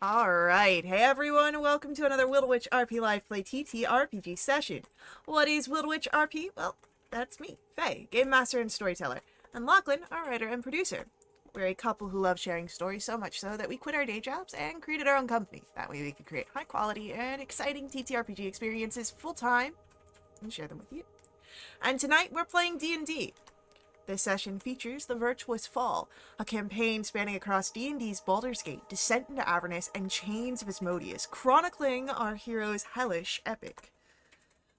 Alright, hey everyone, welcome to another Witch RP Live Play TTRPG session. What is Witch RP? Well, that's me, Faye, Game Master and Storyteller, and Lachlan, our writer and producer. We're a couple who love sharing stories so much so that we quit our day jobs and created our own company. That way we can create high quality and exciting TTRPG experiences full time and share them with you. And tonight we're playing D&D. This session features the Virtuous Fall, a campaign spanning across D&D's Baldur's Gate, Descent into Avernus, and Chains of Asmodeus, chronicling our hero's hellish epic.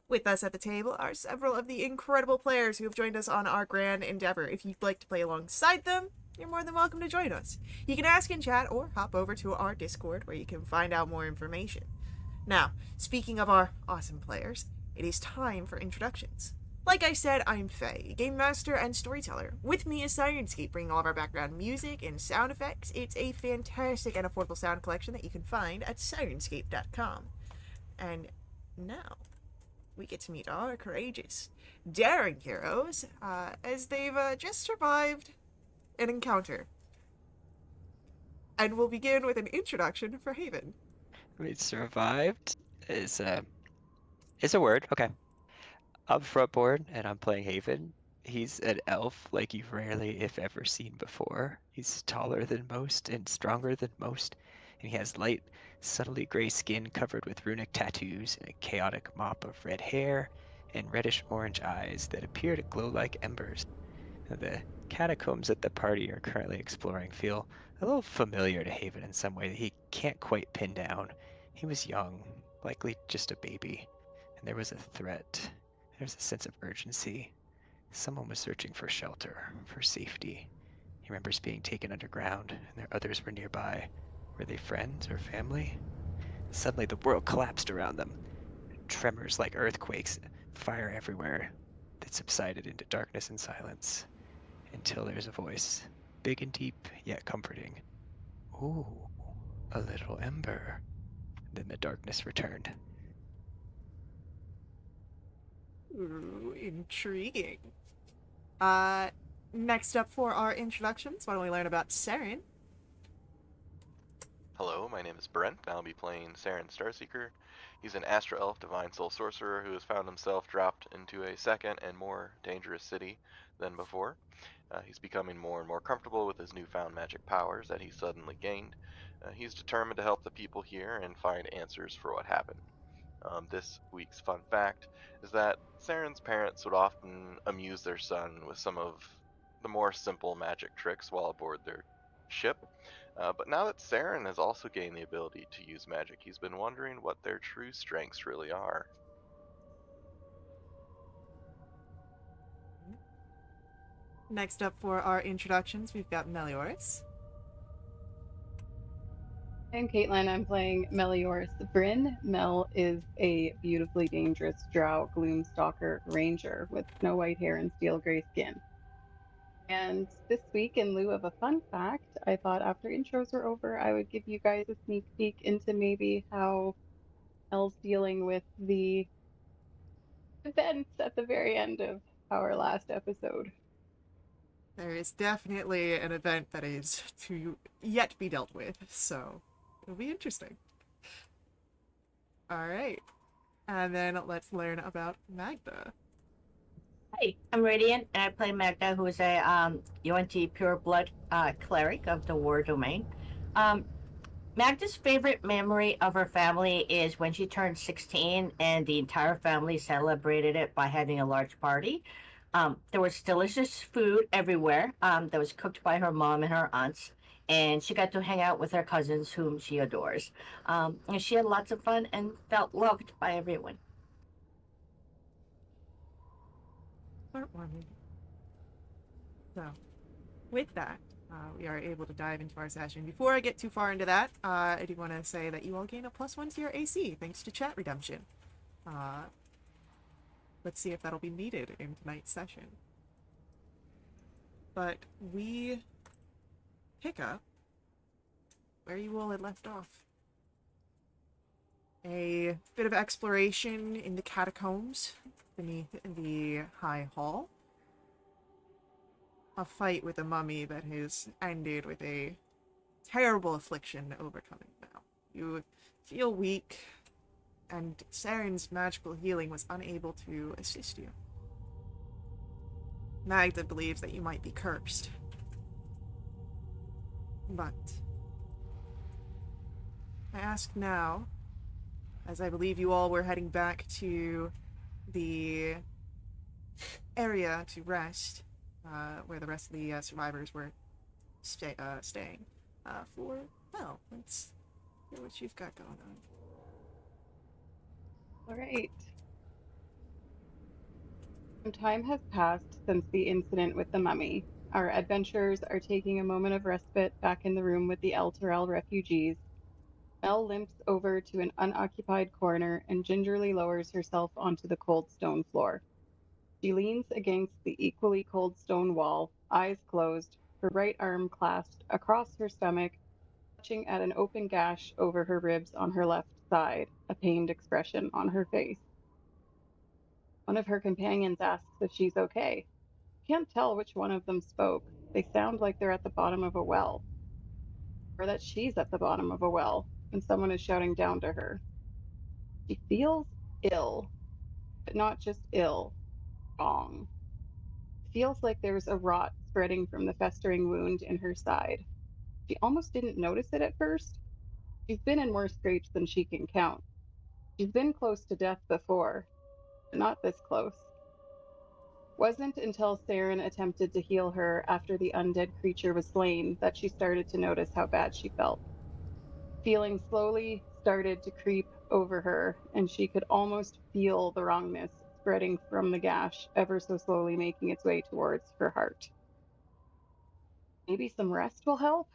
With us at the table are several of the incredible players who have joined us on our grand endeavor. If you'd like to play alongside them, you're more than welcome to join us. You can ask in chat or hop over to our Discord where you can find out more information. Now, speaking of our awesome players, it is time for introductions. Like I said, I'm Faye, Game Master and Storyteller. With me is Sirenscape, bringing all of our background music and sound effects. It's a fantastic and affordable sound collection that you can find at sirenscape.com. And now, we get to meet our courageous, daring heroes, as they've just survived an encounter. And we'll begin with an introduction for Haven. We survived is a word. Okay. I'm frontboard and I'm playing Haven. He's an elf like you've rarely, if ever, seen before. He's taller than most and stronger than most, and he has light, subtly gray skin covered with runic tattoos and a chaotic mop of red hair and reddish-orange eyes that appear to glow like embers. The catacombs that the party are currently exploring feel a little familiar to Haven in some way that he can't quite pin down. He was young, likely just a baby, and there was a threat. There was a sense of urgency. Someone was searching for shelter, for safety. He remembers being taken underground, and there others were nearby. Were they friends or family? Suddenly the world collapsed around them. Tremors like earthquakes, fire everywhere, that subsided into darkness and silence. Until there's a voice, big and deep, yet comforting. Ooh, a little ember. Then the darkness returned. Ooh, intriguing. Uh, Next up for our introductions, why don't we learn about Saren? Hello, my name is Brent, and I'll be playing Saren Starseeker. He's an Astro Elf Divine Soul Sorcerer who has found himself dropped into a second and more dangerous city than before. He's becoming more and more comfortable with his newfound magic powers that he suddenly gained. He's determined to help the people here and find answers for what happened. This week's fun fact is that Saren's parents would often amuse their son with some of the more simple magic tricks while aboard their ship. But now that Saren has also gained the ability to use magic, he's been wondering what their true strengths really are. Next up for our introductions, we've got Melioris. I'm Caitlin. I'm playing Melioris Bryn. Mel is a beautifully dangerous drow gloomstalker ranger with snow white hair and steel gray skin. And this week, in lieu of a fun fact, I thought after intros were over, I would give you guys a sneak peek into maybe how Mel's dealing with the events at the very end of our last episode. There is definitely an event that is to yet be dealt with, so it'll be interesting. Alright, and then let's learn about Magda. Hi, I'm Radiant, and I play Magda, who is a UNT Pure Blood cleric of the War Domain. Magda's favorite memory of her family is when she turned 16 and the entire family celebrated it by having a large party. There was delicious food everywhere that was cooked by her mom and her aunts, and she got to hang out with her cousins, whom she adores. And she had lots of fun and felt loved by everyone. Heartwarming. So, with that, we are able to dive into our session. Before I get too far into that, I do want to say that you all gain a +1 to your AC thanks to chat redemption. Let's see if that'll be needed in tonight's session. But we pick up where you all had left off. A bit of exploration in the catacombs beneath the High Hall. A fight with a mummy that has ended with a terrible affliction overcoming now. You feel weak, and Saren's magical healing was unable to assist you. Magda believes that you might be cursed. But I ask now, as I believe you all were heading back to the area to rest, where the rest of the survivors were staying. Well, let's hear what you've got going on. All right. Some time has passed since the incident with the mummy. Our adventurers are taking a moment of respite back in the room with the El Terrell refugees. Mel limps over to an unoccupied corner and gingerly lowers herself onto the cold stone floor. She leans against the equally cold stone wall, eyes closed, her right arm clasped across her stomach, touching at an open gash over her ribs on her left side, a pained expression on her face. One of her companions asks if she's okay. Can't tell which one of them spoke. They sound like they're at the bottom of a well, or that she's at the bottom of a well, and someone is shouting down to her. She feels ill, but not just ill, wrong. It feels like there's a rot spreading from the festering wound in her side. She almost didn't notice it at first. She's been in more scrapes than she can count. She's been close to death before, but not this close. Wasn't until Saren attempted to heal her after the undead creature was slain that she started to notice how bad she felt. Feeling slowly started to creep over her, and she could almost feel the wrongness spreading from the gash, ever so slowly making its way towards her heart. Maybe some rest will help?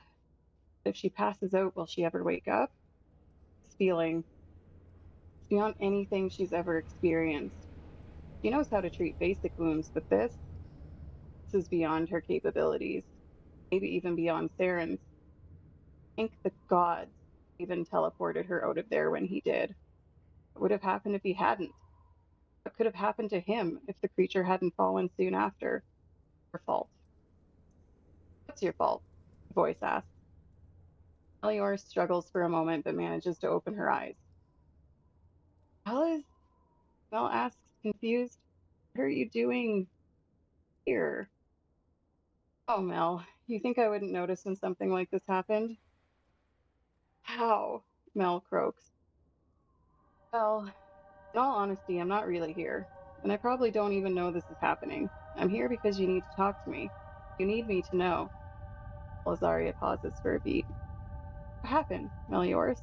If she passes out, will she ever wake up? This feeling is beyond anything she's ever experienced. She knows how to treat basic wounds, but this is beyond her capabilities, maybe even beyond Saren's. Thank the gods even teleported her out of there when he did. What would have happened if he hadn't? What could have happened to him if the creature hadn't fallen soon after? Her fault. What's your fault? The voice asks. Melior struggles for a moment but manages to open her eyes. Alice? Mel asks, confused. What are you doing here? Oh, Mel, you think I wouldn't notice when something like this happened? How? Mel croaks. Well, in all honesty, I'm not really here. And I probably don't even know this is happening. I'm here because you need to talk to me. You need me to know. Lazaria pauses for a beat. What happened, Melioris?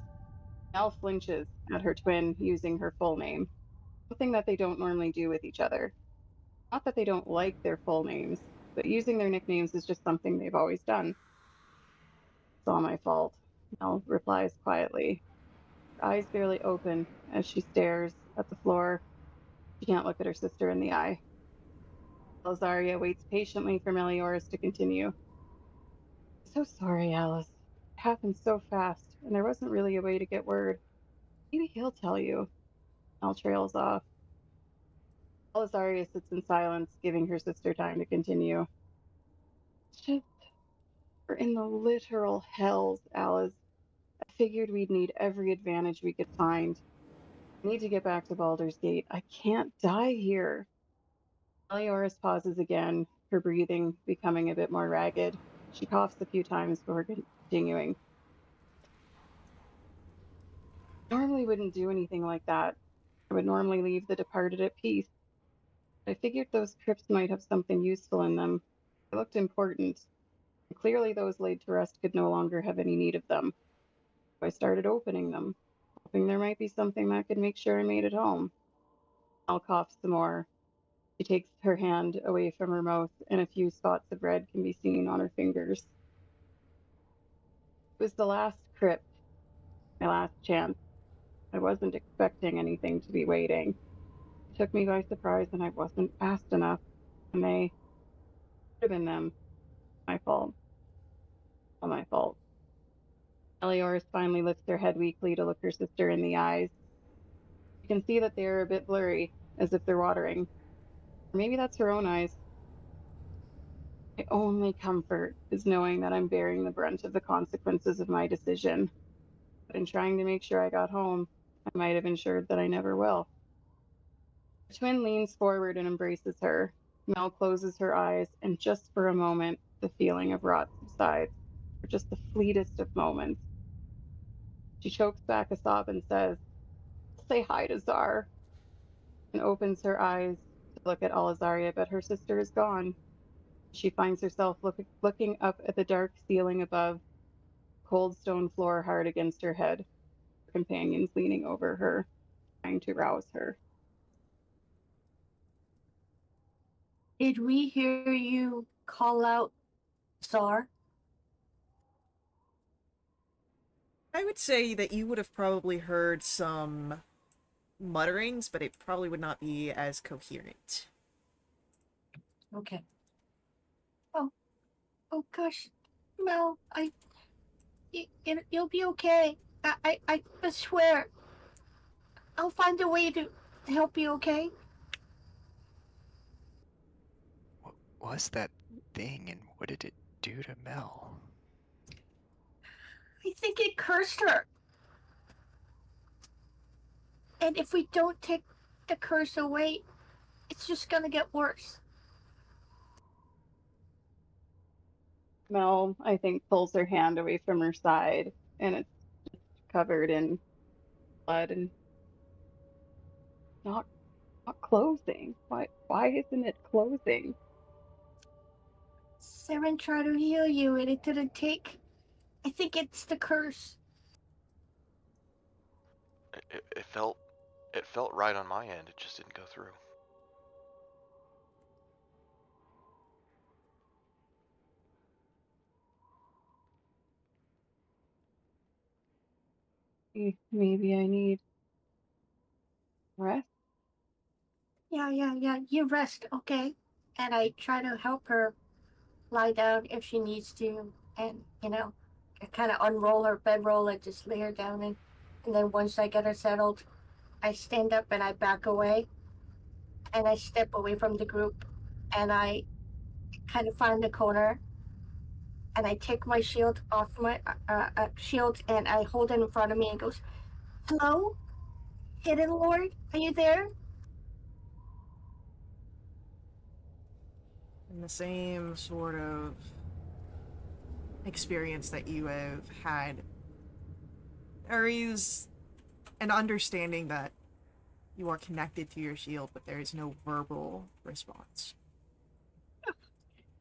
Mel flinches at her twin using her full name. Something that they don't normally do with each other. Not that they don't like their full names, but using their nicknames is just something they've always done. It's all my fault, Mel replies quietly. Her eyes barely open as she stares at the floor. She can't look at her sister in the eye. Lazaria waits patiently for Melioris to continue. I'm so sorry, Alice. It happened so fast, and there wasn't really a way to get word. Maybe he'll tell you. Mel trails off. Lazaria sits in silence, giving her sister time to continue. It's just, we're in the literal hells, Alice. I figured we'd need every advantage we could find. I need to get back to Baldur's Gate. I can't die here. Melioris pauses again, her breathing becoming a bit more ragged. She coughs a few times before continuing. I normally wouldn't do anything like that. I would normally leave the departed at peace. I figured those crypts might have something useful in them. They looked important. And clearly those laid to rest could no longer have any need of them. So I started opening them, hoping there might be something that could make sure I made it home. I'll cough some more. She takes her hand away from her mouth, and a few spots of red can be seen on her fingers. It was the last crypt, my last chance. I wasn't expecting anything to be waiting. It took me by surprise, and I wasn't fast enough. And they could have been them. My fault. All my fault. Elioris finally lifts her head weakly to look her sister in the eyes. You can see that they are a bit blurry, as if they're watering. Or maybe that's her own eyes. My only comfort is knowing that I'm bearing the brunt of the consequences of my decision. But in trying to make sure I got home, I might have ensured that I never will. The twin leans forward and embraces her. Mel closes her eyes, and just for a moment, the feeling of rot subsides, for just the fleetest of moments. She chokes back a sob and says, "Say hi to Czar," and opens her eyes to look at Alizaria, but her sister is gone. She finds herself looking up at the dark ceiling above, cold stone floor hard against her head, her companions leaning over her, trying to rouse her. Did we hear you call out Czar? I would say that you would have probably heard some mutterings, but it probably would not be as coherent. Okay. Oh gosh, Mel, you'll be okay. I swear, I'll find a way to help you. Okay? What was that thing and what did it do to Mel? I think it cursed her, and if we don't take the curse away, it's just gonna get worse. Mel, I think, pulls her hand away from her side, and it's covered in blood and not closing. Why isn't it closing? Saren tried to heal you, and it didn't take. I think it's the curse. It felt right on my end. It just didn't go through. Maybe I need rest. Yeah. You rest, okay? And I try to help her lie down if she needs to, and I kind of unroll her bedroll and just lay her down, and then once I get her settled, I stand up and I back away, and I step away from the group, and I kind of find the corner, and I take my shield off my shield, and I hold it in front of me and goes, "Hello, Hidden Lord, are you there?" In the same sort of experience that you have had, there is an understanding that you are connected to your shield, but there is no verbal response.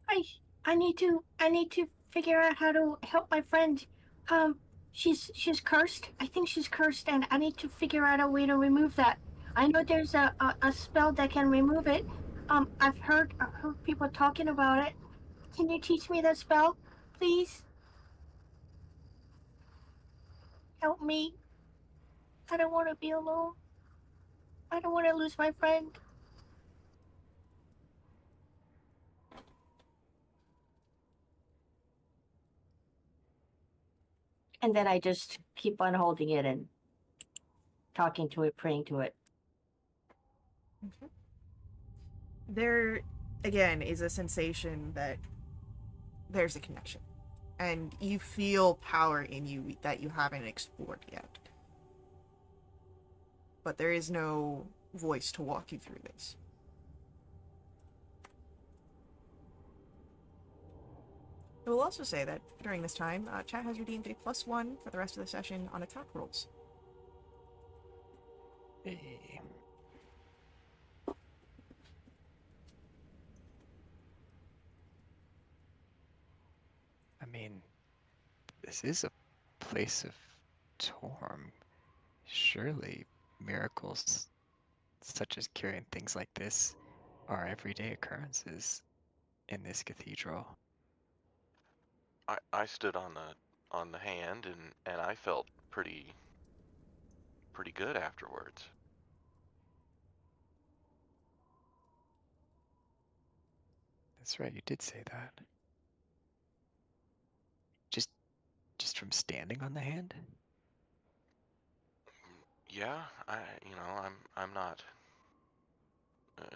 I I need to figure out how to help my friend. Um, she's cursed. I think she's cursed, and I need to figure out a way to remove that. I know there's a spell that can remove it. I've heard people talking about it. Can you teach me that spell, please? Help me. I don't want to be alone. I don't want to lose my friend. And then I just keep on holding it and talking to it, praying to it. Okay. There, again, is a sensation that there's a connection. And you feel power in you that you haven't explored yet. But there is no voice to walk you through this. I will also say that during this time, chat has redeemed a +1 for the rest of the session on attack rolls. Hey. I mean, this is a place of Torm. Surely miracles such as curing things like this are everyday occurrences in this cathedral. I stood on the hand and I felt pretty good afterwards. That's right, you did say that. Just from standing on the hand? Yeah, I'm not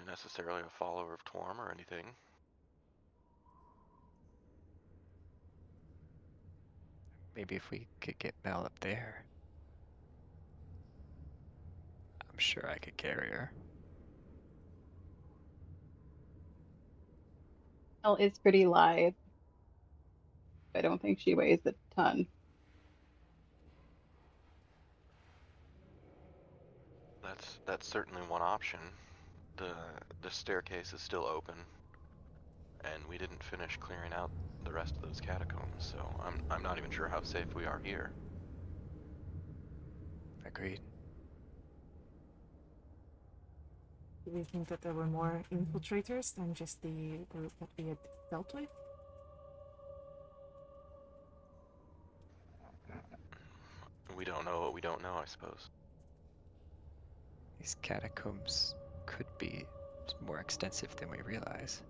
necessarily a follower of Torm or anything. Maybe if we could get Mel up there. sure I could carry her. Mel is pretty lithe. I don't think she weighs a ton. That's certainly one option. The staircase is still open, and we didn't finish clearing out the rest of those catacombs, so I'm not even sure how safe we are here. Agreed. Do we think that there were more infiltrators than just the group that we had dealt with? We don't know what we don't know, I suppose. These catacombs could be more extensive than we realize.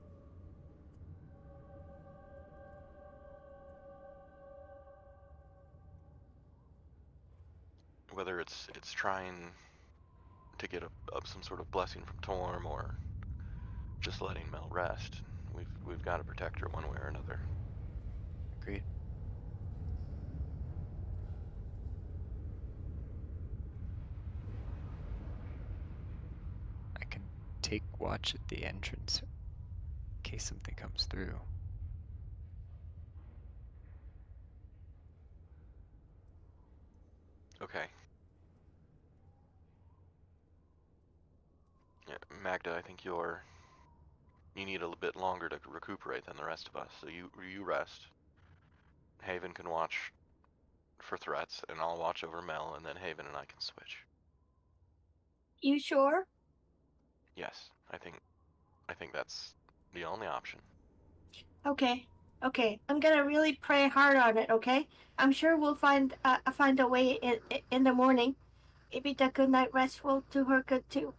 Whether it's trying to get some sort of blessing from Torm or just letting Mel rest, we've got to protect her one way or another. Agreed. I can take watch at the entrance in case something comes through. Okay. Yeah, Magda, I think you need a little bit longer to recuperate than the rest of us, so you rest. Haven can watch for threats, and I'll watch over Mel, and then Haven and I can switch. You sure? Yes, I think that's the only option. Okay. Okay. I'm gonna really pray hard on it. Okay. I'm sure we'll find a way in the morning. Maybe the good night rest will do her good too.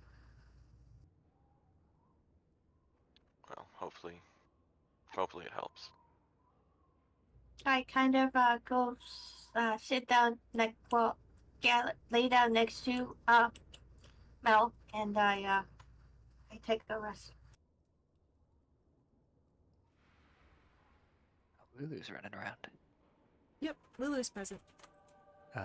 Well, hopefully it helps. I kind of go sit down lay down next to Mel, and I take a rest. Lulu's running around. Yep, Lulu's present. Um,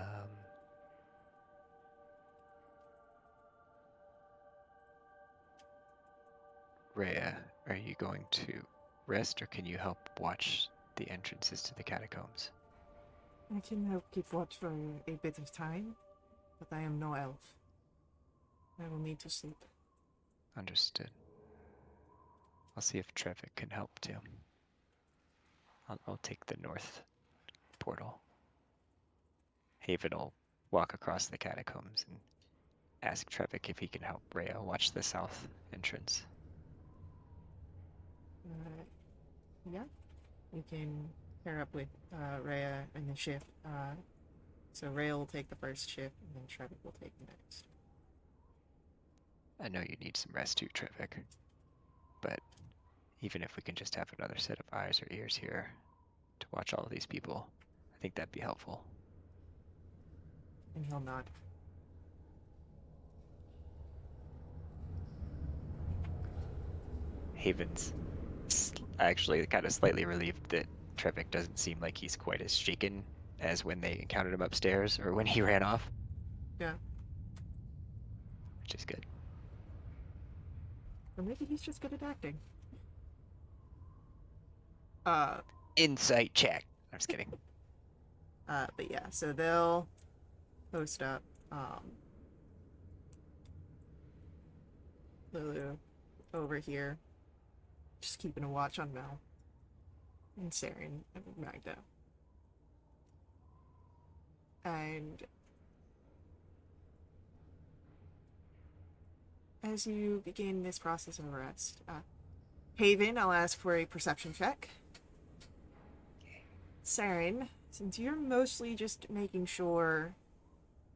Rhea, are you going to rest or can you help watch the entrances to the catacombs? I can help keep watch for a bit of time, but I am no elf. I will need to sleep. Understood. I'll see if Trevik can help too. I'll take the north portal. Haven will walk across the catacombs and ask Trevik if he can help Rhea watch the south entrance. Yeah, you can pair up with Rhea and the shift. So Rhea will take the first shift, and then Trevor will take the next. I know you need some rest too, Trevik, but even if we can just have another set of eyes or ears here to watch all of these people, I think that'd be helpful. And he'll nod. Haven's actually kind of slightly relieved that Trevik doesn't seem like he's quite as shaken as when they encountered him upstairs or when he ran off. Yeah. Which is good. Or maybe he's just good at acting. Insight check. I'm just kidding. But yeah, so they'll post up, Lulu over here, just keeping a watch on Mel and Saren and Magda. And as you begin this process of rest, Haven, I'll ask for a perception check. Saren, since you're mostly just making sure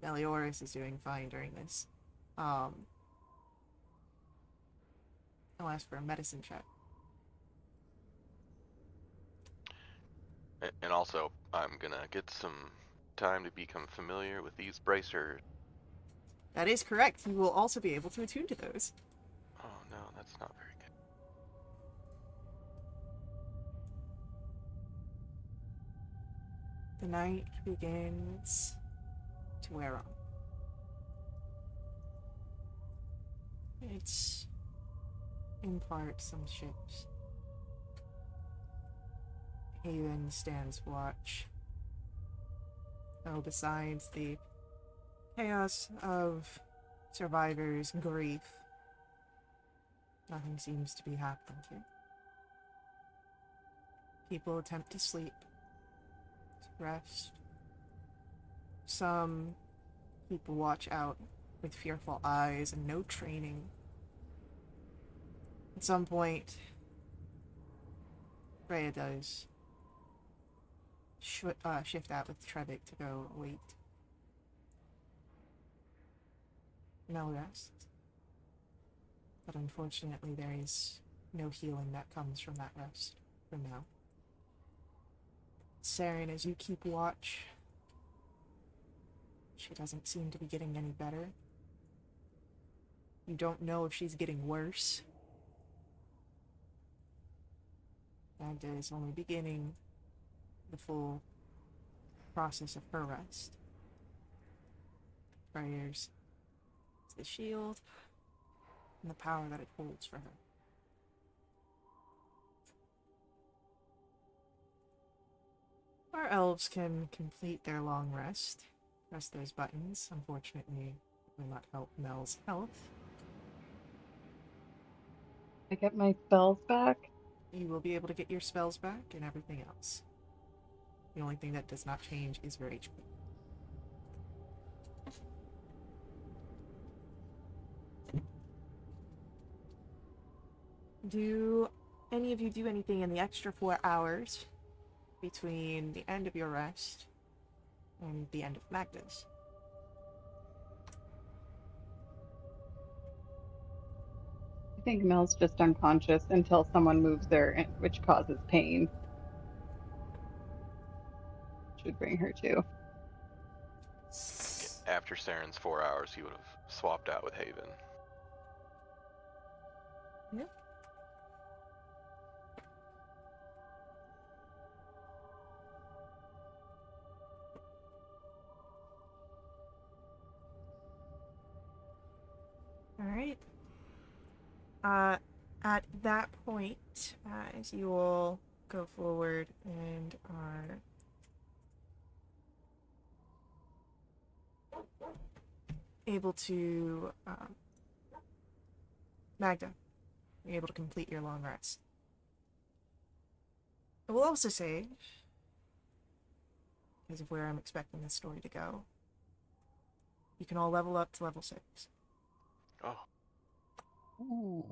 Meliodas is doing fine during this, I'll ask for a medicine check. And also, I'm gonna get some time to become familiar with these bracers. That is correct. You will also be able to attune to those. Oh no, that's not very good. The night begins to wear on. It's in part some ships. Haven stands watch. Oh, besides the chaos of survivors' grief, nothing seems to be happening here. People attempt to sleep, to rest. Some people watch out with fearful eyes and no training. At some point, Freya does shift out with Trebek to go wait. Mel rests. But unfortunately, there is no healing that comes from that rest for now. Saren, as you keep watch, she doesn't seem to be getting any better. You don't know if she's getting worse. Magda is only beginning the full process of her rest. Prayers to the shield and the power that it holds for her. Our elves can complete their long rest. Press those buttons. Unfortunately, it will not help Mel's health. I get my spells back. You will be able to get your spells back and everything else. The only thing that does not change is your HP. Do any of you do anything in the extra 4 hours between the end of your rest and the end of Magda's? I think Mel's just unconscious until someone moves her, which causes pain. Should bring her to. After Saren's 4 hours, he would have swapped out with Haven. Yep. Alright. At that point, as you all go forward and are able to, Magda, you're able to complete your long rest. I will also say, because of where I'm expecting this story to go, you can all level up to level 6. Oh. Ooh.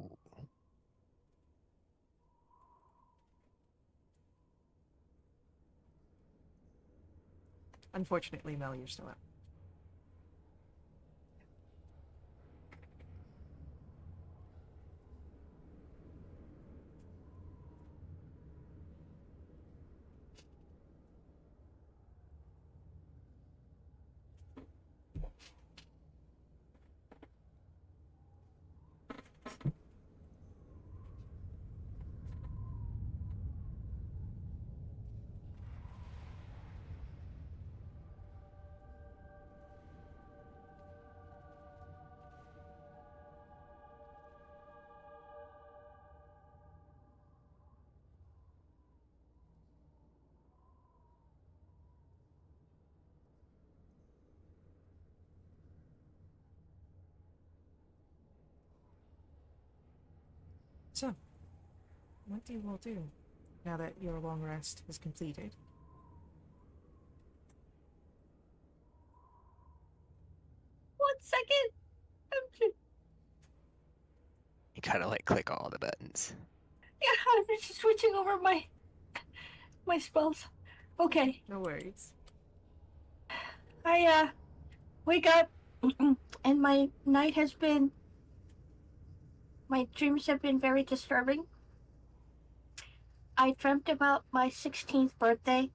Unfortunately, Mel, you're still out. So, what do you all do now that your long rest is completed? One second. You gotta like click all the buttons. Yeah, I'm just switching over my spells. Okay. No worries. I wake up and my dreams have been very disturbing. I dreamt about my 16th birthday,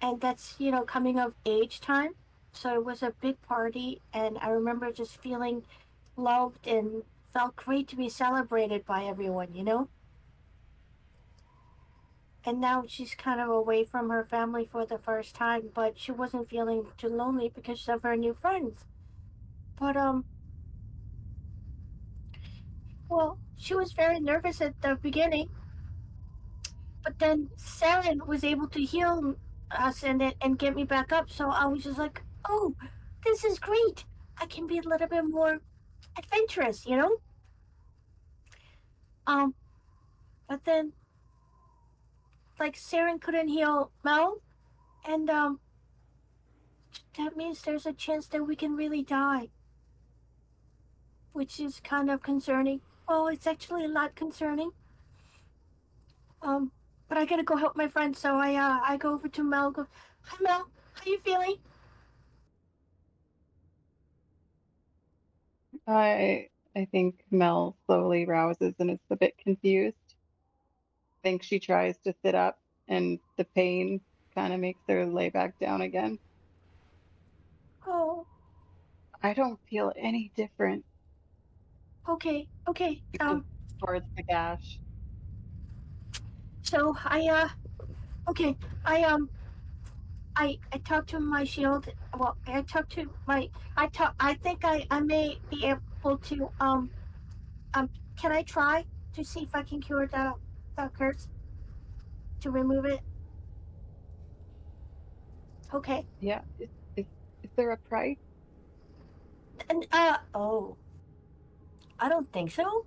and that's, coming of age time. So it was a big party, and I remember just feeling loved and felt great to be celebrated by everyone. And now she's kind of away from her family for the first time, but she wasn't feeling too lonely because of her new friends. But Well, she was very nervous at the beginning, but then Saren was able to heal us and get me back up. So I was just like, oh, this is great. I can be a little bit more adventurous, you know. Um, but then like Saren couldn't heal Mel, and that means there's a chance that we can really die, which is kind of concerning. Well, it's actually a lot concerning. Um, but I gotta go help my friend, so I go over to Mel. Go, hi Mel, how you feeling? I think Mel slowly rouses and is a bit confused. I think she tries to sit up, and the pain kind of makes her lay back down again. Oh, I don't feel any different. okay. She points towards the gash. So okay, I I talked to my shield. Well, I talked to my I think I may be able to um can I try to see if I can cure the curse to remove it? Okay. Yeah, is, is there a price? And oh, I don't think so.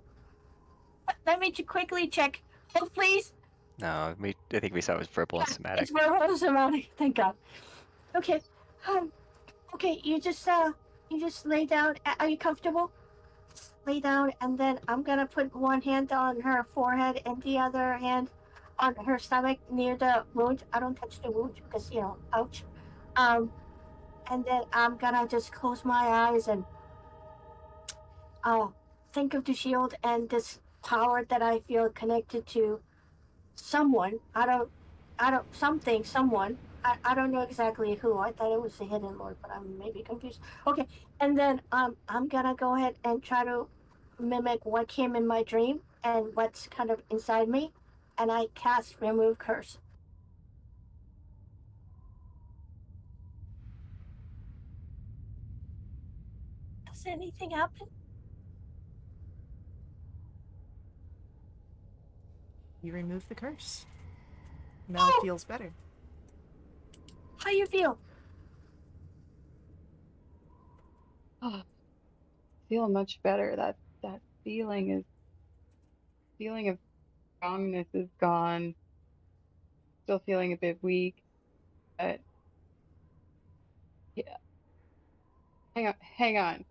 Let me quickly check. Oh, please. No, I think we saw it was verbal and somatic. It's verbal somatic. Thank God. Okay. Um. Okay. You just lay down. Are you comfortable? Lay down, and then I'm gonna put one hand on her forehead and the other hand on her stomach near the wound. I don't touch the wound because ouch. Um. And then I'm gonna just close my eyes and think of the shield and this power that I feel connected to someone. Someone. I don't know exactly who. I thought it was the hidden lord, but I'm maybe confused. Okay, and then I'm gonna go ahead and try to mimic what came in my dream and what's kind of inside me, and I cast remove curse. Does anything happen? You remove the curse. Mel Oh, feels better. how you feel? Oh, feel much better. That feeling of strongness is gone. Still feeling a bit weak, but yeah. Hang on.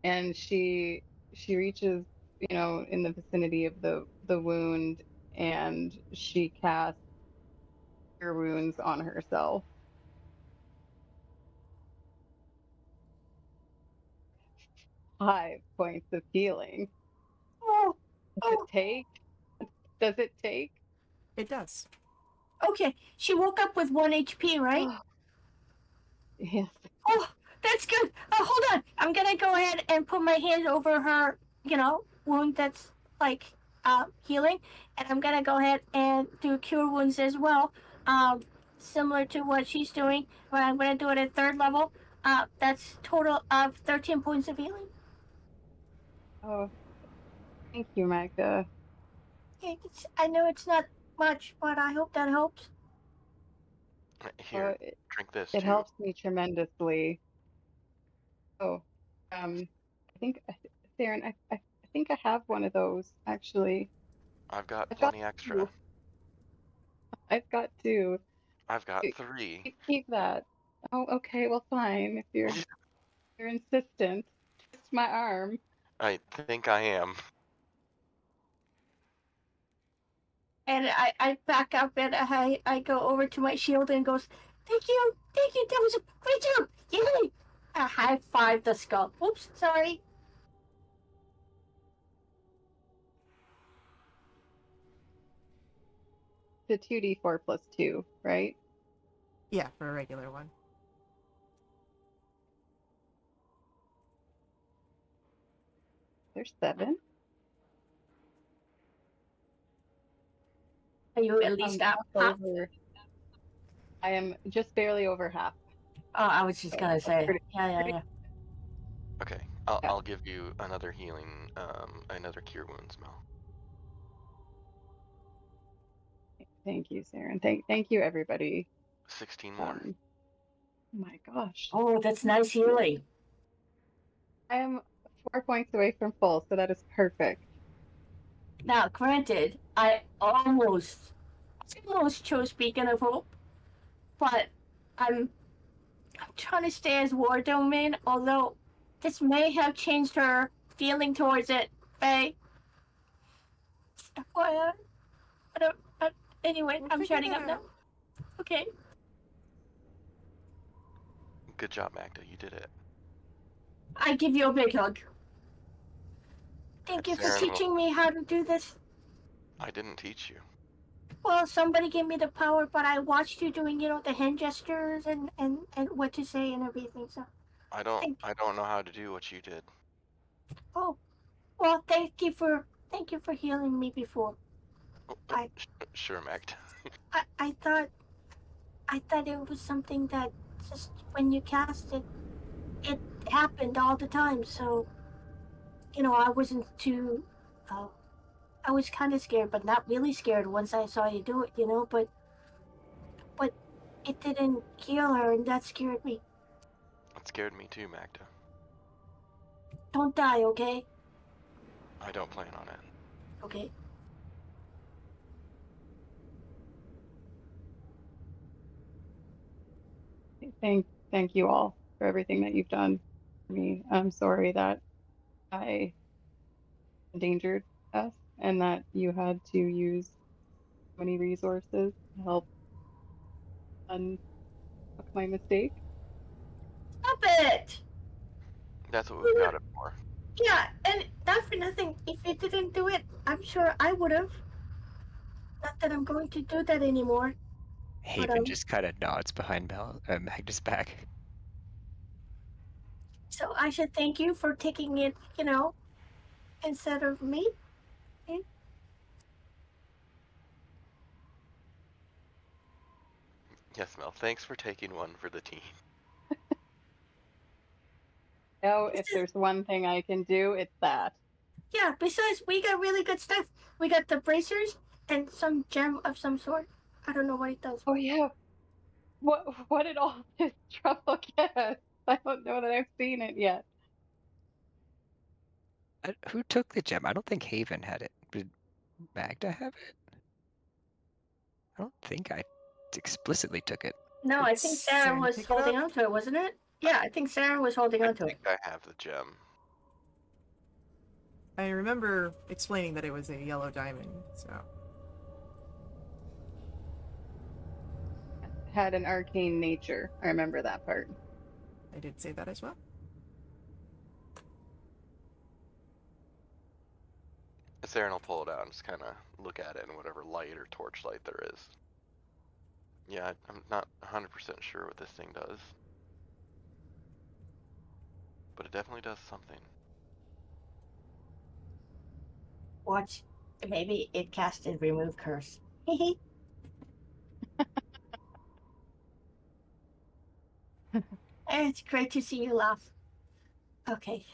And she reaches, in the vicinity of the wound, and she casts Cure Wounds on herself. 5 points of healing. Oh, Does it oh. take? Does it take? It does. Okay, she woke up with 1 HP, right? Oh, yes. Oh, that's good. Hold on. I'm gonna go ahead and put my hand over her, wound that's like healing, and I'm gonna go ahead and do cure wounds as well, similar to what she's doing. But I'm gonna do it at 3rd level. That's total of 13 points of healing. Oh, thank you, Magda. Okay, I know it's not much, but I hope that helps. Here, It, drink this it too. helps me tremendously. Oh, I think, Theron, I think I have one of those actually. I've got I've got plenty extra. two. I've got two. I've got 3. Keep that. Oh, okay. Well, fine. If you're insistent, twist my arm. I think I am. And I back up and I go over to my shield and goes, thank you, that was a great job, yay! I high five the skull. Oops, sorry. The 2d4 plus 2, right? Yeah, for a regular one. There's 7. Are you at least up? Over. I am just barely over half. Oh, I was just gonna say. Pretty- Yeah. Okay, I'll give you another healing, another cure wounds, Mel. Thank you, Saren. Thank you, everybody. 16 more. My gosh. Oh, that's nice healing. I am 4 points away from full, so that is perfect. Now, granted, I almost chose Beacon of Hope, but I'm trying to stay as War Domain, although this may have changed her feeling towards it, Faye. FYI. I don't, anyway, We'll I'm figure shutting that up now. out. Okay. Good job, Magda. You did it. I give you a big hug. Thank you for Saren, teaching me how to do this. I didn't teach you. Well, somebody gave me the power, but I watched you doing, the hand gestures and what to say and everything. So, I don't know how to do what you did. oh, well, thank you for healing me before. I- Sure, Magda. I thought it was something that just when you cast it, it happened all the time. So, I wasn't too. I was kind of scared, but not really scared once I saw you do it. But it didn't kill her, and that scared me. It scared me too, Magda. Don't die, okay? I don't plan on it. Okay. Thank you all for everything that you've done for me. I'm sorry that I endangered us and that you had to use so many resources to help unfuck my mistake. Stop it! That's what we've got it for. Yeah, and not for nothing. If you didn't do it, I'm sure I would have. Not that I'm going to do that anymore. Haven just kind of nods behind Magda's back. So I should thank you for taking it, instead of me. Yes, Mel. Thanks for taking one for the team. Now, if there's one thing I can do, it's that. Yeah, besides, we got really good stuff. We got the bracers and some gem of some sort. I don't know what it does. Oh yeah. What did all this trouble get us? I don't know that I've seen it yet. Who took the gem? I don't think Haven had it. Did Magda have it? I don't think I explicitly took it. No, I Did think Sarah Saren was pick it holding up? on to it, wasn't it? Yeah, I think Sarah was holding I on to it. think I have the gem. I remember explaining that it was a yellow diamond, so. Had an arcane nature. I remember that part. I did say that as well. Saren will pull it out and just kind of look at it in whatever light or torchlight there is. Yeah, I'm not 100% sure what this thing does. But it definitely does something. Watch. Maybe it casted remove curse. It's great to see you laugh. Okay.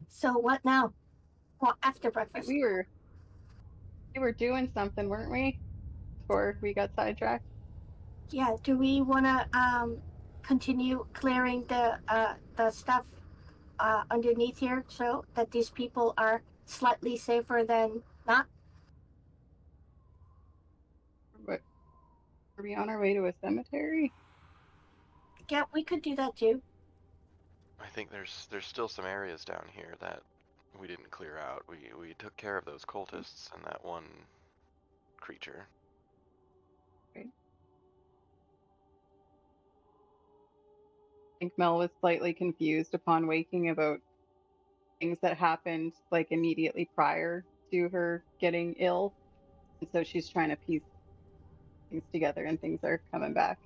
So what now? Well, after breakfast. We were doing something, weren't we? Before we got sidetracked. Yeah. Do we want to continue clearing the stuff underneath here so that these people are slightly safer than not? But are we on our way to a cemetery? Yeah, we could do that too. I think there's still some areas down here that we didn't clear out. We took care of those cultists and that one creature. Right. I think Mel was slightly confused upon waking about things that happened like immediately prior to her getting ill. And so she's trying to piece things together and things are coming back.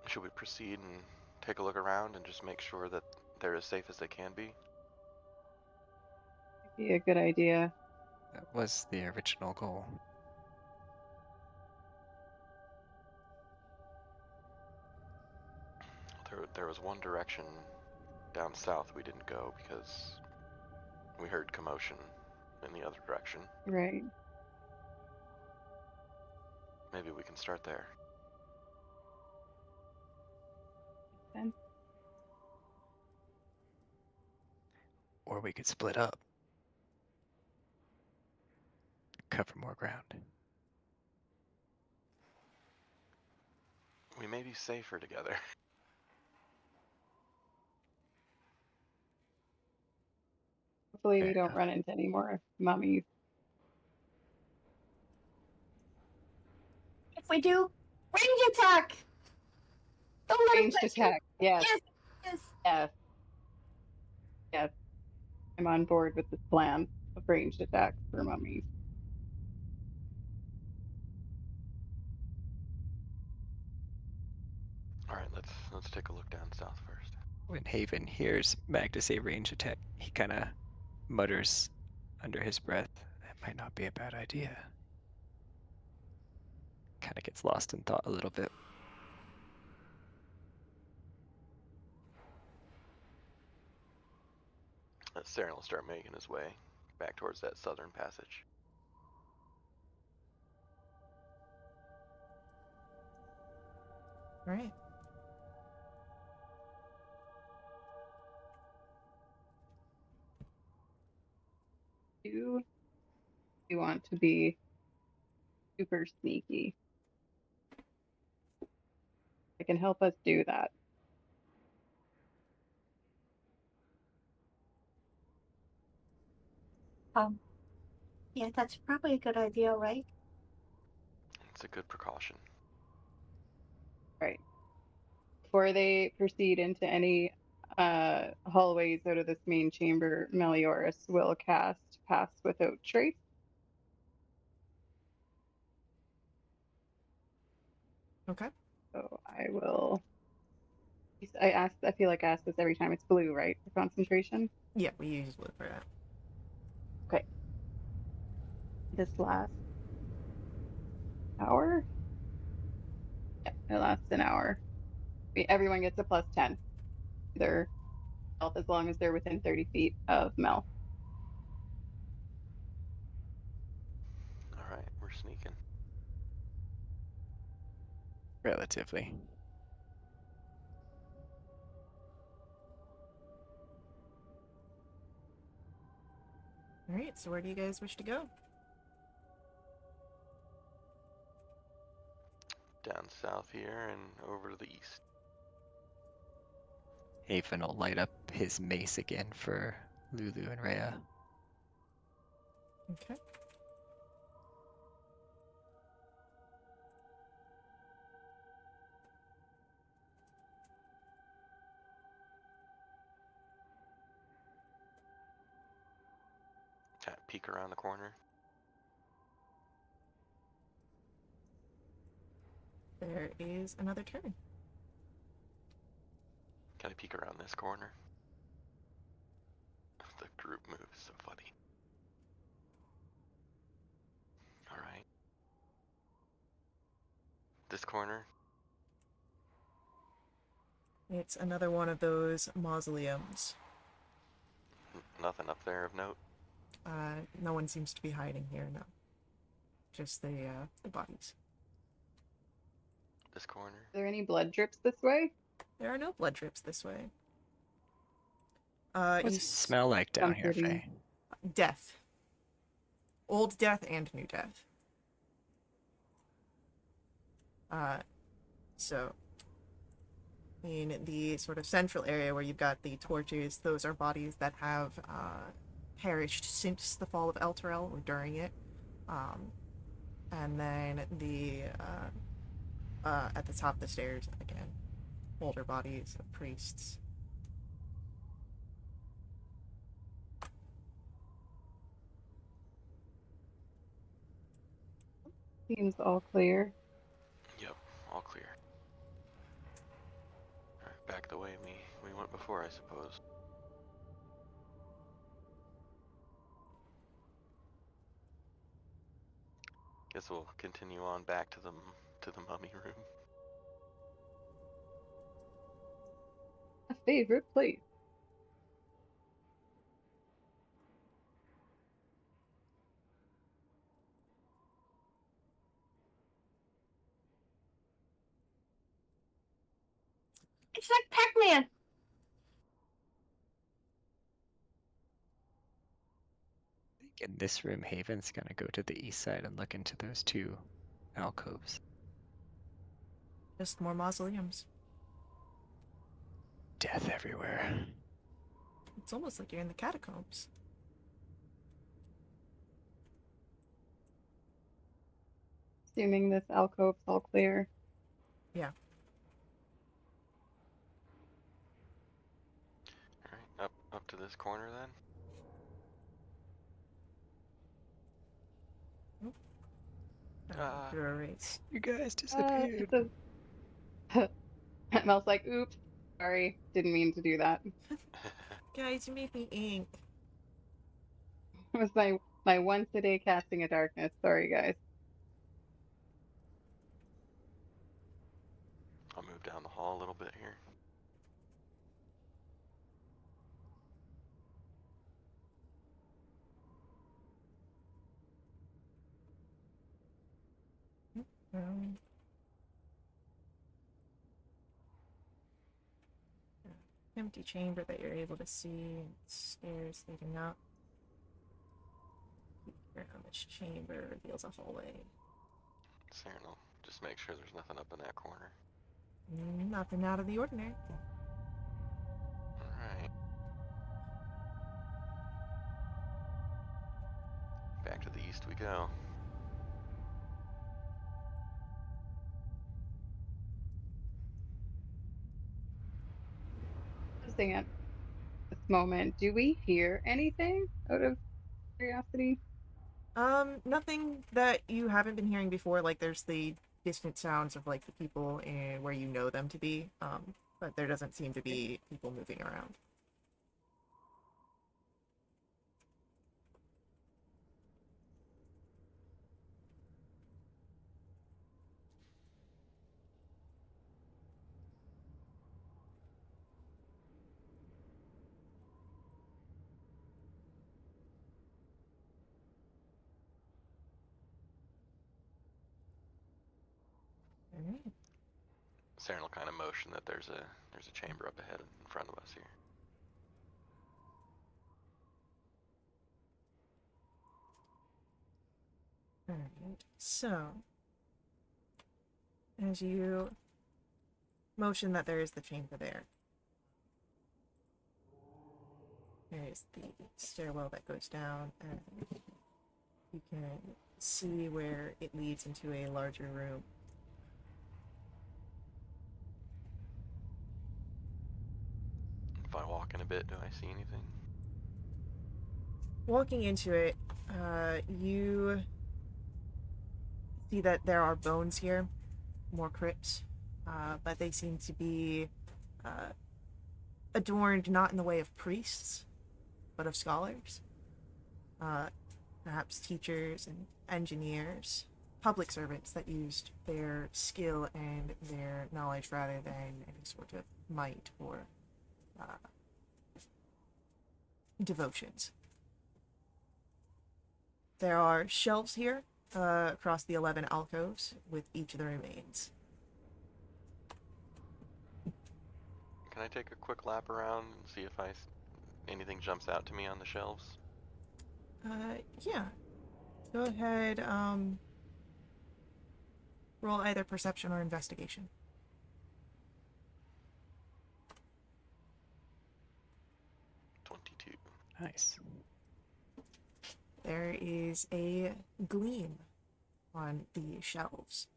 Should we proceed and take a look around and just make sure that they're as safe as they can be? Be a good idea. That was the original goal. There was one direction down south we didn't go because we heard commotion in the other direction. Right. Maybe we can start there. Then Or we could split up. Cover more ground. We may be safer together. hopefully Fair we don't enough. run into any more mummies. If we do, range attack! Don't let him Ranged touch you! attack. Yes. Yes, yes. Yes. Yes. I'm on board with this plan of ranged attacks for mummies. All right, let's take a look down south first. When Haven hears Magda say range attack, he kind of mutters under his breath, that might not be a bad idea. Kind of gets lost in thought a little bit. Saren will start making his way back towards that southern passage. All right. Do you want to be super sneaky? I can help us do that. Yeah, that's probably a good idea, right? It's a good precaution. Right. Before they proceed into any hallways out of this main chamber, Melioras will cast Pass Without Trace. Okay. So I will. I feel like I ask this every time. It's blue, right, for concentration? Yeah, we use blue for that. Okay. This last hour? Yeah, it lasts an hour. Everyone gets a +10. Their health as long as they're within 30 feet of Mel. All right, we're sneaking. Relatively. All right. So where do you guys wish to go? Down south here and over to the east. Haven will light up his mace again for Lulu and Rhea. Okay. Peek around the corner. There is another turn. Can I peek around this corner? The group move is so funny. All right. This corner. It's another one of those mausoleums. Nothing up there of note. No one seems to be hiding here. No. Just the bodies. This corner. Are there any blood drips this way? There are no blood drips this way. What's You it smell like down here, comforting. Faye? death. Old death and new death. So in the sort of central area where you've got the torches, those are bodies that have perished since the fall of Elturel or during it. And then at the top of the stairs, again, older bodies of priests. Seems all clear. Yep, all clear. All right, back the way we went before, I suppose. Guess we'll continue on back to the mummy room. A favorite place. It's like Pac-Man. I think in this room, Haven's gonna go to the east side and look into those two alcoves. Just more mausoleums. Death everywhere. It's almost like you're in the catacombs. Assuming this alcove's all clear. Yeah. Alright, up to this corner then. Through a race. You guys It disappeared. says Mel's like, oops, sorry, didn't mean to do that. Guys, you made me ink. It was my once a day casting of darkness. Sorry, guys. I'll move down the hall a little bit here. Um, empty chamber that you're able to see, and stairs leading up. Around this chamber reveals a hallway. Saren will just make sure there's nothing up in that corner. Nothing out of the ordinary. Alright. Back to the east we go. Noticing at this moment, do we hear anything out of curiosity? Nothing that you haven't been hearing before. Like, there's the distant sounds of, like, the people and where you know them to be. But there doesn't seem to be people moving around. Alright. Saren will kind of motion that there's a chamber up ahead in front of us here. Alright, so as you motion that there is the chamber there, there's the stairwell that goes down, and you can see where it leads into a larger room. If I walk in a bit, do I see anything? Walking into it, you see that there are bones here, more crypts, but they seem to be adorned not in the way of priests, but of scholars. Perhaps teachers and engineers, public servants that used their skill and their knowledge rather than any sort of might or devotions. There are shelves here across the 11 alcoves with each of the remains. Can I take a quick lap around and see if anything jumps out to me on the shelves? Yeah. Go ahead, roll either perception or investigation. Nice. There is a gleam on the shelves.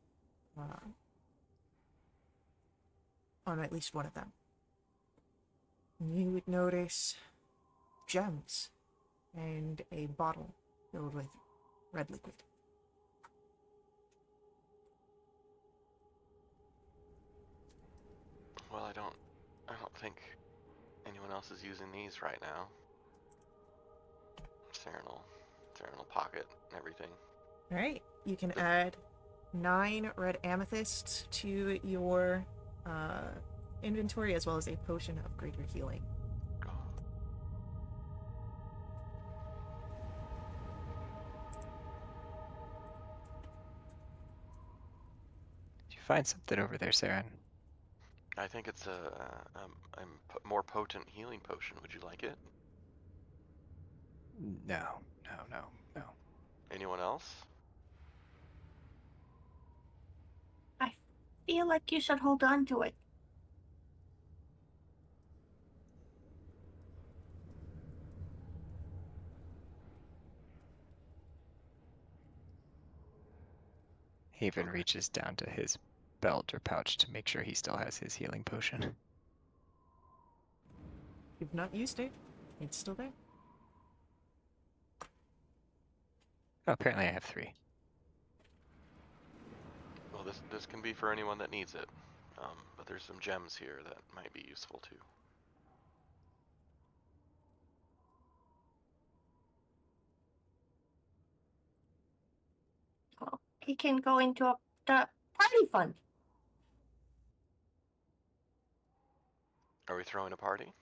On at least one of them. You would notice gems and a bottle filled with red liquid. Well, I don't think anyone else is using these right now. Saren will pocket everything. Alright. you can add 9 red amethysts to your inventory, as well as a potion of greater healing. Did you find something over there, Saren? I think it's more potent healing potion. Would you like it? No. Anyone else? I feel like you should hold on to it. Haven Okay. reaches down to his belt or pouch to make sure he still has his healing potion. You've not used it. It's still there. Oh, apparently I have 3. Well, this can be for anyone that needs it. But there's some gems here that might be useful too. Well, it can go into the party fund. Are we throwing a party?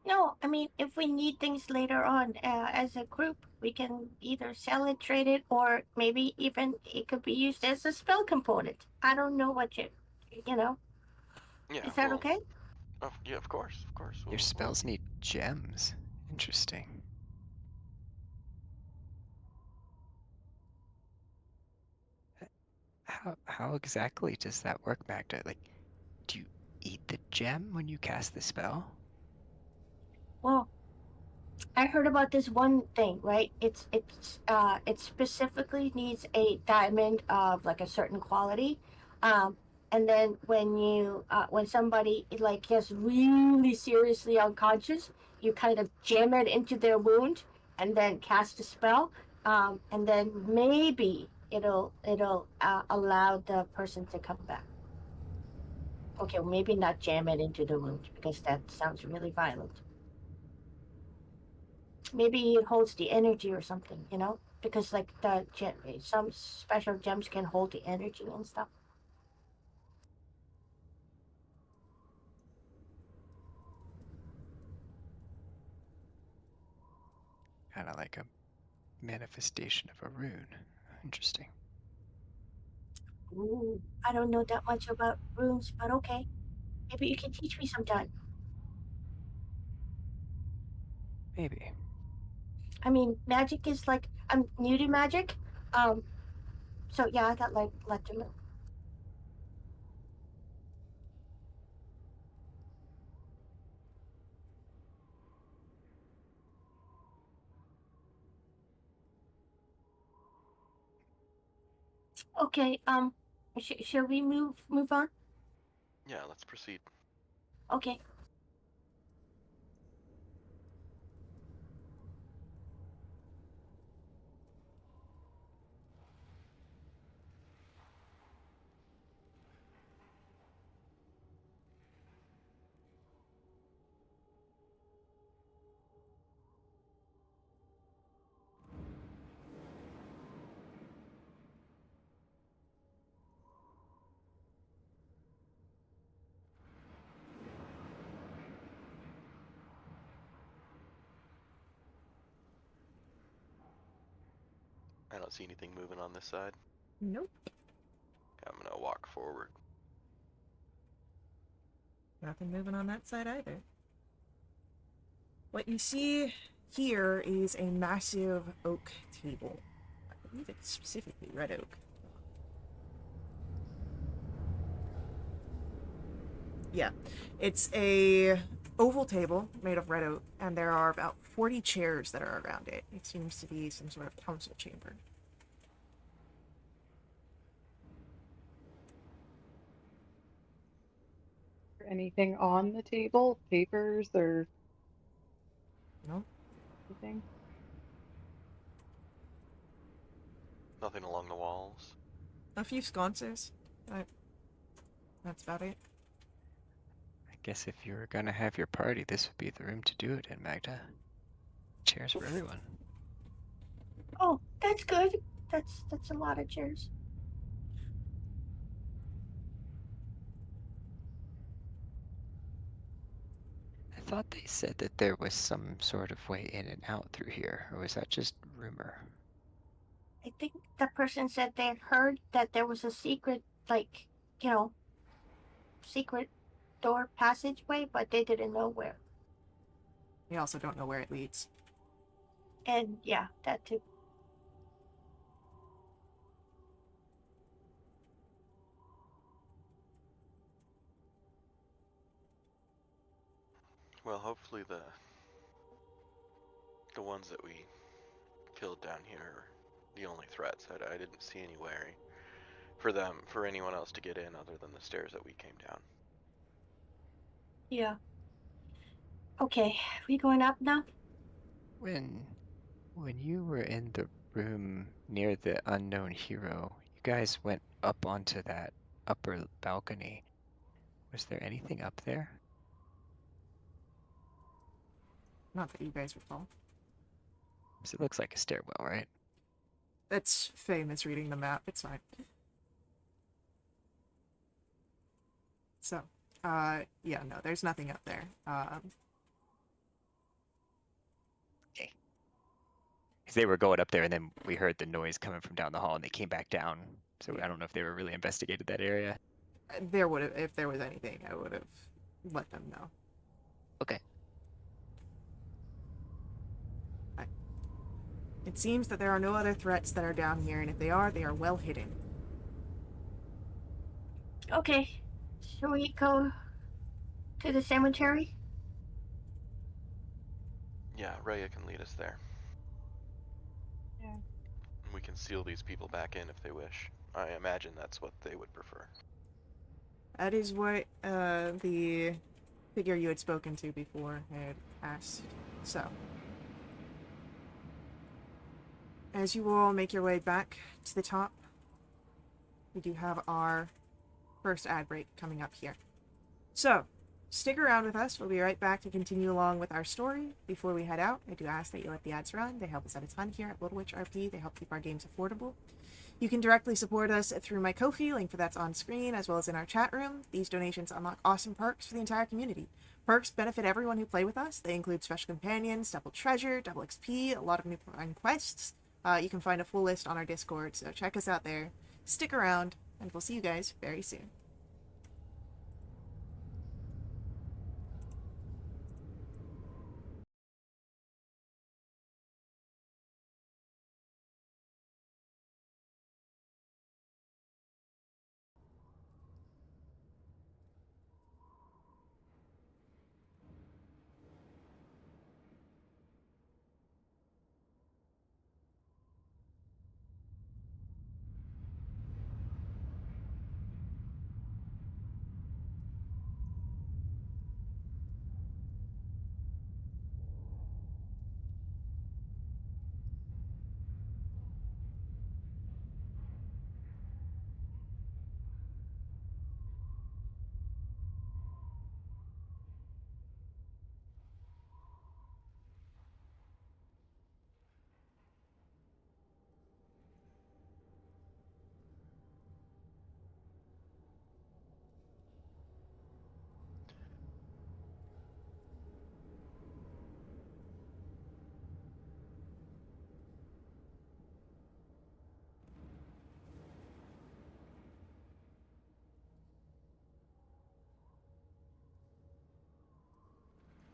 No, I mean, if we need things later on as a group, we can either sell it, trade it, or maybe even it could be used as a spell component. I don't know what you know. Yeah. Is that Well, okay? yeah, of course. Your spells need gems. Interesting. How exactly does that work, Magda? Like, do you eat the gem when you cast the spell? Well, I heard about this one thing, right? It specifically needs a diamond of like a certain quality, and then when somebody like gets really seriously unconscious, you kind of jam it into their wound and then cast a spell, and then maybe it'll allow the person to come back. Okay, well, maybe not jam it into the wound because that sounds really violent. Maybe it holds the energy or something, because like some special gems can hold the energy and stuff. Kind of like a manifestation of a rune. Interesting. Ooh, I don't know that much about runes, but okay, maybe you can teach me sometime. Maybe. I mean, magic is like I'm new to magic, um so yeah, I got like to know. Okay, shall we move on? Yeah. Let's proceed. Okay. I don't see anything moving on this side. Nope. I'm gonna walk forward. Nothing moving on that side either. What you see here is a massive oak table. I believe it's specifically red oak. Yeah, it's a oval table made of red oak, and there are about 40 chairs that are around it. It seems to be some sort of council chamber. Anything on the table? Papers or No, anything? Nothing along the walls. a few sconces. But that's about it. I guess if you were gonna have your party, this would be the room to do it in, Magda. Chairs for everyone. Oh, that's good. That's a lot of chairs. I thought they said that there was some sort of way in and out through here, or was that just rumor? I think the person said they heard that there was a secret, like, you know, secret door passageway, but they didn't know where. We also don't know where it leads. And yeah, that too. Well, hopefully the ones that we killed down here are the only threats. I didn't see any way for anyone else to get in other than the stairs that we came down. Yeah. Okay, we going up now? When when you were in the room near the unknown hero, you guys went up onto that upper balcony. Was there anything up there? Not that you guys recall. 'Cause it looks like a stairwell, right? That's Faye misreading the map. It's fine. So, yeah, no, there's nothing up there. Okay. Because they were going up there, and then we heard the noise coming from down the hall, and they came back down. So I don't know if they were really investigated that area. There would have, if there was anything, I would have let them know. Okay. It seems that there are no other threats that are down here, and if they are well hidden. Okay. Shall we go to the cemetery? Yeah, Rhea can lead us there. Yeah. We can seal these people back in if they wish. I imagine that's what they would prefer. That is what the figure you had spoken to before had asked. So, as you all make your way back to the top, we do have our first ad break coming up here. So, stick around with us. We'll be right back to continue along with our story. Before we head out, I do ask that you let the ads run. They help us out a ton here at Little Witch RP. They help keep our games affordable. You can directly support us through my Ko-fi, link for that's on screen, as well as in our chat room. These donations unlock awesome perks for the entire community. Perks benefit everyone who play with us. They include special companions, double treasure, double XP, a lot of new quests. You can find a full list on our Discord, so check us out there. Stick around, and we'll see you guys very soon.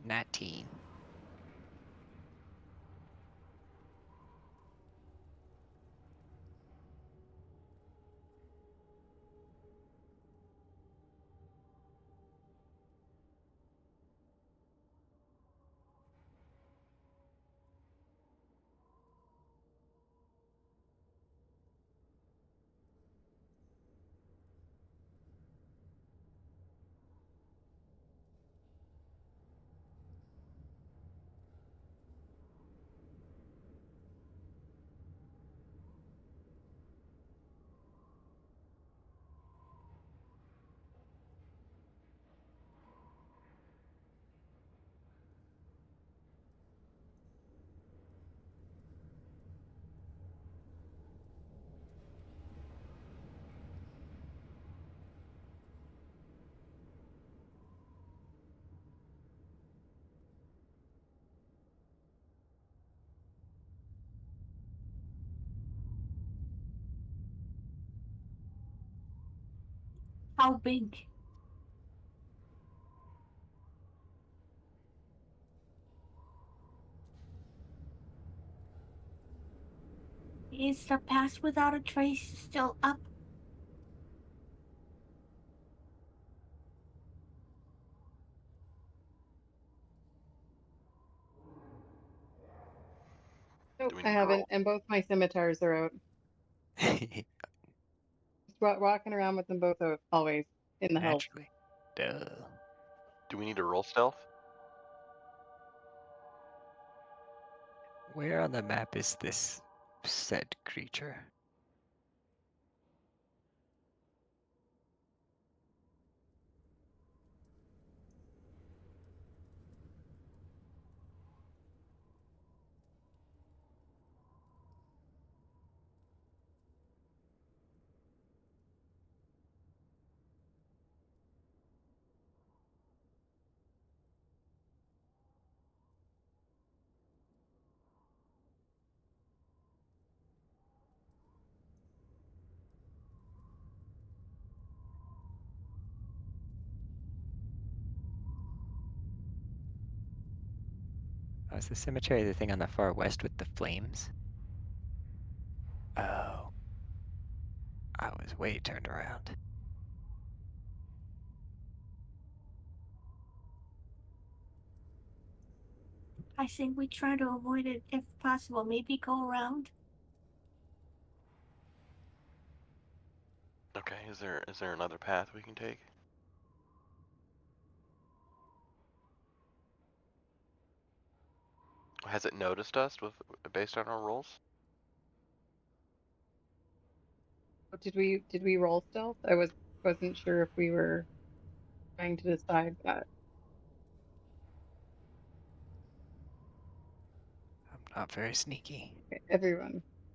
Nat teen. How big? Is the past without a trace still up? Nope, Do we I need to haven't, roll? and both my scimitars are out. Just walking around with them both out, always in the help. Naturally. Duh. Do we need to roll stealth? Where on the map is this said creature? Oh, is the cemetery the thing on the far west with the flames? Oh, I was way turned around. I think we try to avoid it if possible. Maybe go around. Okay, is there another path we can take? Has it noticed us based on our rolls? Did we roll stealth? Wasn't sure if we were trying to decide that. I'm not very sneaky. Okay,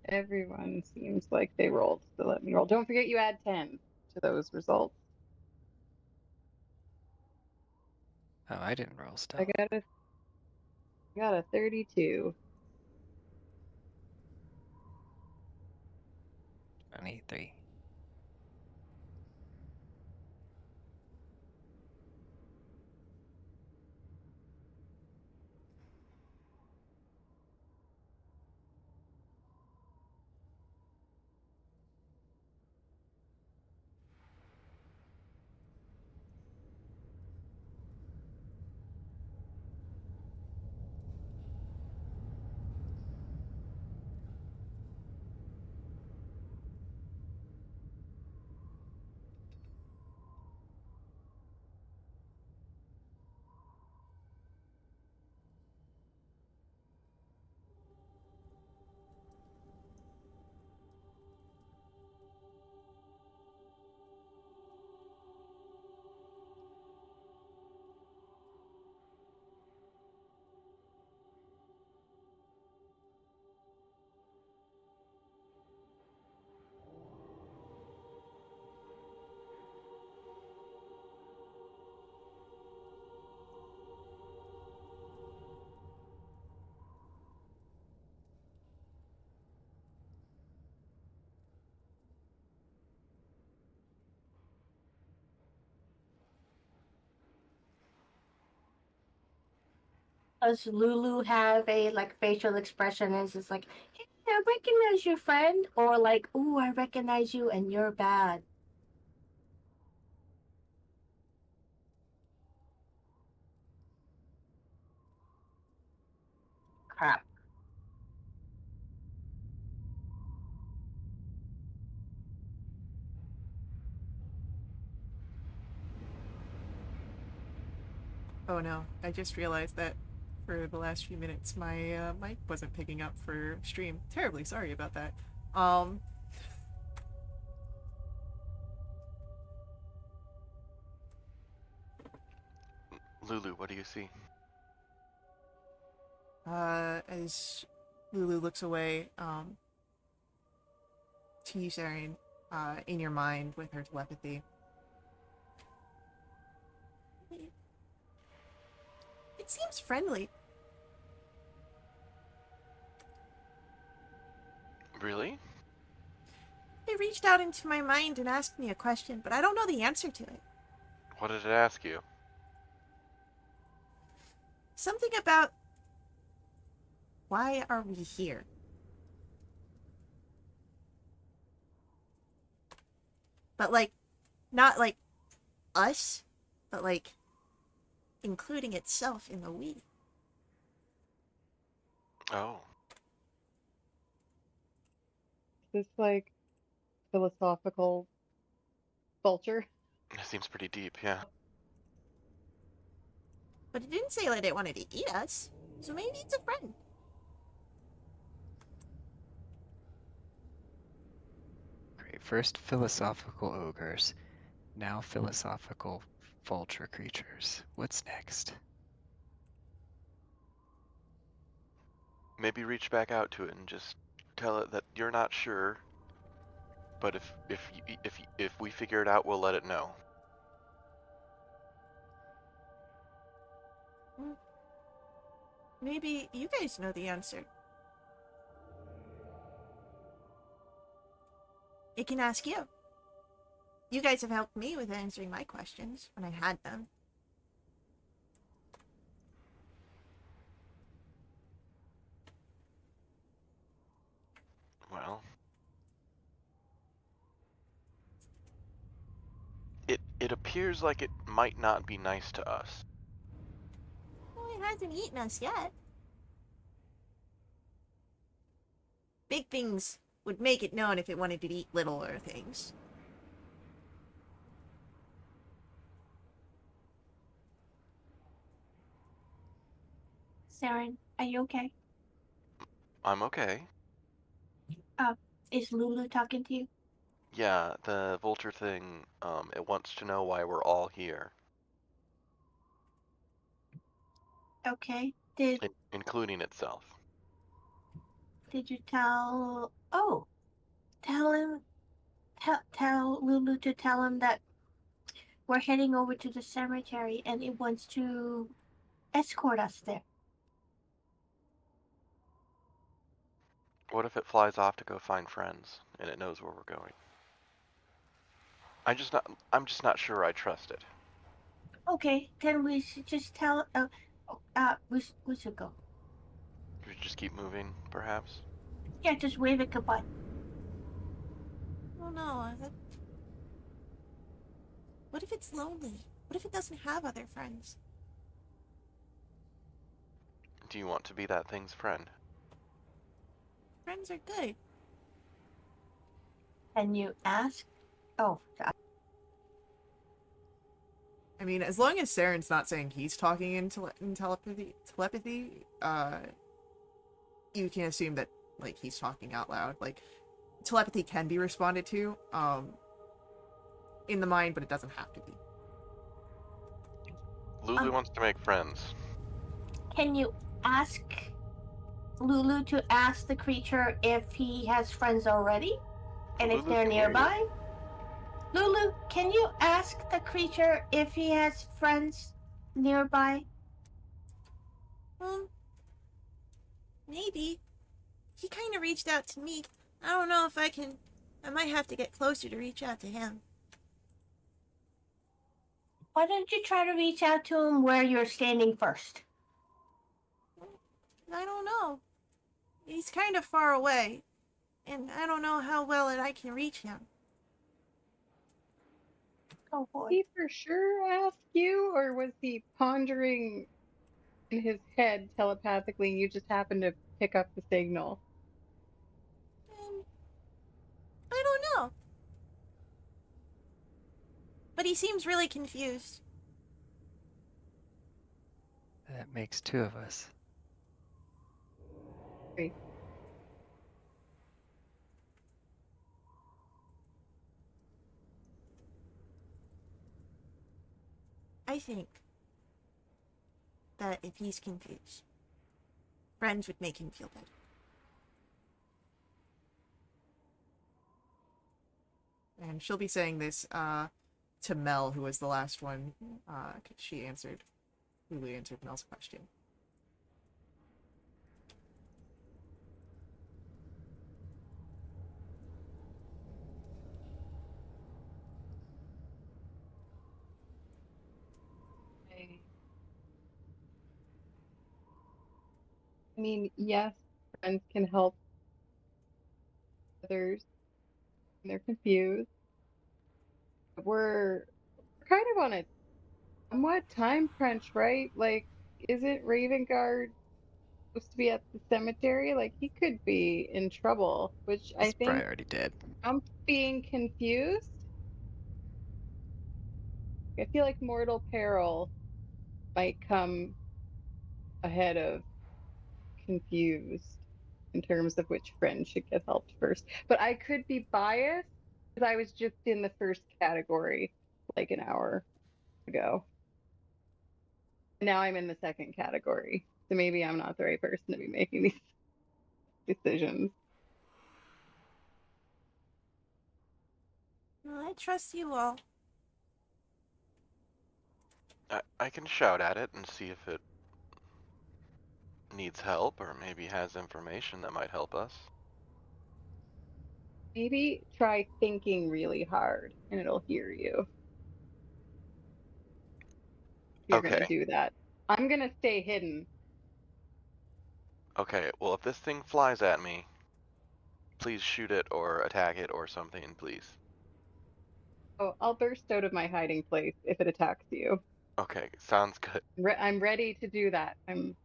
everyone seems like they rolled. So let me roll. Don't forget you add 10 to those results. Oh, I didn't roll I stealth. got a 32. 23. Does Lulu have a like facial expression? Is it's like, hey, I recognize your friend, or like, ooh, I recognize you and you're bad. Crap. Oh no, I just realized that for the last few minutes my mic wasn't picking up for stream. Terribly sorry about that. Um, Lulu, what do you see? as Lulu looks away, to you, Saren, in your mind with her telepathy. It seems friendly. Really? It reached out into my mind and asked me a question, but I don't know the answer to it. What did it ask you? Something about why are we here? But like, not like us, but like including itself in the we. Oh. Is this like philosophical vulture? It seems pretty deep, yeah. But it didn't say that it wanted to eat us, so maybe it's a friend. Great. First philosophical ogres, now philosophical vulture creatures. What's next? Maybe reach back out to it and just tell it that you're not sure, but if we figure it out, we'll let it know. Maybe you guys know the answer. It can ask you. You guys have helped me with answering my questions when I had them. Well, it appears like it might not be nice to us. Well, it hasn't eaten us yet. Big things would make it known if it wanted to eat littler things. Saren, are you okay? I'm okay. Is Lulu talking to you? Yeah, the vulture thing, it wants to know why we're all here, Okay. Did including itself. you tell? Oh, tell him. Tell Lulu to tell him that we're heading over to the cemetery and it wants to escort us there. What if it flies off to go find friends and it knows where we're going? I'm just not sure I trust it. Okay, then we should just tell. We should go. We should just keep moving, perhaps. Yeah, just wave it goodbye. Oh no. What if it's lonely? What if it doesn't have other friends? Do you want to be that thing's friend? Friends are good. And you ask. Oh, I mean, as long as Saren's not saying he's talking in telepathy, you can assume that, like, he's talking out loud. Like, telepathy can be responded to, in the mind, but it doesn't have to be. Lulu wants to make friends. can you ask Lulu to ask the creature if he has friends already, and if Lulu they're can hear you. nearby? Lulu, can you ask the creature if he has friends nearby? Maybe. He kind of reached out to me. I don't know if I can. I might have to get closer to reach out to him. Why don't you try to reach out to him where you're standing first? I don't know. He's kind of far away, and I don't know how well I can reach him. Oh boy. Did he for sure ask you, or was he pondering in his head telepathically and you just happened to pick up the signal? I don't know. But he seems really confused. That makes two of us. Great. I think that if he's confused, friends would make him feel better. And she'll be saying this to Mel, who was the last one, because she answered, Lulu answered Mel's question. I mean, yes, friends can help others when they're confused. But we're kind of on a somewhat time crunch, right? Like, isn't Ravengard supposed to be at the cemetery? Like, he could be in trouble, which I He's probably think already dead. I'm being confused. I feel like mortal peril might come ahead of confused in terms of which friend should get helped first. But I could be biased because I was just in the first category like an hour ago. Now I'm in the second category. So maybe I'm not the right person to be making these decisions. Well, I trust you all. I can shout at it and see if it needs help or maybe has information that might help us. Maybe try thinking really hard and it'll hear you. You're going to Okay, do that. I'm going to stay hidden. okay, well, if this thing flies at me, please shoot it or attack it or something, please. Oh, I'll burst out of my hiding place if it attacks you. Okay, sounds good. I'm ready to do that. I'm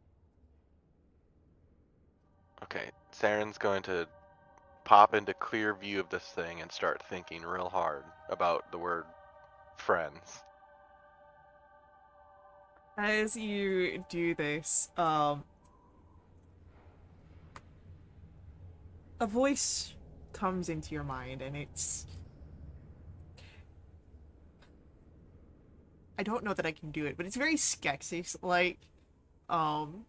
Okay, Saren's going to pop into clear view of this thing and start thinking real hard about the word friends. As you do this, a voice comes into your mind, and it's... I don't know that I can do it, but it's very Skeksis, like, um...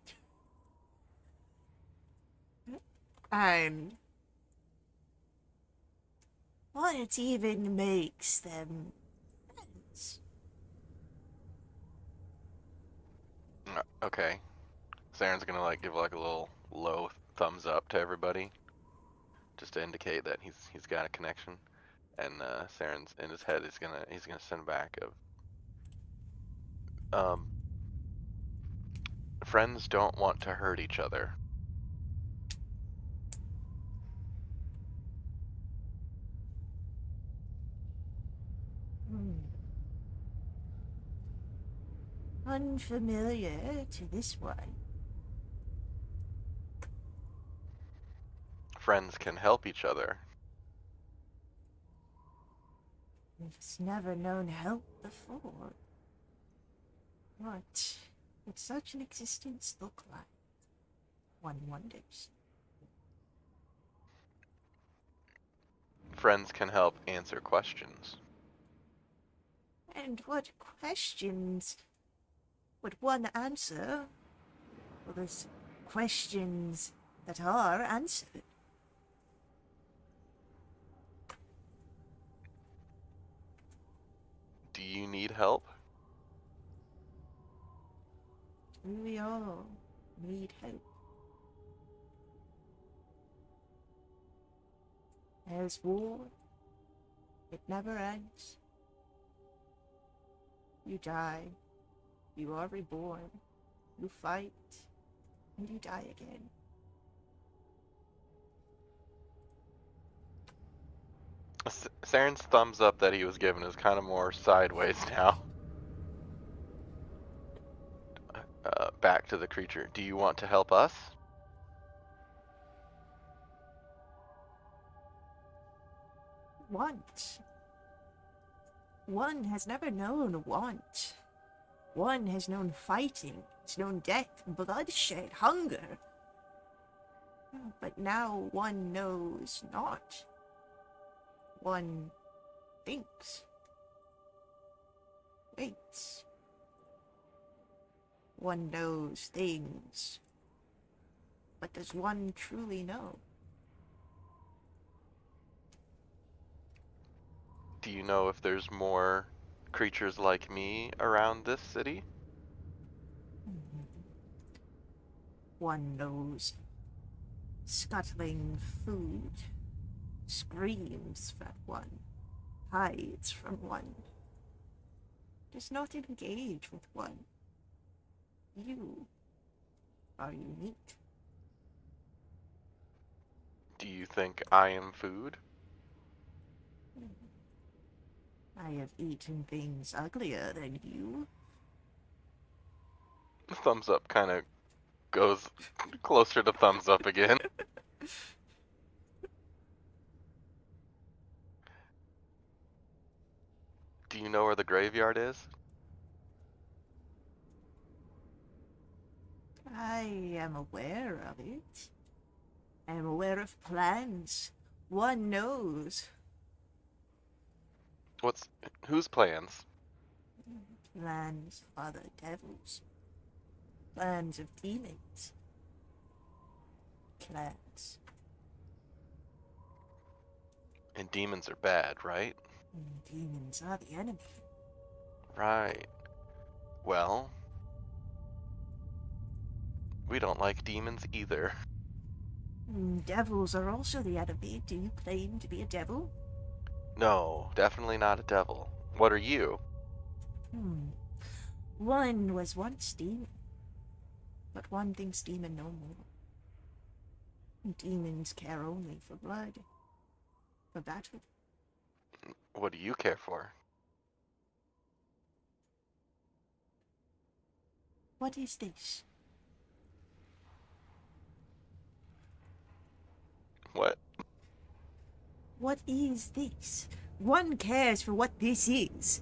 And what even makes them friends? Okay, Saren's gonna like give like a little low thumbs up to everybody, just to indicate that he's got a connection. And Saren's in his head he's gonna send back of friends don't want to hurt each other. Hmm. Unfamiliar to this one. Friends can help each other. It's never known help before. What would such an existence look like? One wonders. Friends can help answer questions. And what questions would one answer for those questions that are answered? Do you need help? Do we all need help? There's war. It never ends. You die. You are reborn. You fight. And you die again. Saren's thumbs up that he was given is kind of more sideways now. Back to the creature. Do you want to help us? Want. One has never known want. One has known fighting, has known death, bloodshed, hunger. But now one knows not. One thinks. Waits. One knows things. But does one truly know? Do you know if there's more creatures like me around this city? One knows scuttling food, screams at one, hides from one, does not engage with one. You are unique. Do you think I am food? I have eaten things uglier than you. Thumbs up kind of goes closer to thumbs up again. Do you know where the graveyard is? I am aware of it. I am aware of plans. One knows. Whose plans? Plans of other devils. Plans of demons. Plans. And demons are bad, right? Demons are the enemy. Right. Well, we don't like demons either. Devils are also the enemy. Do you claim to be a devil? No, definitely not a devil. What are you? One was once demon, but one thinks demon no more. Demons care only for blood, for battle. What do you care for? What is this? What? What is this? One cares for what this is.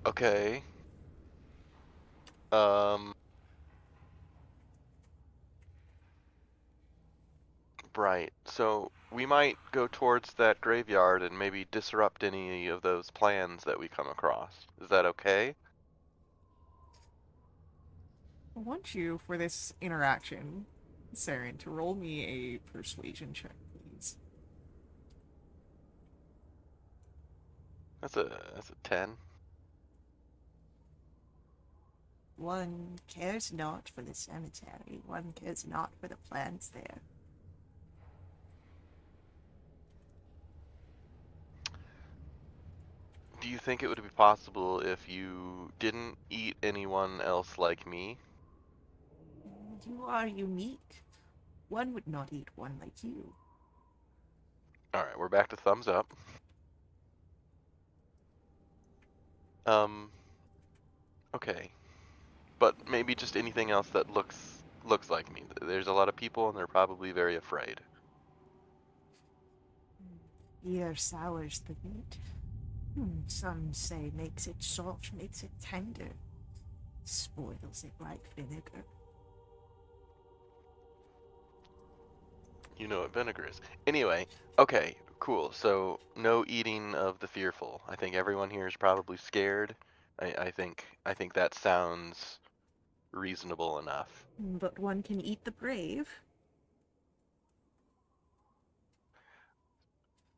Okay. Um. Right. So we might go towards that graveyard and maybe disrupt any of those plans that we come across. Is that okay? I want you, for this interaction, Saren, to roll me a persuasion check, please. That's a 10. One cares not for the cemetery. One cares not for the plants there. Do you think it would be possible if you didn't eat anyone else like me? You are unique. One would not eat one like you. Alright, we're back to thumbs up. Okay. But maybe just anything else that looks like me. There's a lot of people and they're probably very afraid. Fear sours the meat. Some say makes it soft, makes it tender, spoils it like vinegar. You know what vinegar is. Anyway, okay, cool. So no eating of the fearful. I think everyone here is probably scared. I think that sounds reasonable enough. But one can eat the brave.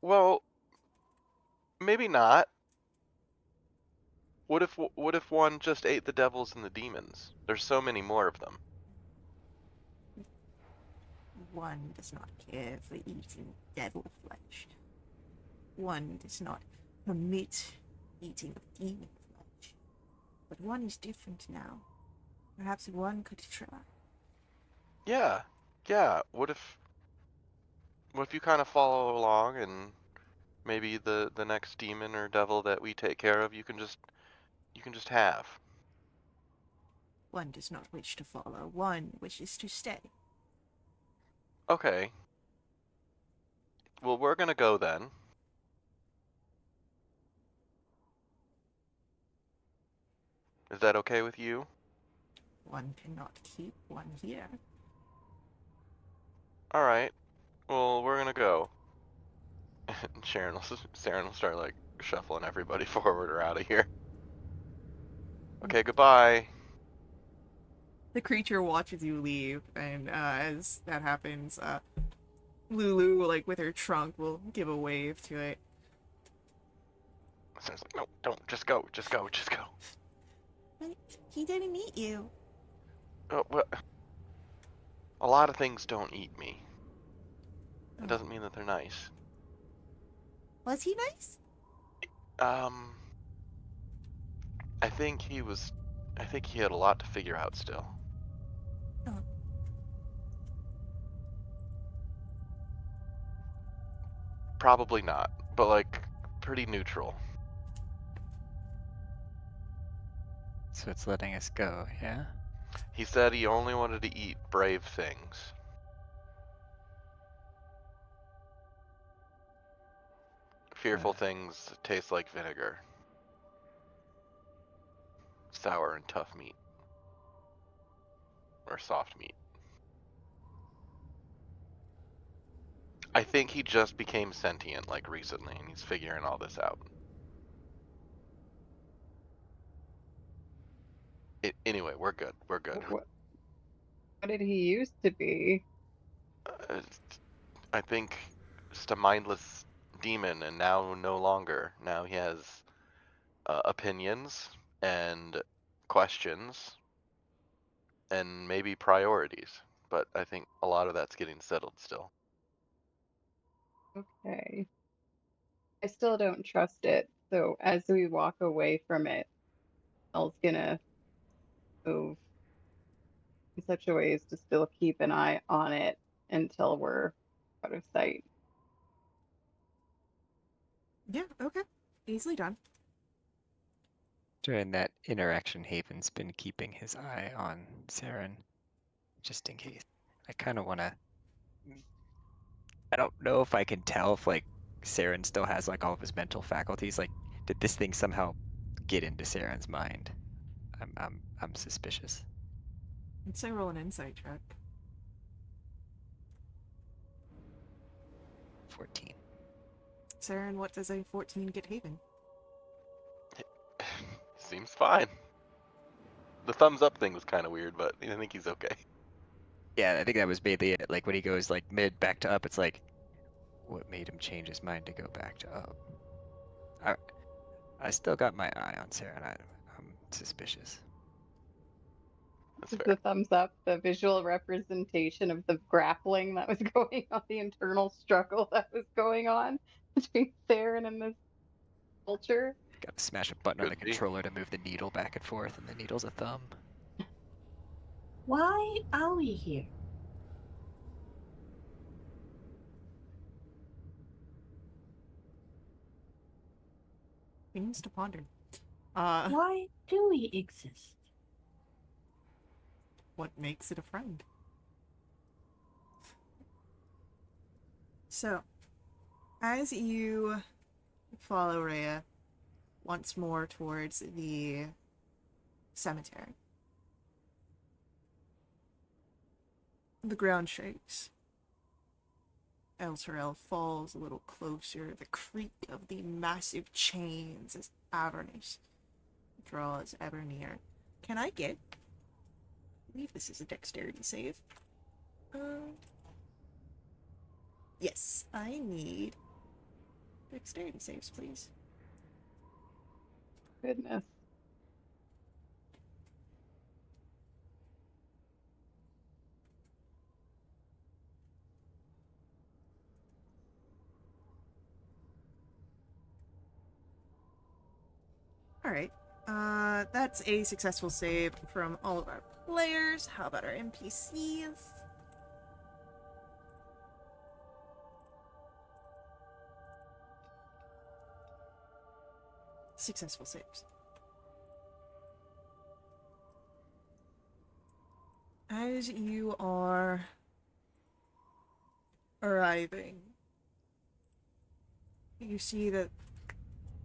Well, maybe not. What if one just ate the devils and the demons? There's so many more of them. One does not care for eating devil flesh. One does not permit eating of demon flesh. But one is different now. Perhaps one could try. Yeah. Yeah. What if you kind of follow along and maybe the next demon or devil that we take care of, you can just have. One does not wish to follow. One wishes to stay. Okay. Well, we're gonna go then. Is that okay with you? One cannot keep one here. All right. Well, we're gonna go. And Saren will start like shuffling everybody forward or out of here. Okay, goodbye. The creature watches you leave, and as that happens, Lulu, like with her trunk, will give a wave to it. Saren's like, no, don't. Just go. Just go. Just go. But he didn't eat you. Oh, well, a lot of things don't eat me. It doesn't mean that they're nice. Was he nice? Um, I think he was. I think he had a lot to figure out still. Probably not, but like pretty neutral. So it's letting us go, yeah? He said he only wanted to eat brave things. Fearful things taste like vinegar. Sour and tough meat. Or soft meat. I think he just became sentient like recently and he's figuring all this out. Anyway, we're good. We're good. What did he used to be? Uh, I think just a mindless demon, and now no longer. Now he has opinions and questions and maybe priorities. But I think a lot of that's getting settled still. Okay. I still don't trust it. So as we walk away from it, Mel's gonna move in such a way as to still keep an eye on it until we're out of sight. Yeah, okay. Easily done. During that interaction, Haven's been keeping his eye on Saren, just in case. I kind of want to. I don't know if I can tell if like Saren still has like all of his mental faculties. Like, did this thing somehow get into Saren's mind? I'm suspicious. I'd say roll an insight check. 14. Saren, what does a 14 get Haven? Seems fine. The thumbs up thing was kind of weird, but I think he's okay. Yeah, I think that was mainly it. Like when he goes like mid back to up, it's like, what made him change his mind to go back to up? I still got my eye on Saren. I'm suspicious. That's Is fair. the thumbs up the visual representation of the grappling that was going on, the internal struggle that was going on between Saren and this culture? Got to smash a button on the Could be. controller to move the needle back and forth, and the needle's a thumb. Why are we here? Things to ponder. Why do we exist? What makes it a friend? So, as you follow Rhea once more towards the cemetery, the ground shakes. Elturel falls a little closer. The creak of the massive chains as Avernus draws ever near. Can I get? I believe this is a dexterity save. Yes, I need dexterity saves, please. Goodness. Alright. That's a successful save from all of our players. How about our NPCs? Successful saves. As you are arriving, you see that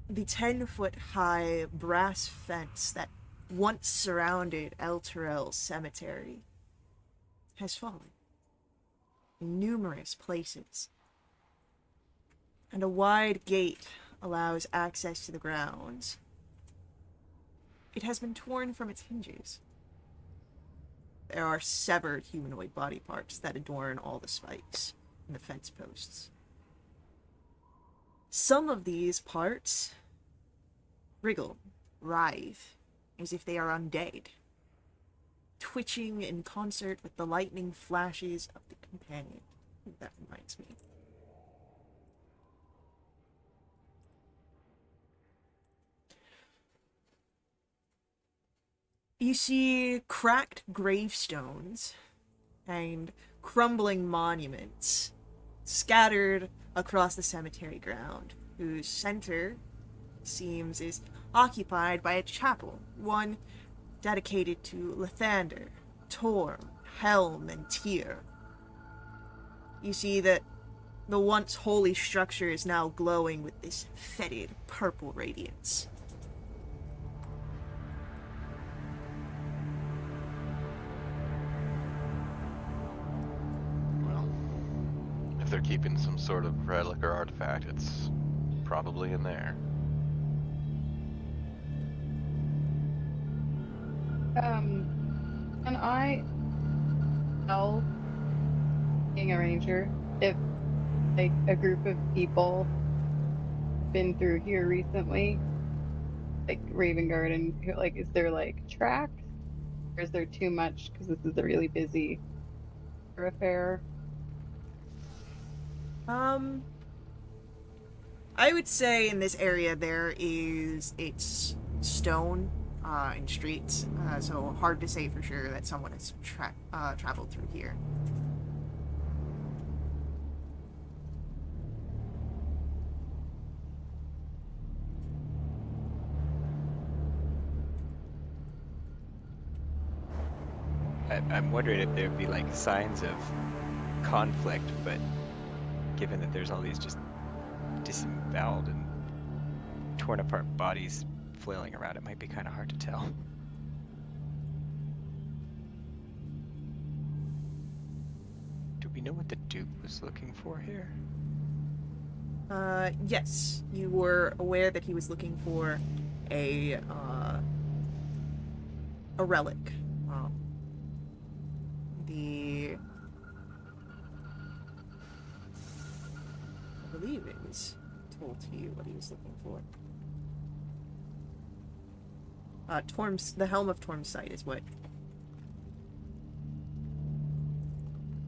the 10-foot-high brass fence that once surrounded Elturel's cemetery has fallen in numerous places, and a wide gate allows access to the grounds. It has been torn from its hinges. There are severed humanoid body parts that adorn all the spikes and the fence posts. Some of these parts wriggle, writhe, as if they are undead, twitching in concert with the lightning flashes of the companion. That reminds me. You see cracked gravestones and crumbling monuments scattered across the cemetery ground, whose center seems is occupied by a chapel, one dedicated to Lathander, Torm, Helm, and Tyr. You see that the once holy structure is now glowing with this fetid purple radiance. Well, if they're keeping some sort of relic or artifact, it's probably in there. Can I tell, being a ranger, if like a group of people been through here recently, like Raven Garden, like is there like tracks, or is there too much because this is a really busy thoroughfare? I would say in this area it's stone and streets, so hard to say for sure that someone has traveled through here. I'm wondering if there'd be like signs of conflict, but given that there's all these just disemboweled and torn apart bodies flailing around, it might be kind of hard to tell. Do we know what the Duke was looking for here? Yes, you were aware that he was looking for a relic. I believe it was told to you what he was looking for. The Helm of Torm's Sight is what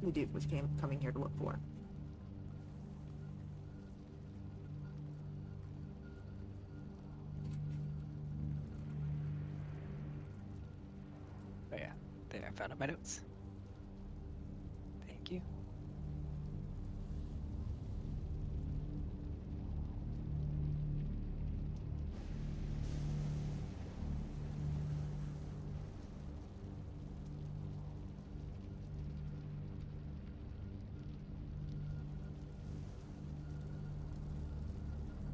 the Duke was coming here to look for. Oh yeah, there, I found it in my notes. Thank you.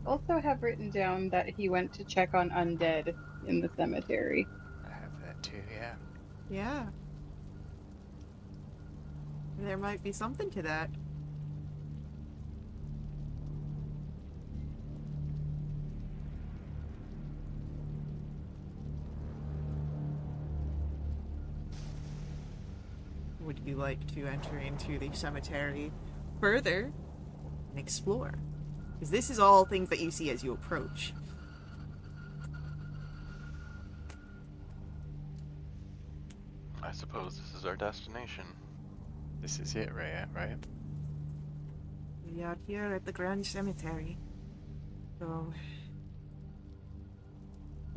Also have written down that he went to check on undead in the cemetery. I have that too, yeah. Yeah. There might be something to that. Would you like to enter into the cemetery further and explore? Because this is all things that you see as you approach. I suppose this is our destination. This is it, right? We are here at the Grand Cemetery. So,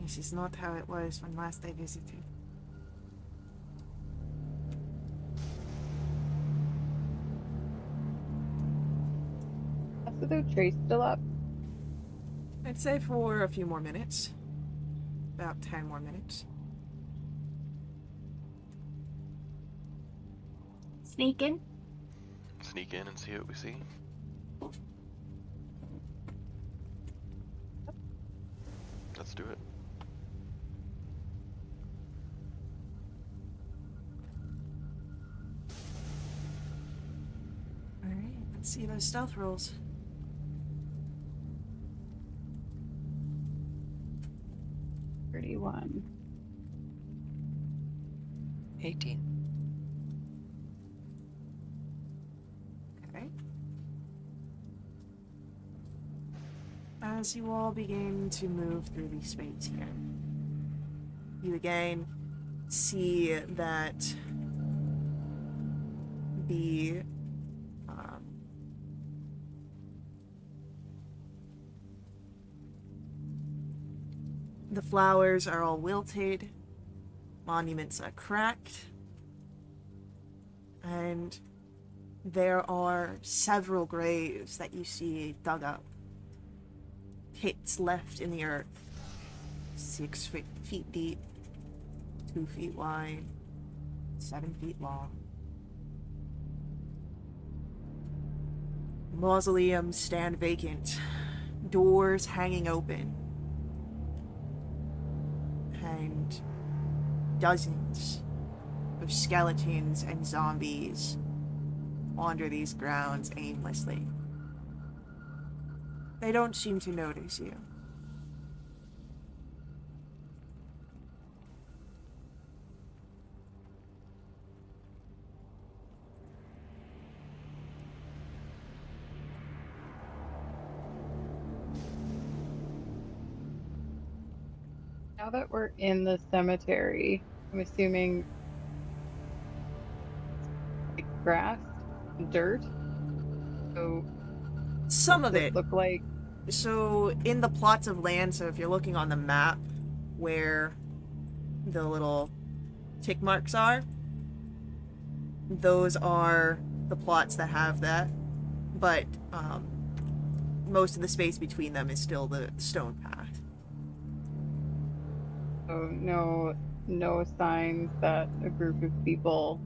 this is not how it was when last I visited. So though Trace still up? I'd say for a few more minutes. About 10 more minutes. Sneak in. Sneak in and see what we see. Let's do it. Alright, let's see those stealth rolls. $31. 18. Okay. As you all begin to move through these spaces here, you again see that the the flowers are all wilted, monuments are cracked, and there are several graves that you see dug up. Pits left in the earth. 6 feet deep, 2 feet wide, 7 feet long. Mausoleums stand vacant, doors hanging open, and dozens of skeletons and zombies wander these grounds aimlessly. They don't seem to notice you. Now that we're in the cemetery, I'm assuming like grass, dirt. So Some what's of it it. look like? So, in the plots of land, so if you're looking on the map where the little tick marks are, those are the plots that have that. But most of the space between them is still the stone path. So no signs that a group of people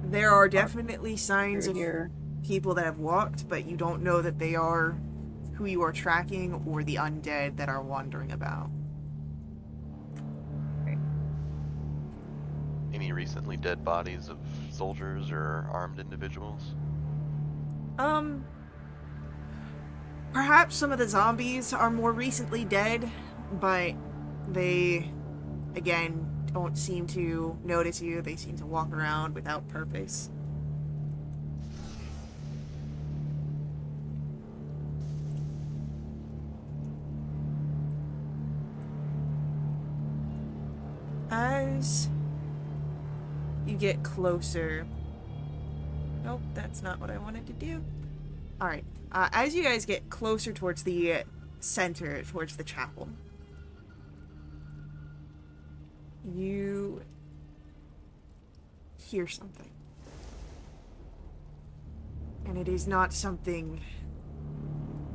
There are definitely signs through of here. people that have walked, but you don't know that they are who you are tracking or the undead that are wandering about. Any recently dead bodies of soldiers or armed individuals? Perhaps some of the zombies are more recently dead, but they, again, don't seem to notice you. They seem to walk around without purpose. As you get closer... Nope, that's not what I wanted to do. Alright, as you guys get closer towards the center, towards the chapel, you hear something. And it is not something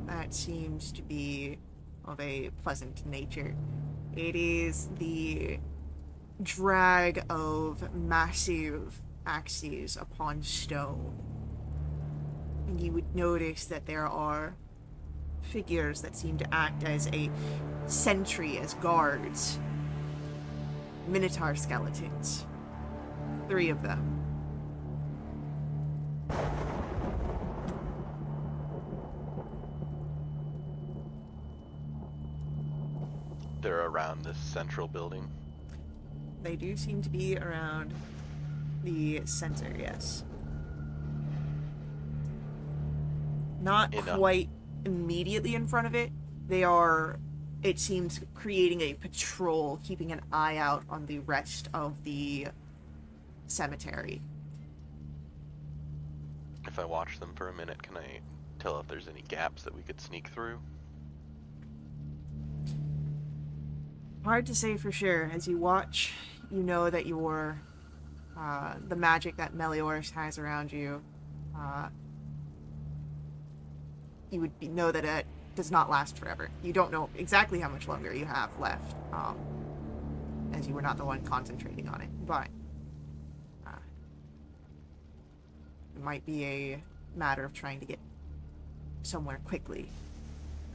that seems to be of a pleasant nature. It is the drag of massive axes upon stone. And you would notice that there are figures that seem to act as a sentry, as guards. Minotaur skeletons. 3 of them. They're around this central building. They do seem to be around the center, yes. Not quite immediately in front of it. They are, it seems, creating a patrol, keeping an eye out on the rest of the cemetery. If I watch them for a minute, can I tell if there's any gaps that we could sneak through? Hard to say for sure. As you watch, you know that your, the magic that Meliorus has around you, you would know that it does not last forever. You don't know exactly how much longer you have left, as you were not the one concentrating on it, but it might be a matter of trying to get somewhere quickly,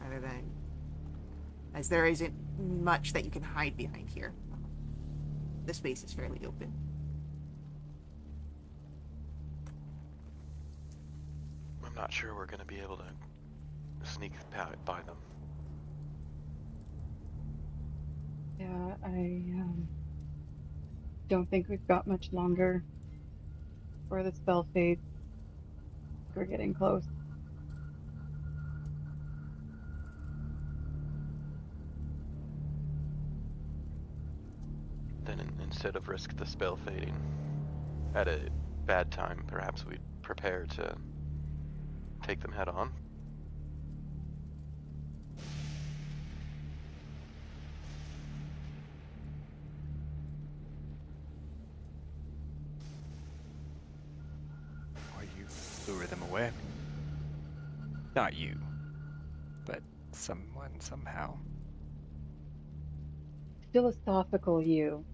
rather than, as there isn't much that you can hide behind here. The space is fairly open. I'm not sure we're going to be able to sneak by them. Yeah, I don't think we've got much longer before the spell fades. We're getting close. Then instead of risk the spell fading at a bad time, perhaps we'd prepare to take them head on. Are you lure them away. Not you, but someone somehow. Philosophical you.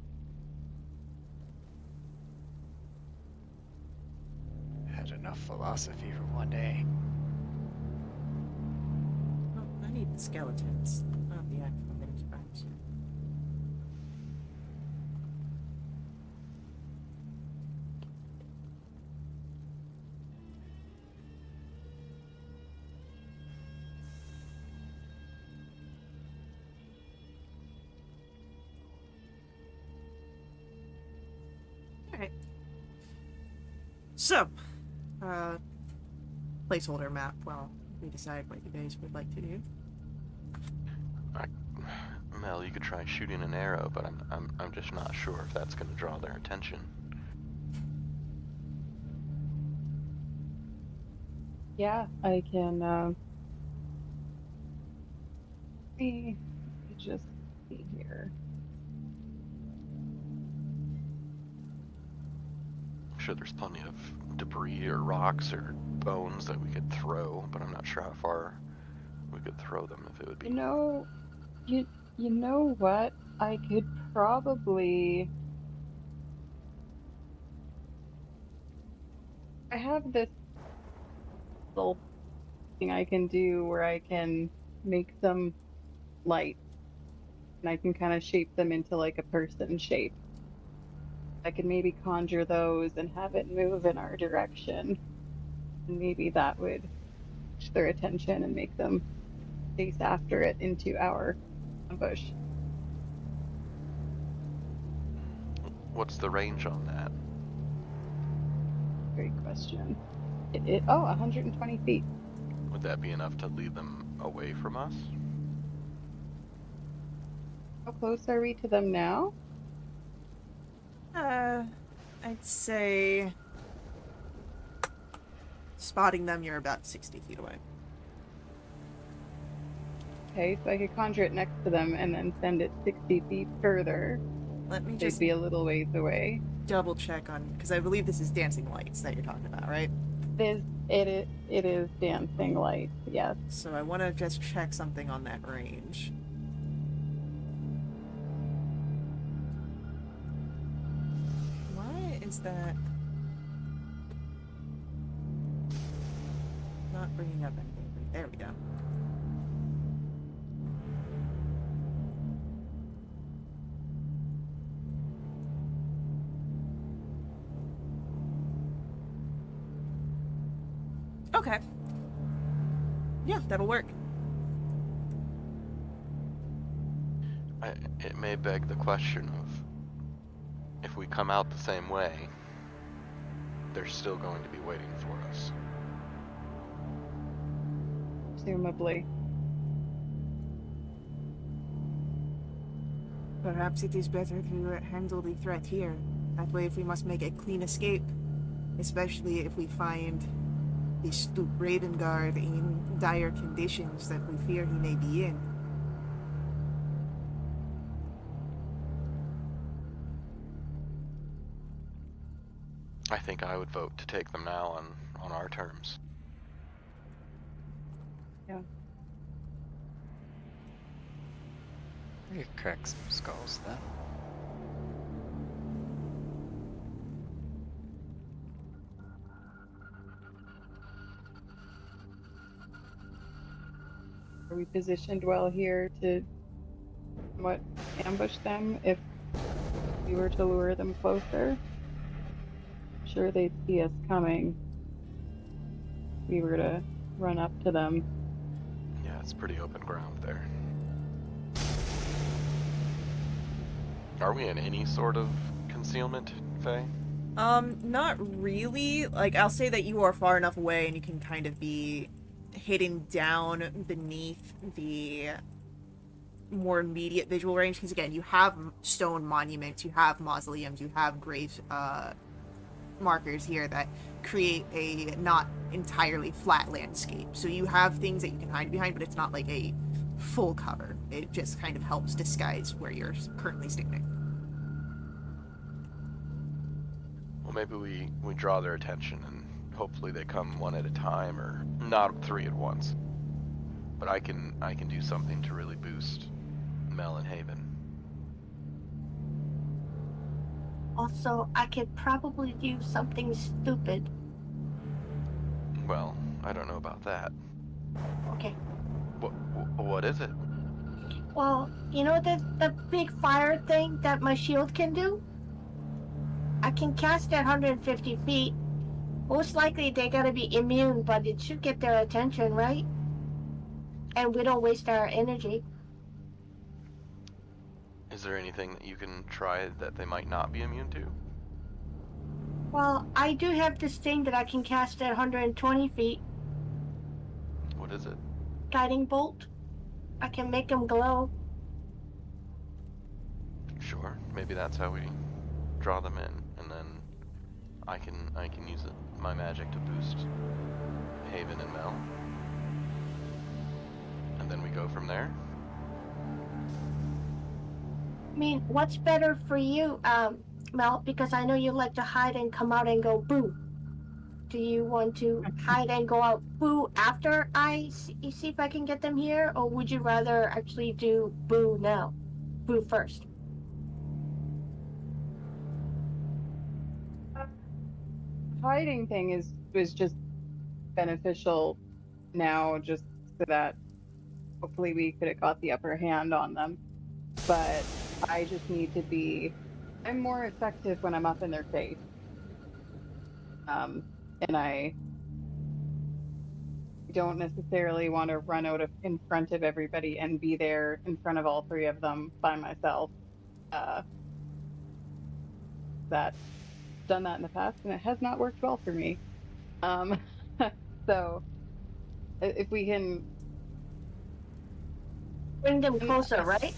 Had enough philosophy for one day. Oh, I need the skeletons, not the actual mini sprites. Alright. So, placeholder map while we decide what you guys would like to do. Mel, you could try shooting an arrow, but I'm just not sure if that's going to draw their attention. Yeah, I can, see. Just see here. I'm sure there's plenty of debris or rocks or bones that we could throw, but I'm not sure how far we could throw them if it would be. You know what? I could probably. I have this little thing I can do where I can make them light, and I can kind of shape them into like a person shape. I could maybe conjure those and have it move in our direction, and maybe that would catch their attention and make them chase after it into our ambush. What's the range on that? Great question. 120 feet. Would that be enough to lead them away from us? How close are we to them now? I'd say spotting them, you're about 60 feet away. Okay, so I could conjure it next to them and then send it 60 feet further. Let me They'd just be a little ways away. double check on, because I believe this is dancing lights that you're talking about, right? It is dancing lights, yes. So I want to just check something on that range. Why is that not bringing up anything? There we go. Okay. Yeah, that'll work. It may beg the question of, if we come out the same way, they're still going to be waiting for us. Presumably. Perhaps it is better to handle the threat here. That way, if we must make a clean escape, especially if we find the Stoop Raven Guard in dire conditions that we fear he may be in. I think I would vote to take them now on our terms. Yeah. We could crack some skulls then. Are we positioned well here to somewhat ambush them if we were to lure them closer? I'm sure they'd see us coming if we were to run up to them. Yeah, it's pretty open ground there. Are we in any sort of concealment, Faye? Not really. Like, I'll say that you are far enough away and you can kind of be hidden down beneath the more immediate visual range, because again, you have stone monuments, you have mausoleums, you have grave markers here that create a not entirely flat landscape. So you have things that you can hide behind, but it's not like a full cover. It just kind of helps disguise where you're currently standing. Well, maybe we draw their attention and hopefully they come one at a time, or not 3 at once. But I can do something to really boost Mel and Haven. Also, I could probably do something stupid. Well, I don't know about that. Okay. What is it? Well, you know the big fire thing that my shield can do? I can cast at 150 feet. Most likely they're gonna be immune, but it should get their attention, right? And we don't waste our energy. Is there anything that you can try that they might not be immune to? Well, I do have this thing that I can cast at 120 feet. What is it? Guiding bolt. I can make them glow. Sure, maybe that's how we draw them in, and then I can use my magic to boost Haven and Mel, and then we go from there. I mean, what's better for you, Mel? Because I know you like to hide and come out and go boo. Do you want to hide and go out boo after I see if I can get them here, or would you rather actually do boo now? Boo first. Hiding thing is just beneficial now, just so that hopefully we could have got the upper hand on them. But I just need to be. I'm more effective when I'm up in their face. And I don't necessarily want to run out in front of everybody and be there in front of all 3 of them by myself. That done that in the past, and it has not worked well for me. So if we can Bring them closer, right?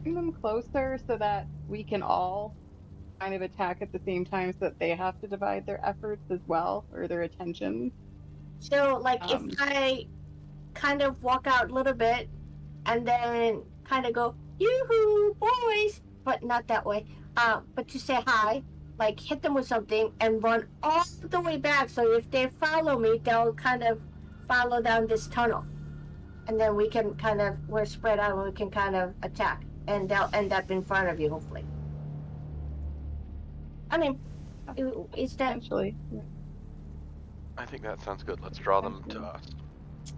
bring them closer so that we can all kind of attack at the same time, so that they have to divide their efforts as well, or their attention. So, like, if Um, I kind of walk out a little bit and then kind of go, yoo-hoo, boys, but not that way. But to say hi, like hit them with something and run all the way back. So if they follow me, they'll kind of follow down this tunnel. And then we can we're spread out and we can kind of attack. And they'll end up in front of you, hopefully. I mean, is that... Essentially. I think that sounds good. Let's draw them to us.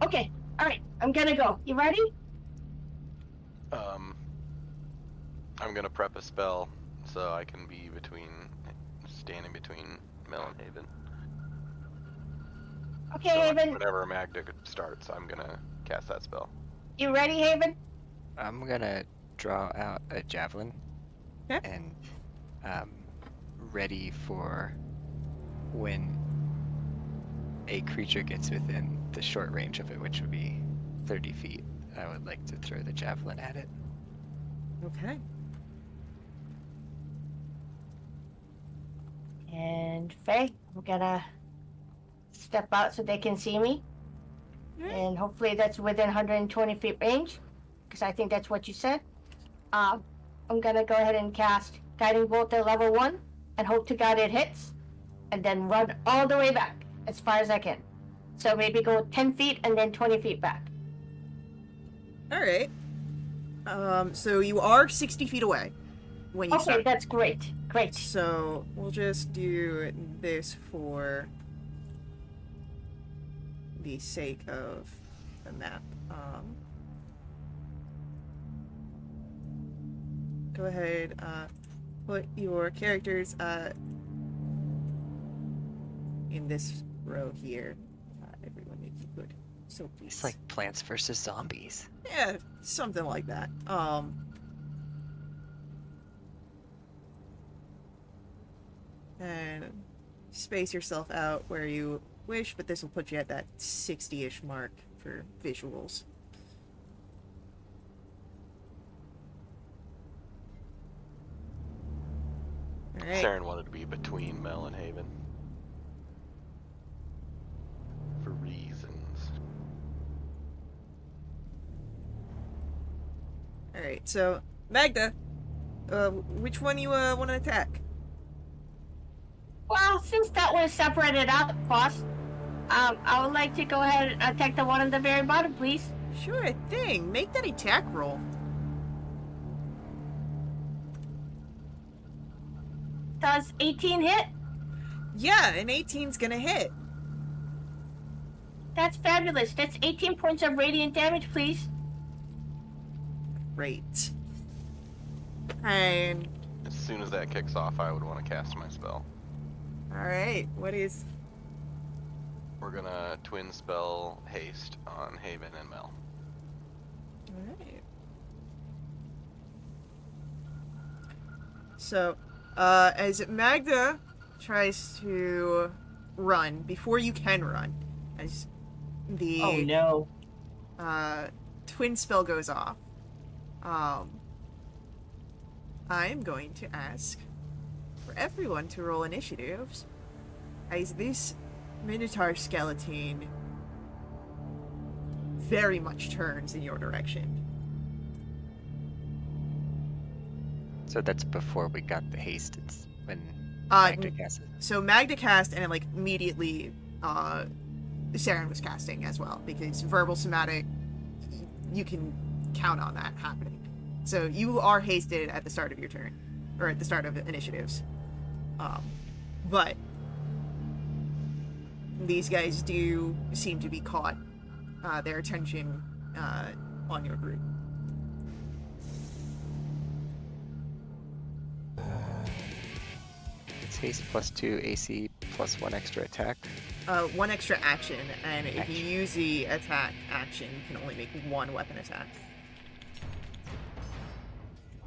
Okay, alright, I'm gonna go. You ready? I'm gonna prep a spell so I can be standing between Mel and Haven. Okay, So Haven. whenever Magda starts, I'm gonna cast that spell. You ready, Haven? I'm gonna draw out a javelin Okay. and ready for when a creature gets within the short range of it, which would be 30 feet. I would like to throw the javelin at it. Okay. And Faye, I'm gonna step out so they can see me. And hopefully that's within 120 feet range, because I think that's what you said. I'm gonna go ahead and cast Guiding Bolt at level 1 and hope to God it hits, and then run all the way back as far as I can. So maybe go 10 feet and then 20 feet back. All right. So you are 60 feet away when you Okay, start. that's great. Great. So we'll just do this for the sake of the map. Go ahead, put your characters in this row here. Everyone, if you could. So please. It's like Plants vs. Zombies. Yeah, something like that. And space yourself out where you wish, but this will put you at that 60-ish mark for visuals. All right. Saren wanted to be between Mel and Haven. For reasons. All right. So Magda, which one you want to attack? Well, since that was separated out, boss, I would like to go ahead and attack the one on the very bottom, please. Sure thing. Make that attack roll. Does 18 hit? Yeah, an 18's gonna hit. That's fabulous. That's 18 points of radiant damage, please. Great. And As soon as that kicks off, I would want to cast my spell. alright, what is... We're gonna twin spell haste on Haven and Mel. Alright. So, as Magda tries to run, before you can run, as the Oh no. twin spell goes off, I'm going to ask for everyone to roll initiatives, as this Minotaur skeleton very much turns in your direction. So that's before we got the haste. It's when Uh, Magda casts it. So Magda cast, and like immediately, Saren was casting as well, because verbal somatic, you can count on that happening. So you are hasted at the start of your turn, or at the start of initiatives. But these guys do seem to be caught, their attention on your group. It's haste +2 AC +1 extra attack. One extra action, and if you Action. use the attack action, you can only make one weapon attack.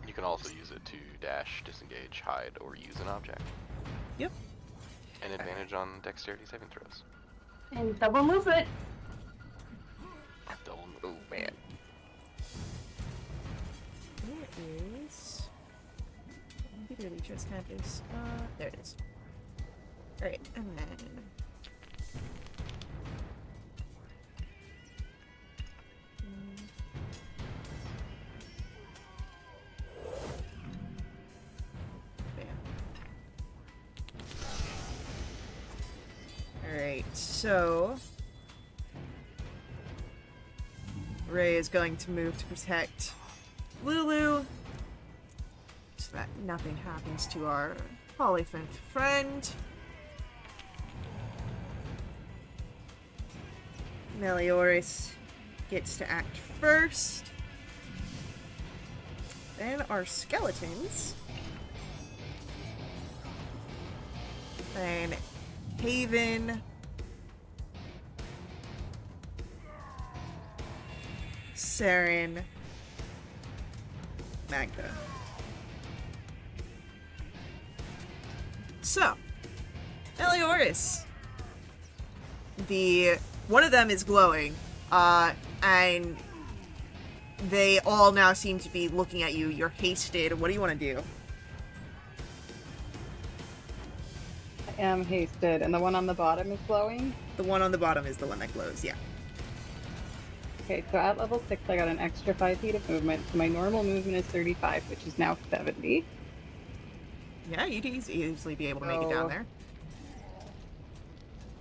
You can also use it to dash, disengage, hide, or use an object. Yep. And advantage on dexterity saving throws. And double movement. Oh man. There is... I literally just had this. There it is. Alright, and then... Alright, so... Ray is going to move to protect Lulu, so that nothing happens to our polyphant friend. Melioris gets to act first. Then our skeletons. Then Haven. Saren. Magda. So, Melioris. One of them is glowing, and they all now seem to be looking at you. You're hasted. What do you want to do? I am hasted, and the one on the bottom is glowing. The one on the bottom is the one that glows, yeah. Okay, so at level 6, I got an extra 5 feet of movement. So my normal movement is 35, which is now 70. Yeah, you'd easily be able to make it down So- there.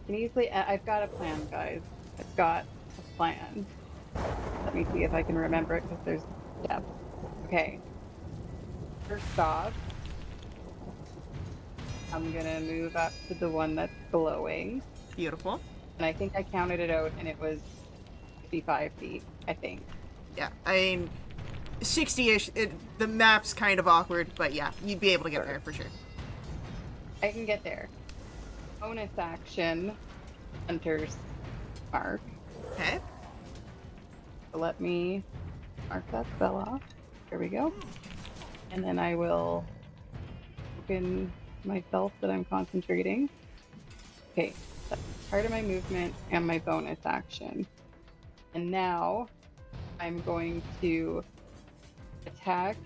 Can easily. I've got a plan, guys. I've got a plan. Let me see if I can remember it because there's depth. Okay. First off, I'm gonna move up to the one that's glowing, Beautiful. and I think I counted it out, and it was 55 feet. I think. Yeah, I mean, 60-ish. The map's kind of awkward, but yeah, you'd be able to get there for sure. I can get there. Bonus action, Hunter's Mark. Okay. So let me mark that spell off. Here we go. And then I will open myself that I'm concentrating. Okay, that's part of my movement and my bonus action. And now I'm going to attack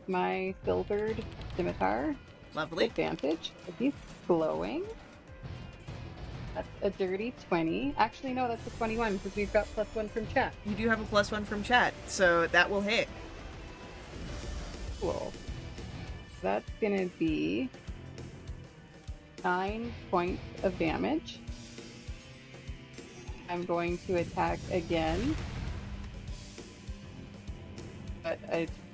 my silvered scimitar. Lovely. Advantage. He's glowing. That's a dirty 20. Actually, no, that's a 21 because we've got +1 from chat. You do have a +1 from chat, so that will hit. Cool. That's gonna be 9 points of damage. I'm going to attack again, but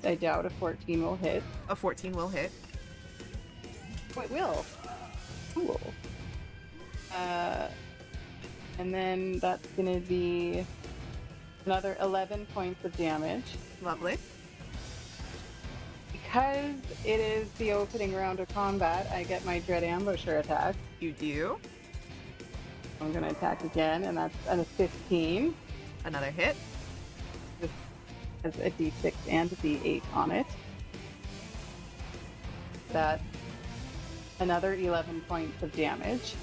I doubt a 14 will hit. A 14 will hit. Oh, it will. Cool. And then that's going to be another 11 points of damage. Lovely. Because it is the opening round of combat, I get my Dread Ambusher attack. You do. I'm going to attack again, and that's a 15. Another hit. This has a d6 and a d8 on it. That's another 11 points of damage.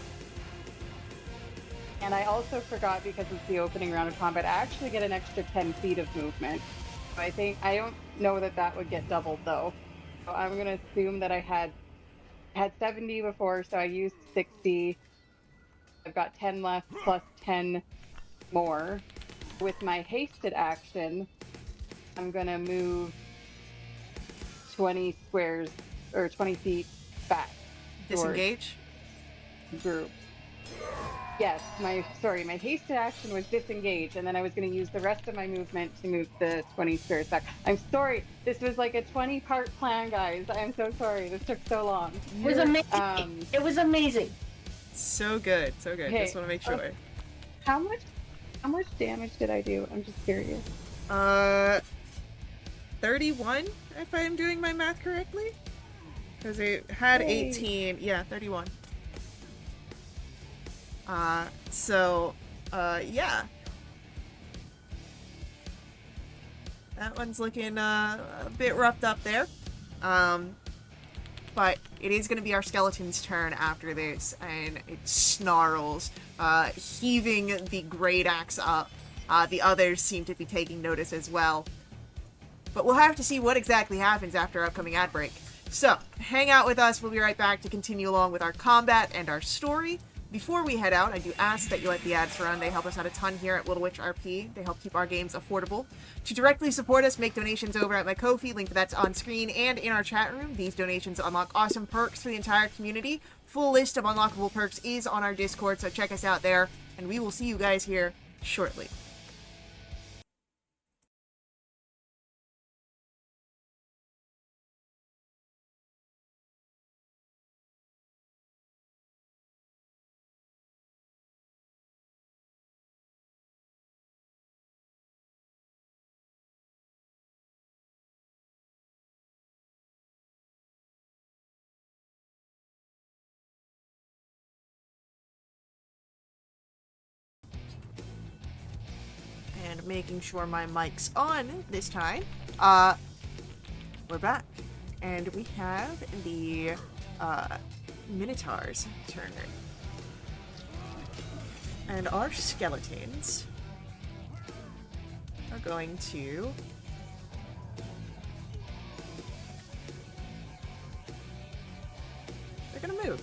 And I also forgot, because it's the opening round of combat, I actually get an extra 10 feet of movement. So I don't know that would get doubled though. So I'm going to assume that I had 70 before, so I used 60. I've got 10 left plus 10 more. With my hasted action, I'm going to move 20 squares or 20 feet back. Disengage. Group. Yes, my hasted action was disengage, and then I was going to use the rest of my movement to move the 20 squares back. I'm sorry. This was like a 20-part plan, guys. I'm so sorry. This took so long. It was amazing. It was amazing. So good. So good. Okay. Just want to make sure. How much damage did I do? I'm just curious. 31, if I'm doing my math correctly. Because it had Yay. 18. Yeah, 31. Yeah. That one's looking a bit roughed up there. But it is going to be our skeleton's turn after this, and it snarls, heaving the great axe up. The others seem to be taking notice as well. But we'll have to see what exactly happens after our upcoming ad break. So, hang out with us. We'll be right back to continue along with our combat and our story. Before we head out, I do ask that you let the ads run. They help us out a ton here at Little Witch RP. They help keep our games affordable. To directly support us, make donations over at my Ko-fi. Link to that's on screen and in our chat room. These donations unlock awesome perks for the entire community. Full list of unlockable perks is on our Discord, so check us out there. And we will see you guys here shortly. And making sure my mic's on this time. We're back. And we have the Minotaur's turn. And our skeletons are going to they're gonna move.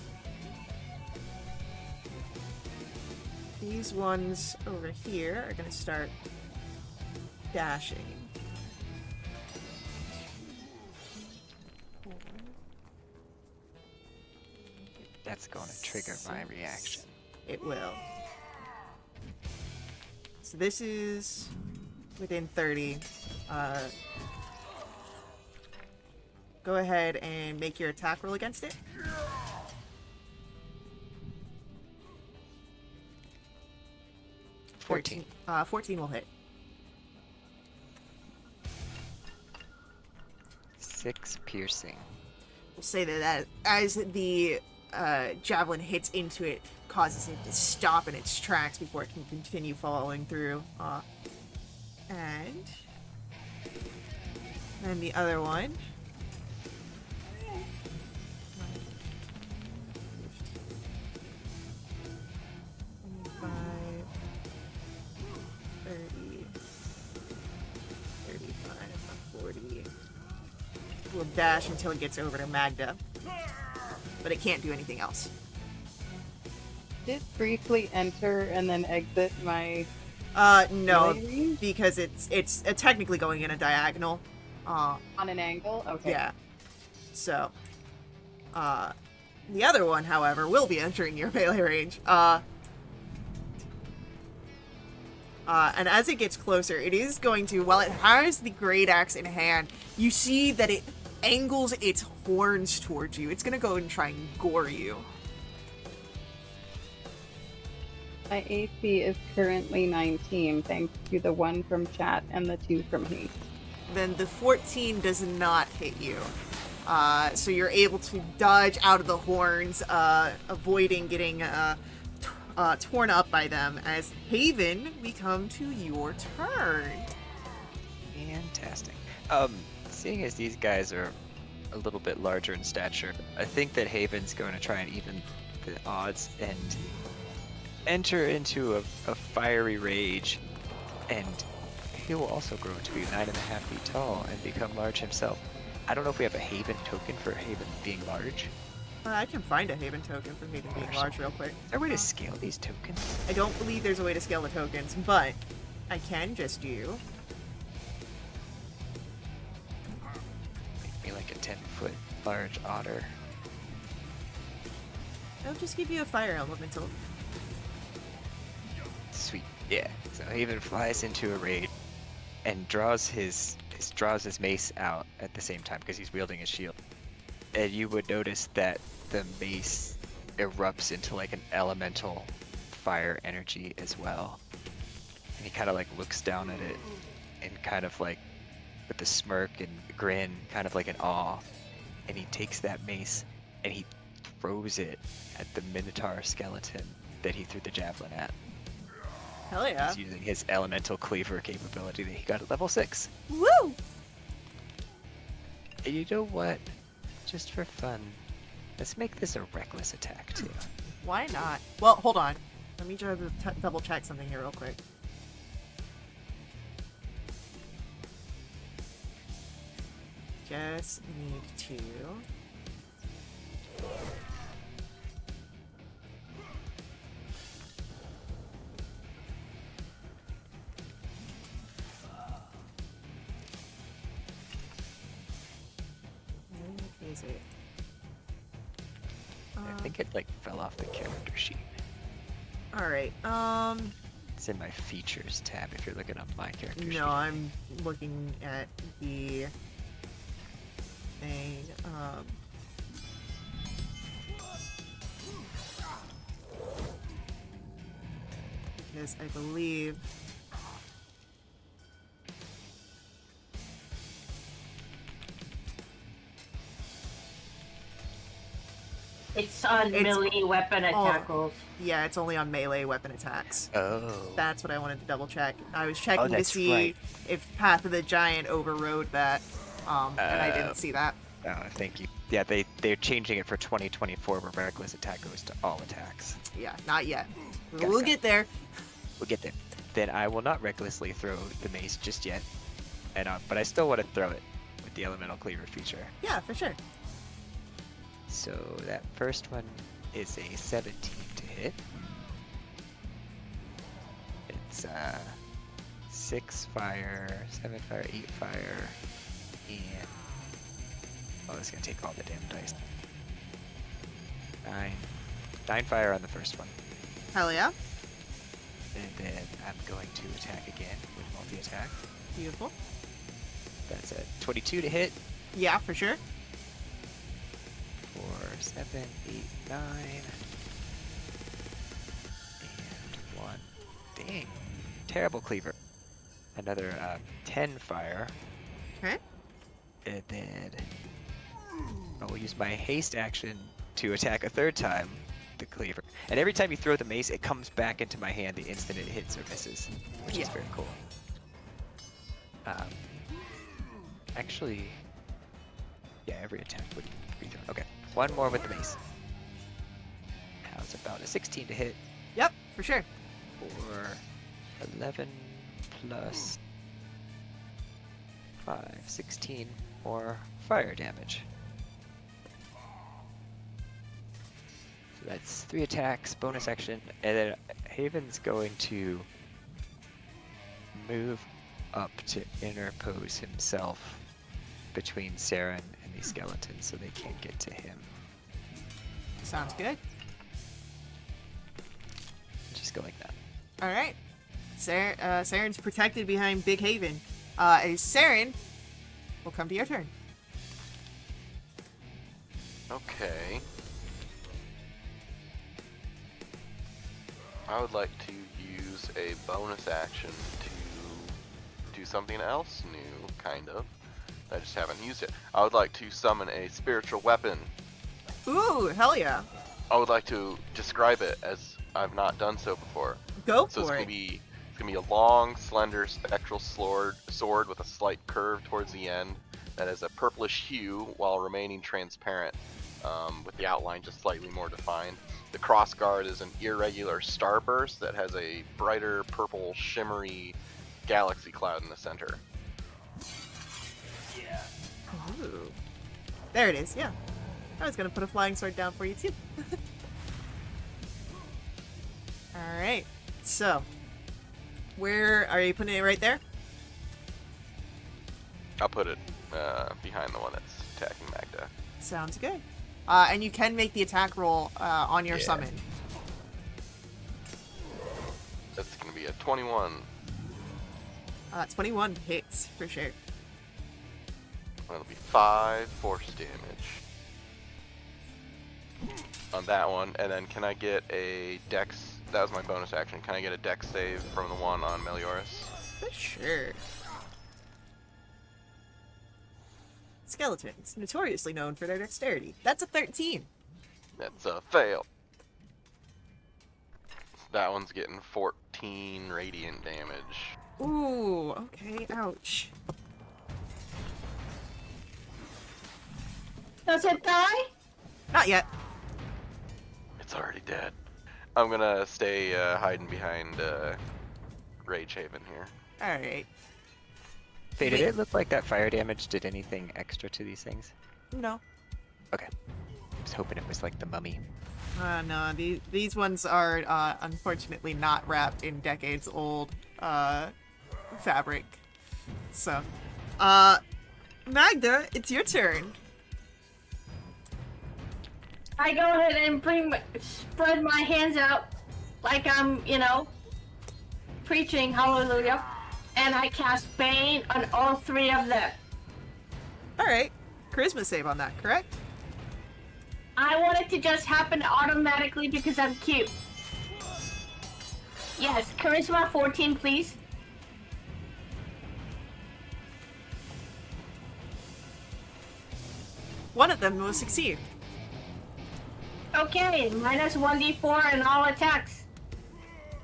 These ones over here are gonna start dashing. That's going to trigger my reaction. It will. So this is within 30. Go ahead and make your attack roll against it. $14. 14 will hit. 6 piercing. We'll say that as the javelin hits into it, causes it to stop in its tracks before it can continue following through. And then the other one. 25, 30, 35, 40. Will dash until it gets over to Magda. But it can't do anything else. Did it briefly enter and then exit my No, melee range? because it's technically going in a diagonal. On an angle? Okay. Yeah. So, The other one, however, will be entering your melee range. And as it gets closer, it is going to, while it has the great axe in hand, you see that it angles its horns towards you. It's going to go and try and gore you. My AC is currently 19, thanks to the 1 from chat and the 2 from haste. Then the 14 does not hit you. So you're able to dodge out of the horns, avoiding getting torn up by them. As Haven, we come to your turn. Fantastic. Seeing as these guys are a little bit larger in stature, I think that Haven's going to try and even the odds and enter into a fiery rage, and he will also grow to be 9.5 feet tall and become large himself. I don't know if we have a Haven token for Haven being large. I can find a Haven token for Haven being large real quick. Is there a way to scale these tokens? I don't believe there's a way to scale the tokens, but I can just do... Make me like a 10-foot large otter. I'll just give you a fire elemental. Sweet. Yeah. So Haven flies into a rage and draws his mace out at the same time because he's wielding his shield. And you would notice that the mace erupts into like an elemental fire energy as well. And he kind of like looks down at it and kind of like with a smirk and grin, kind of like an awe. And he takes that mace and he throws it at the Minotaur skeleton that he threw the javelin at. Hell yeah. He's using his elemental cleaver capability that he got at level 6. Woo! And you know what? Just for fun, let's make this a reckless attack too. Why not? Well, hold on. Let me just double check something here real quick. Just need to... Where is it? I think it like fell off the character sheet. Alright, It's in my features tab if you're looking on my character sheet. no, I'm looking at the thing, because I believe It's on It's- melee weapon attack oh. rolls. yeah, it's only on melee weapon attacks. Oh. That's what I wanted to double check. I was checking to that's see right. if Path of the Giant overrode that, and I didn't see that. Oh, thank you. Yeah, they're changing it for 2024 where reckless attack goes to all attacks. Yeah, not yet. Got We'll it. get there. We'll get there. Then I will not recklessly throw the mace just yet, and but I still want to throw it with the elemental cleaver feature. Yeah, for sure. So that first one is a 17 to hit. It's 6 fire, 7 fire, 8 fire, and oh, it's gonna take all the damn dice. 9 fire on the first one, Hell yeah. and then I'm going to attack again with multi-attack. Beautiful. That's a 22 to hit. Yeah, for sure. 4, 7, 8, 9, and 1. Dang. Terrible cleaver. Another 10 fire. Okay. And then I will use my haste action to attack a third time the cleaver. And every time you throw the mace, it comes back into my hand the instant it hits or misses, which is Yeah. very cool. Actually, yeah, every attack would be thrown. Okay, one more with the mace. How's about a 16 to hit Yep, for sure. for 11 plus 5, 16 more fire damage. So that's 3 attacks, bonus action, and then Haven's going to move up to interpose himself between Saren and the skeletons so they can't get to him. Sounds good. Just go like that. All right. Saren's protected behind Big Haven. Saren, we'll come to your turn. Okay. I would like to use a bonus action to do something else new, kind of. I just haven't used it. I would like to summon a spiritual weapon. Ooh, hell yeah. I would like to describe it as I've not done so before. Go So it's for gonna it. be a long, slender, spectral sword with a slight curve towards the end that has a purplish hue while remaining transparent, with the outline just slightly more defined. The crossguard is an irregular starburst that has a brighter purple, shimmery galaxy cloud in the center. Ooh. There it is, yeah. I was gonna put a flying sword down for you too. Alright, so where are you putting it? Right there? I'll put it behind the one that's attacking Magda. Sounds good. And you can make the attack roll on your Yeah. summon. That's gonna be a 21. 21 hits for sure. That'll be 5 force damage on that one. And then can I get a dex? That was my bonus action. Can I get a dex save from the one on Melioras? For sure. Skeletons, notoriously known for their dexterity. That's a 13. That's a fail. That one's getting 14 radiant damage. Ooh, okay, ouch. Does it die? Not yet. It's already dead. I'm gonna stay hiding behind Rage Haven here. Alright. Faye, did it look like that fire damage did anything extra to these things? No. Okay. I was hoping it was like the mummy. No, these ones are unfortunately not wrapped in decades old fabric. So, Magda, it's your turn. I go ahead and spread my hands out like I'm, preaching hallelujah, and I cast Bane on all 3 of them. Alright. Charisma save on that, correct? I want it to just happen automatically because I'm cute. Yes, Charisma 14, please. One of them will succeed. Okay, minus 1d4 in all attacks.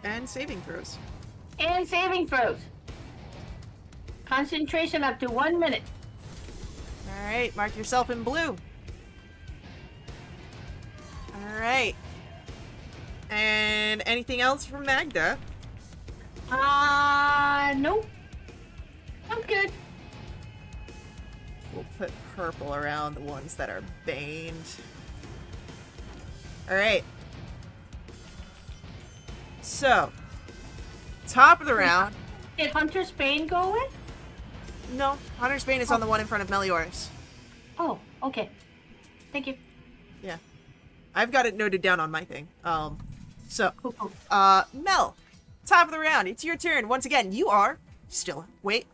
And saving throws. And saving throws. Concentration up to 1 minute. Alright, mark yourself in blue. Alright. And anything else from Magda? Nope. I'm good. We'll put purple around the ones that are baned. Alright. So, top of the round. Did Hunter's Bane go away? No, Hunter's Bane is on the one in front of Melioras. Oh, okay. Thank you. Yeah. I've got it noted down on my thing. So, Cool, cool. Mel, top of the round. It's your turn. Once again, you are still. Wait.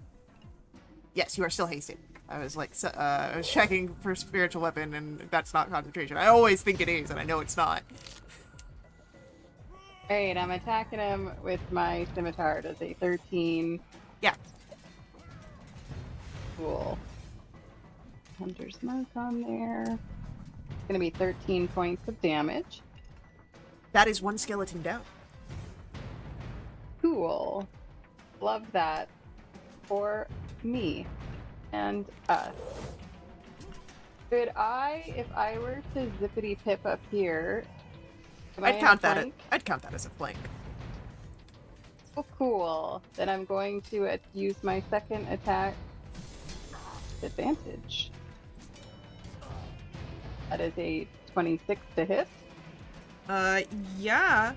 Yes, you are still hasted. I was like, I was checking for spiritual weapon, and that's not concentration. I always think it is, and I know it's not. Alright, I'm attacking him with my scimitar. Does a 13. Yeah. Cool. Hunter's Mark on there. It's gonna be 13 points of damage. That is one skeleton down. Cool. Love that. For me and us. Could I, if I were to zippity pip up here, am I in a flank? I'd count that as a flank. Oh, cool. Then I'm going to use my second attack advantage. That is a 26 to hit. Yeah.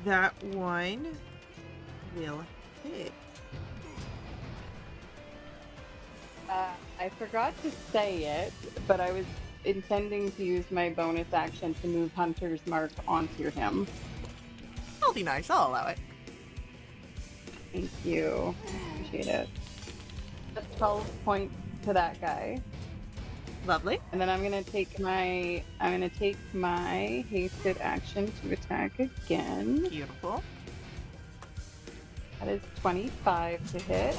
That one will hit. I forgot to say it, but I was intending to use my bonus action to move Hunter's Mark onto him. I'll be nice. I'll allow it. Thank you. Appreciate it. That's 12 points to that guy. Lovely. And then I'm gonna take my hasted action to attack again. Beautiful. That is 25 to hit.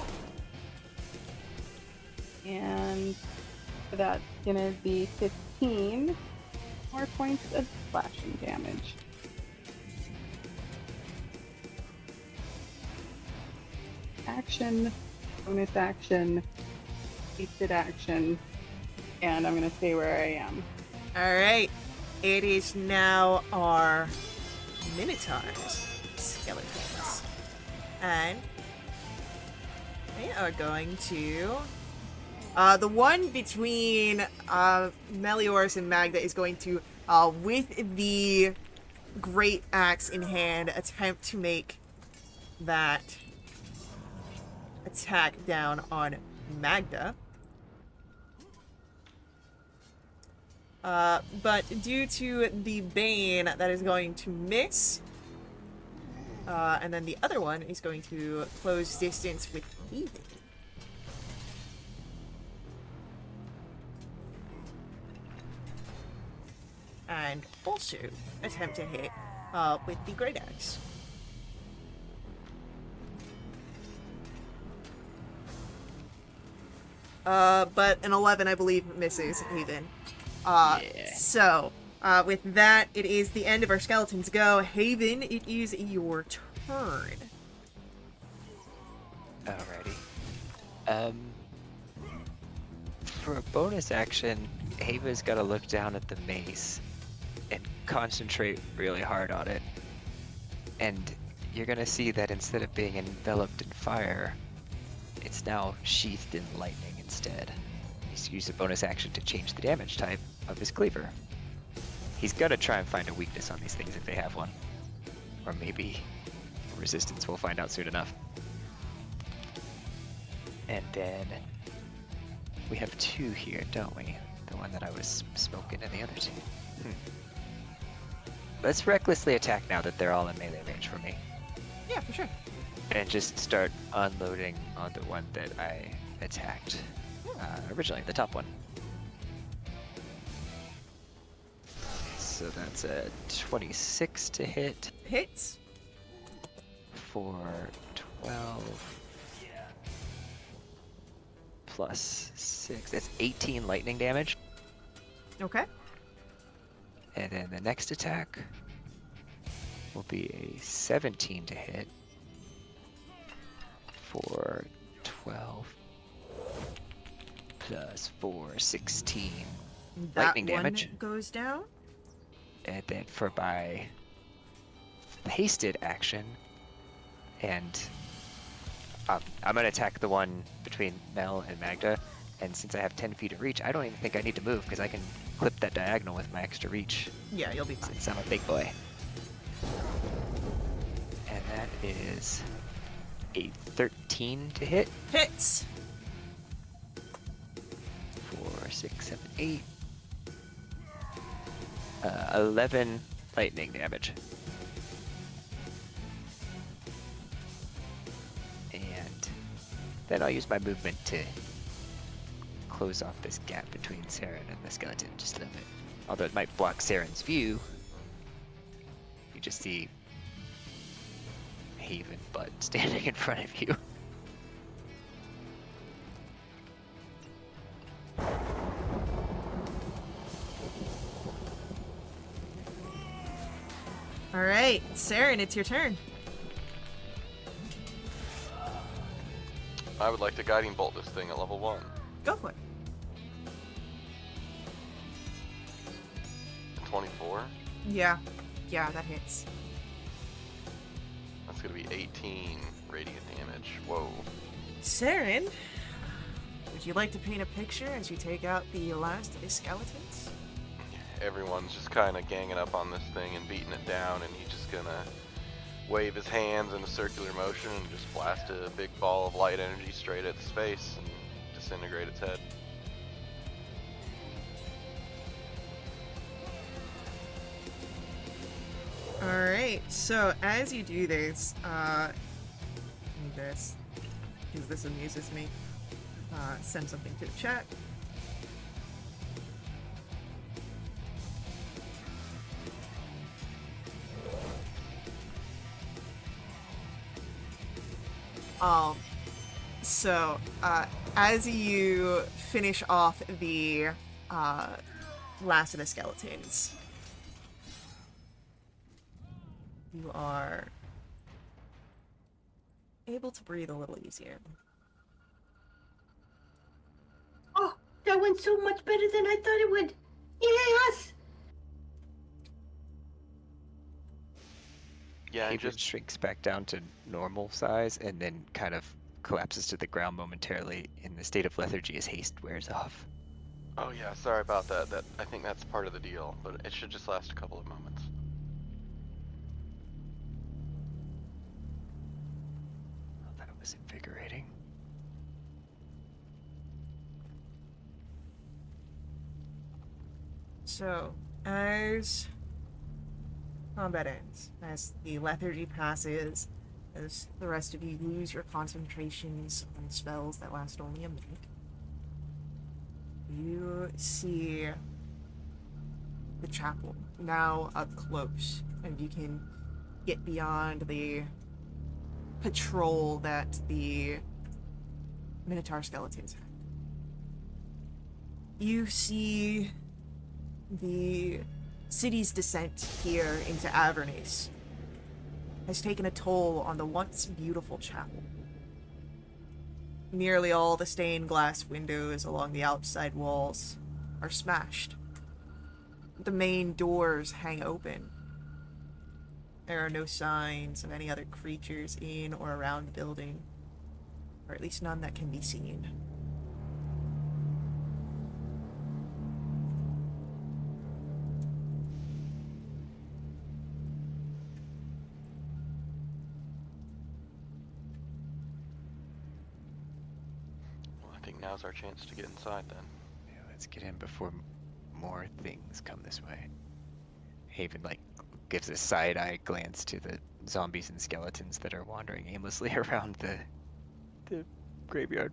And that's gonna be 15 more points of slashing damage. Action, bonus action, hasted action, and I'm gonna stay where I am. All right. It is now our Minotaurs, skeletons. And they are going to... the one between Melioras and Magda is going to, with the great axe in hand, attempt to make that attack down on Magda. But due to the Bane, that is going to miss. And then the other one is going to close distance with Ethan. And also attempt to hit with the Great Axe. But an 11, I believe, misses Haven. Yeah. So, with that, it is the end of our skeletons go. Haven, it is your turn. Alrighty. For a bonus action, Ava's got to look down at the mace and concentrate really hard on it. And you're gonna see that instead of being enveloped in fire, it's now sheathed in lightning instead. He's used a bonus action to change the damage type of his cleaver. He's gonna try and find a weakness on these things if they have one. Or maybe resistance, we'll find out soon enough. And then we have two here, don't we? The one that I was smoking and the other two. Let's recklessly attack now that they're all in melee range for me. Yeah, for sure. And just start unloading on the one that I attacked originally, the top one. So that's a 26 to hit Hits. for 12 plus 6. That's 18 lightning damage. Okay. And then the next attack will be a 17 to hit for 12 plus 4, 16 That lightning one damage. goes down. And then for my hasted action, and I'm going to attack the one between Mel and Magda, and since I have 10 feet of reach, I don't even think I need to move because I can clip that diagonal with my extra reach. Yeah, you'll be fine. Since I'm a big boy. And that is a 13 to hit Hits. for 6, 7, 8. 11 lightning damage. And then I'll use my movement to close off this gap between Saren and the skeleton just a little bit. Although it might block Saren's view, you just see Haven butt standing in front of you. All right, Saren, it's your turn. I would like to guiding bolt this thing at level 1. Go for it. 24. Yeah, that hits. That's gonna be 18 radiant damage. Whoa. Saren, would you like to paint a picture as you take out the last of the skeletons? Everyone's just kind of ganging up on this thing and beating it down, and he's just gonna wave his hands in a circular motion and just blast a big ball of light energy straight at its face and disintegrate its head. Alright, so as you do this, let me just, because this amuses me, send something to the chat. So, as you finish off the last of the skeletons, you are able to breathe a little easier. Oh, that went so much better than I thought it would. Yes! Yeah, and Haven just shrinks back down to normal size and then kind of collapses to the ground momentarily in the state of lethargy as haste wears off. oh yeah, sorry about that. That I think that's part of the deal, but it should just last a couple of moments. Oh, that was invigorating. So, as combat ends, as the lethargy passes, as the rest of you lose your concentrations on spells that last only a minute, you see the chapel now up close, and you can get beyond the patrol that the Minotaur skeletons had. You see the city's descent here into Avernus has taken a toll on the once beautiful chapel. Nearly all the stained glass windows along the outside walls are smashed. The main doors hang open. There are no signs of any other creatures in or around the building, or at least none that can be seen. Well, I think now's our chance to get inside then. Yeah, let's get in before more things come this way. Haven gives a side-eye glance to the zombies and skeletons that are wandering aimlessly around the graveyard.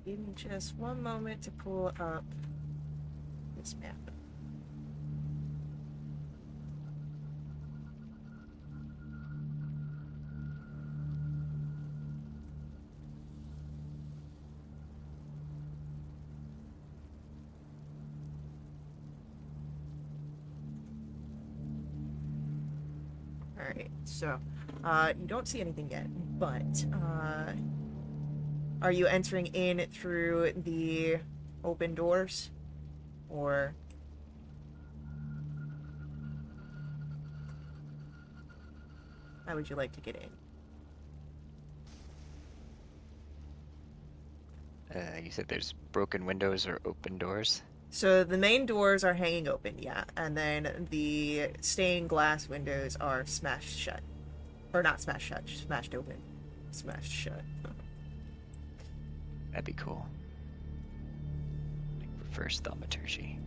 Give me just one moment to pull up this map. Alright, so, you don't see anything yet, but, are you entering in through the open doors? Or... how would you like to get in? You said there's broken windows or open doors? So the main doors are hanging open, yeah, and then the stained glass windows are smashed shut. Or not smashed shut, smashed open. Smashed shut. That'd be cool. Like reverse thaumaturgy.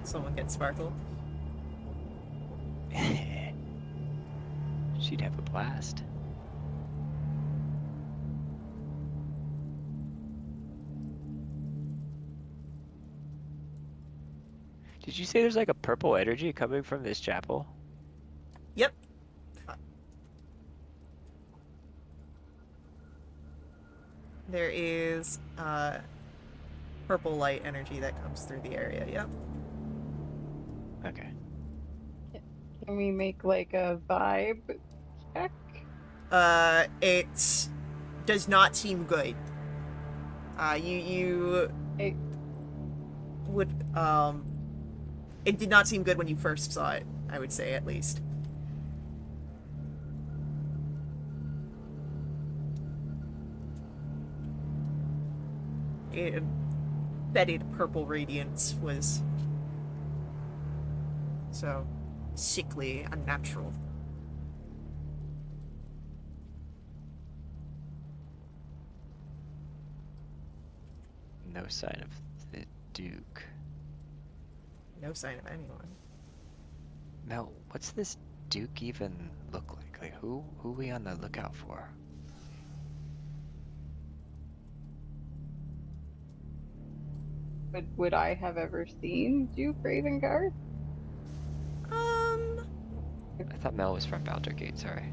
Someone get Sparkle. She'd have a blast. Did you say there's like a purple energy coming from this chapel? Yep. There is purple light energy that comes through the area, yep. Okay. Can we make like a vibe check? It does not seem good. You It, would, it did not seem good when you first saw it, I would say, at least. It fetid purple radiance was so sickly, unnatural. No sign of the Duke. No sign of anyone. Mel, what's this Duke even look like? Like, who we on the lookout for? Would I have ever seen Duke Ravengard? I thought Mel was from Baldur Gate, sorry.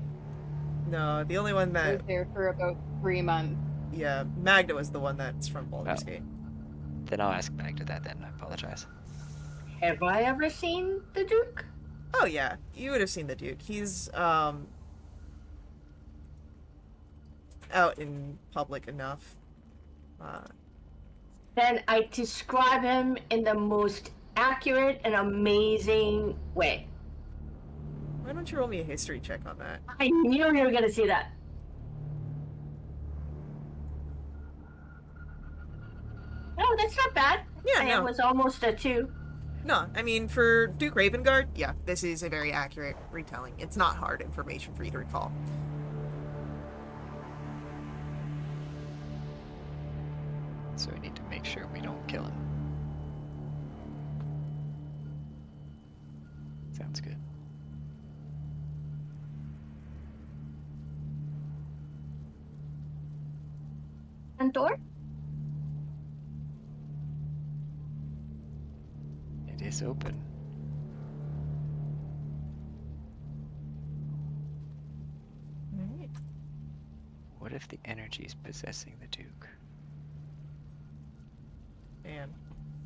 No, the only one I that, was there for about 3 months. yeah, Magda was the one that's from Baldur's Oh. Gate. Then I'll ask Magda that then. I apologize. Have I ever seen the Duke? Oh yeah, you would have seen the Duke. He's out in public enough. Then I describe him in the most accurate and amazing way. Why don't you roll me a history check on that? I knew you were gonna see that. No, that's not bad. Yeah, I no. was almost a 2. No, I mean, for Duke Ravengard, yeah, this is a very accurate retelling. It's not hard information for you to recall. So we need to make sure we don't kill him. Sounds good. And door? It is open. Alright. What if the energy is possessing the Duke? Man,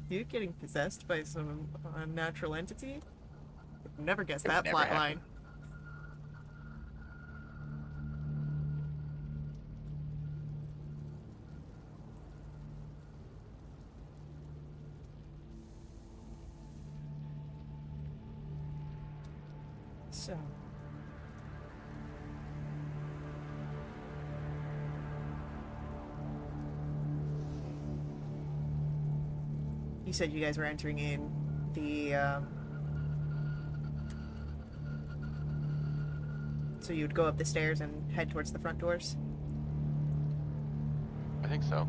Duke getting possessed by some unnatural entity? Would never guess It would that never plot happen. line. So. You said you guys were entering in the, so you would go up the stairs and head towards the front doors? I think so.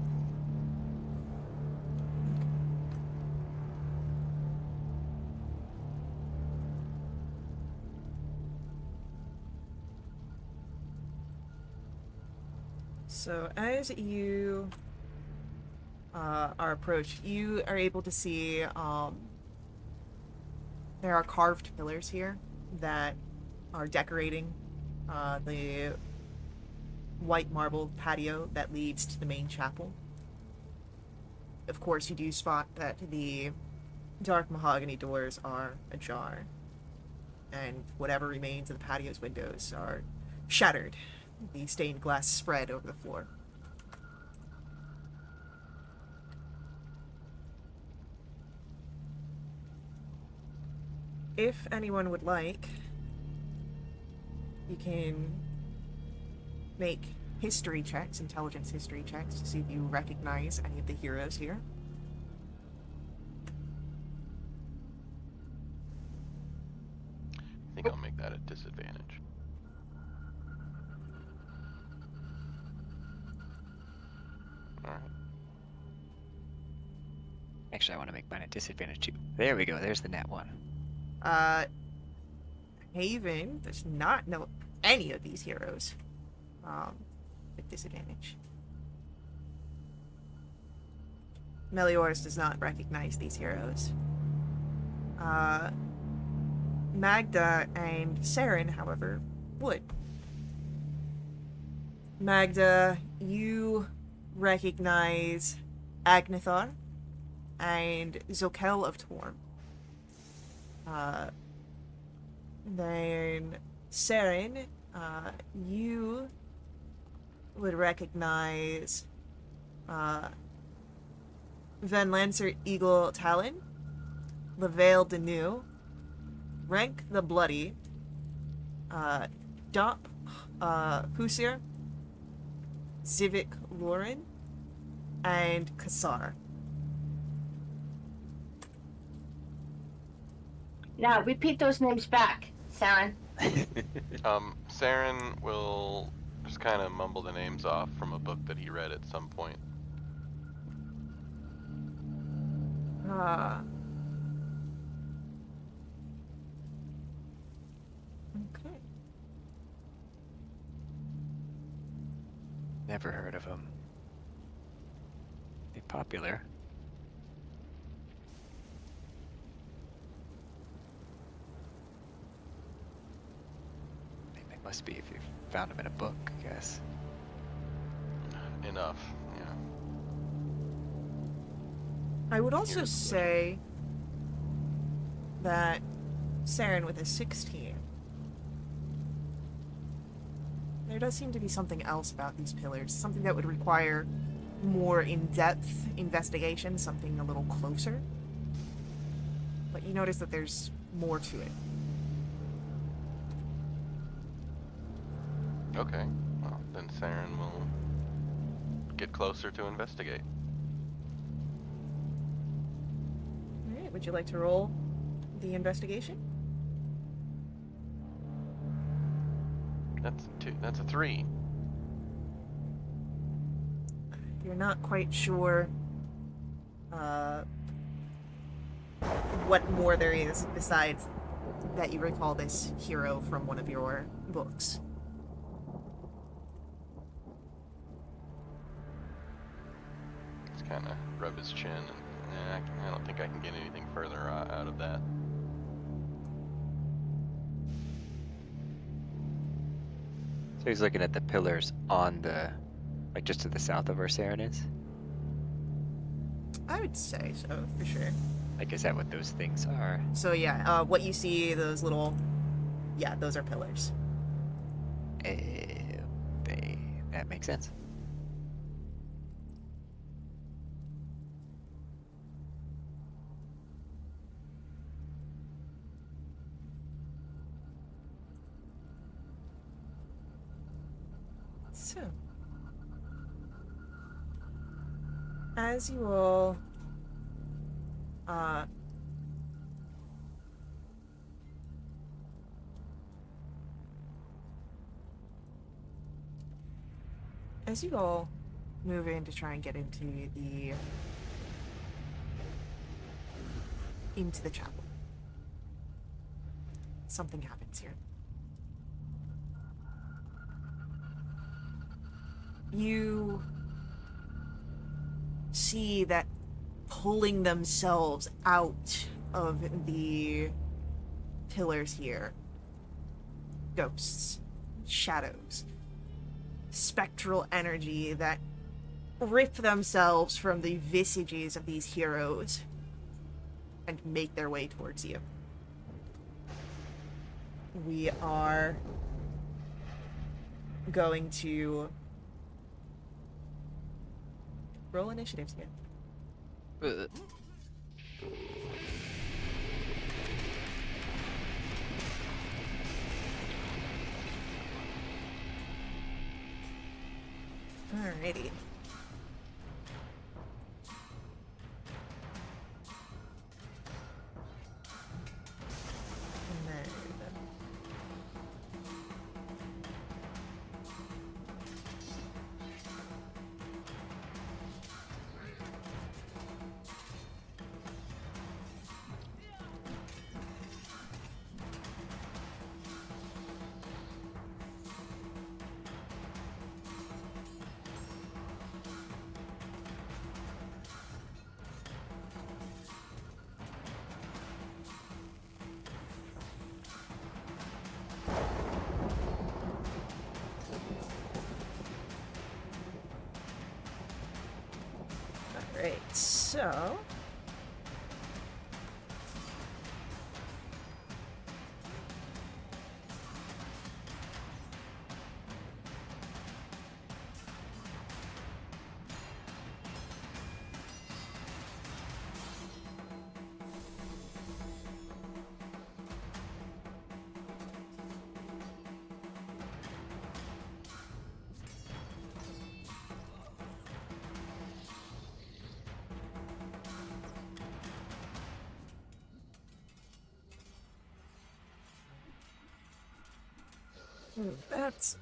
So as you are approached, you are able to see there are carved pillars here that are decorating the white marble patio that leads to the main chapel. Of course, you do spot that the dark mahogany doors are ajar, and whatever remains of the patio's windows are shattered. The stained glass spread over the floor. If anyone would like, you can make history checks, intelligence history checks, to see if you recognize any of the heroes here. I think I'll make that a disadvantage. Alright. Actually, I want to make mine a disadvantage too. There we go. There's the net one. Haven does not know any of these heroes. With disadvantage. Melior's does not recognize these heroes. Magda and Saren, however, would. Magda, you recognize Agnithar and Zokel of Torm. Then Saren, you would recognize Van Lancer Eagle Talon, Leveil Denew, Rank the Bloody, Dop Husir, Zivik Lauren, and Kassar. Now, repeat those names back, Saren. Saren will just kind of mumble the names off from a book that he read at some point. Okay. Never heard of them. They're popular. They must be if you found them in a book, I guess. Enough, yeah. I would also Here's the legend. say that Saren with a 16. There does seem to be something else about these pillars, something that would require more in-depth investigation, something a little closer. But you notice that there's more to it. Okay, well, then Saren will get closer to investigate. Alright, would you like to roll the investigation? That's a 3. You're not quite sure what more there is besides that you recall this hero from one of your books. Just kind of rub his chin, and I don't think I can get anything further out of that. So he's looking at the pillars on the, like just to the south of where Saren is? I would say so, for sure. Like, is that what those things are? So yeah, what you see, those little... Yeah, those are pillars. That makes sense. So... As you all... As you all move in to try and get into the chapel, something happens here. You see that pulling themselves out of the pillars here, ghosts, shadows, spectral energy that rip themselves from the visages of these heroes and make their way towards you. We are going to roll initiatives here. Alrighty. And then... Alright, so... That's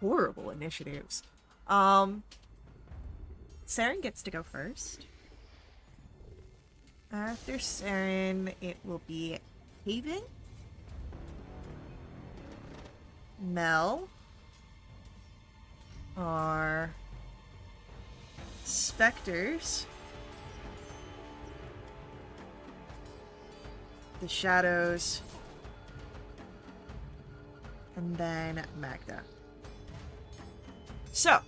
horrible initiatives. Saren gets to go first. After Saren, it will be Haven. Mel are specters. The shadows. And then Magda. So,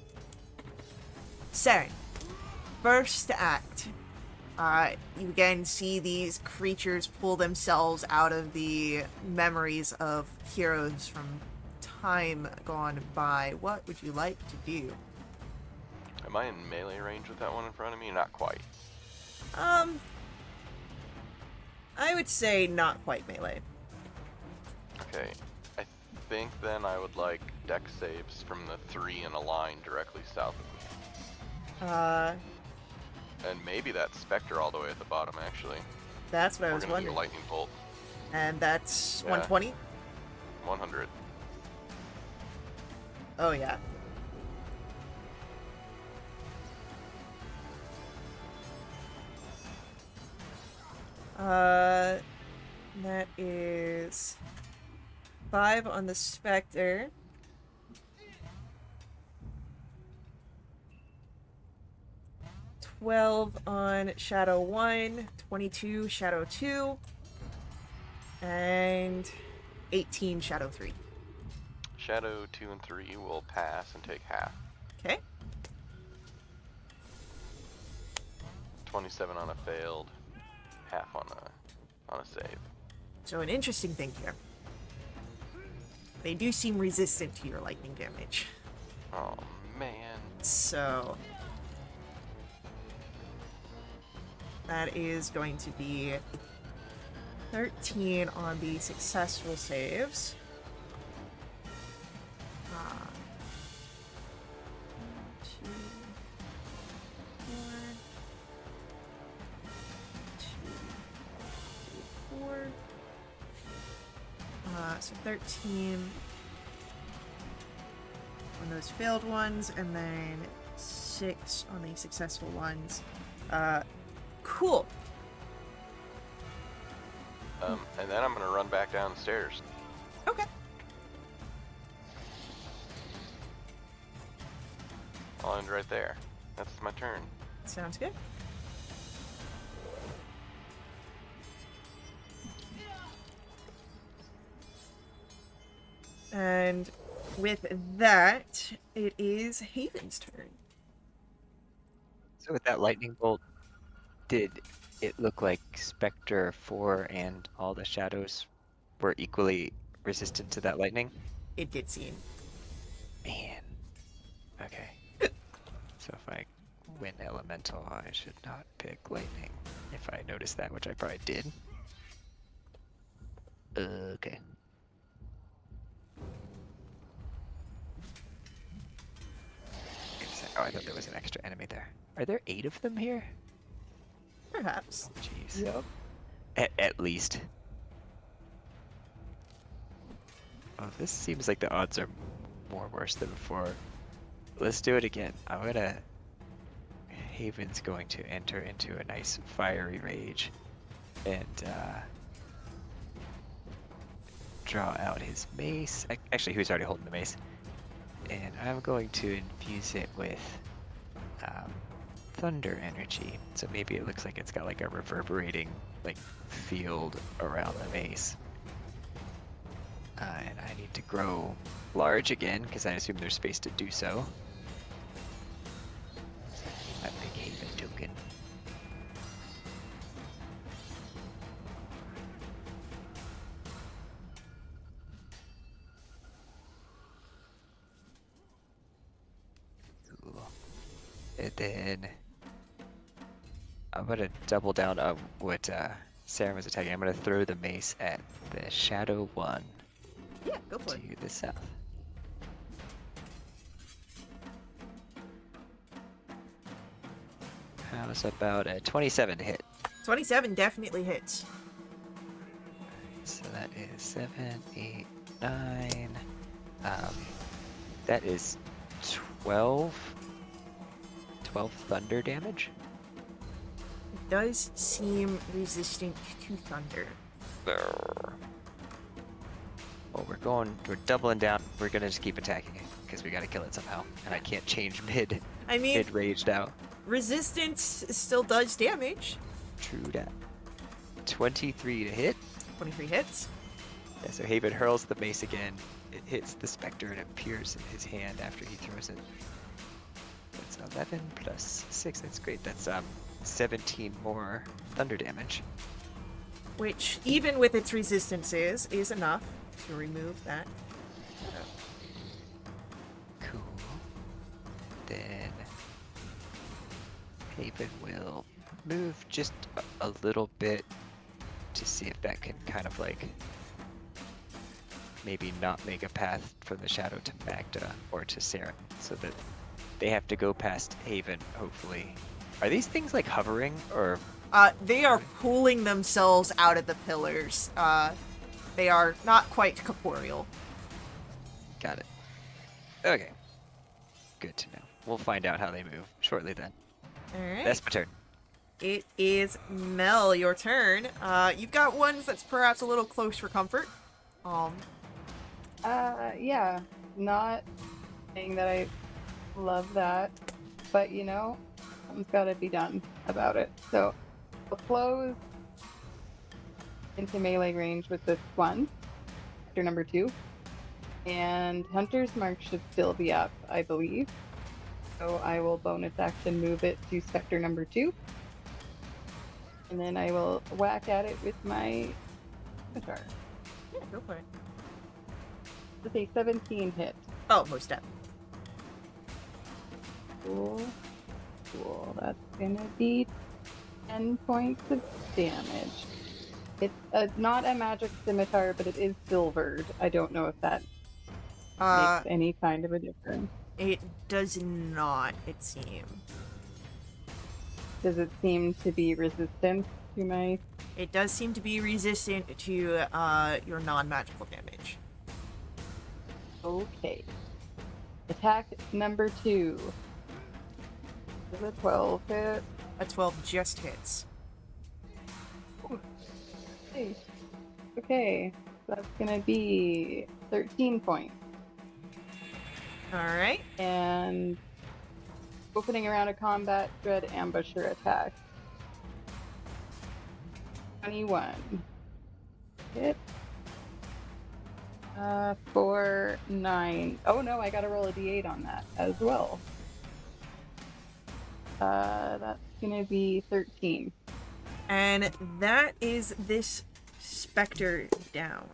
Saren, first act. You again see these creatures pull themselves out of the memories of heroes from time gone by. What would you like to do? Am I in melee range with that one in front of me? Not quite. I would say not quite melee. Okay. I think then I would like dex saves from the 3 in a line directly south of me. And maybe that specter all the way at the bottom, actually. That's what I We're was gonna do a wondering. lightning bolt. And that's Yeah. 120? 100. Oh, yeah. That is 5 on the Spectre. $12 on Shadow 1, 22 Shadow 2, and 18 Shadow 3. Shadow 2 and 3 will pass and take half. Okay. 27 on a failed, half on a save. So an interesting thing here. They do seem resistant to your lightning damage. Oh man. So that is going to be 13 on the successful saves. One, 2, 4, 2, 3, 4. So 13 on those failed ones, and then 6 on the successful ones. Cool. And then I'm gonna run back down the stairs. Okay. I'll end right there. That's my turn. Sounds good. And with that, it is Haven's turn. So with that lightning bolt, did it look like Spectre 4 and all the shadows were equally resistant to that lightning? It did seem. Man. Okay. So if I win elemental, I should not pick lightning. If I notice that, which I probably did. Okay. Oh, I thought there was an extra enemy there. Are there 8 of them here? Perhaps. Jeez. Yep. At least. Oh, this seems like the odds are more worse than before. Let's do it again. Haven's going to enter into a nice fiery rage and draw out his mace. Actually, he was already holding the mace. And I'm going to infuse it with thunder energy. So maybe it looks like it's got like a reverberating like field around the mace. And I need to grow large again because I assume there's space to do so. That big Haven token. Cool. And then I'm gonna double down on what Sarah was attacking. I'm gonna throw the mace at the Shadow 1 Yeah, go for it. to the south. How's about a 27 to hit? 27 definitely hits. So that is 7, 8, 9. That is 12 thunder damage. It does seem resistant to thunder. Well, we're we're doubling down. We're gonna just keep attacking it because we gotta kill it somehow, and I can't change I mean, mid raged out. resistance still does damage. True that. 23 to hit. 23 hits. Yeah, so Haven hurls the mace again. It hits the specter and it appears in his hand after he throws it. That's 11 plus 6. That's great. That's 17 more thunder damage. Which, even with its resistances, is enough to remove that. Cool. Then Haven will move just a little bit to see if that can kind of like maybe not make a path from the shadow to Magda or to Sarah, so that they have to go past Haven, hopefully. Are these things like hovering or? They are pulling themselves out of the pillars. They are not quite corporeal. Got it. Okay. Good to know. We'll find out how they move shortly then. Alright. That's my turn. It is Mel, your turn. You've got ones that's perhaps a little close for comfort. Yeah, not saying that I love that, but you know, something's gotta be done about it. So, I'll close into melee range with this one, sector number 2, and Hunter's Mark should still be up, I believe. So I will bonus action move it to sector number 2, and then I will whack at it with my scimitar. Yeah, go for it. With a 17 hit. Oh, most definitely. Cool. That's gonna be 10 points of damage. It's not a magic scimitar, but it is silvered. I don't know if that makes any kind of a difference. It does not, it seems. Does it seem to be resistant to my... It does seem to be resistant to your non-magical damage. Okay. Attack number 2. Is a 12 hit? A 12 just hits. Okay. That's gonna be 13 points. Alright. And opening a round of combat, dread ambusher attack. 21. Hit. For 9. Oh no, I gotta roll a d8 on that as well. That's gonna be 13. And that is this specter down.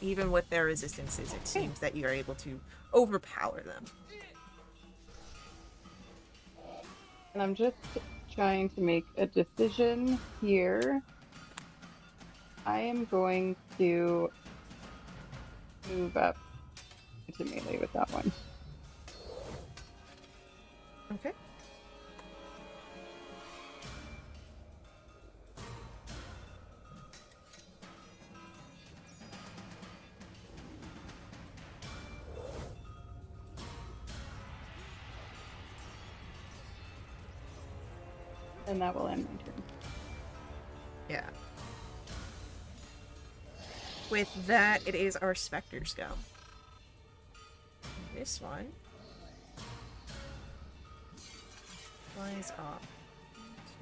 Even with their resistances, it seems that you are able to overpower them. And I'm just trying to make a decision here. I am going to move up into melee with that one. Okay. And that will end my turn. Yeah. With that, it is our specters go. This one flies off.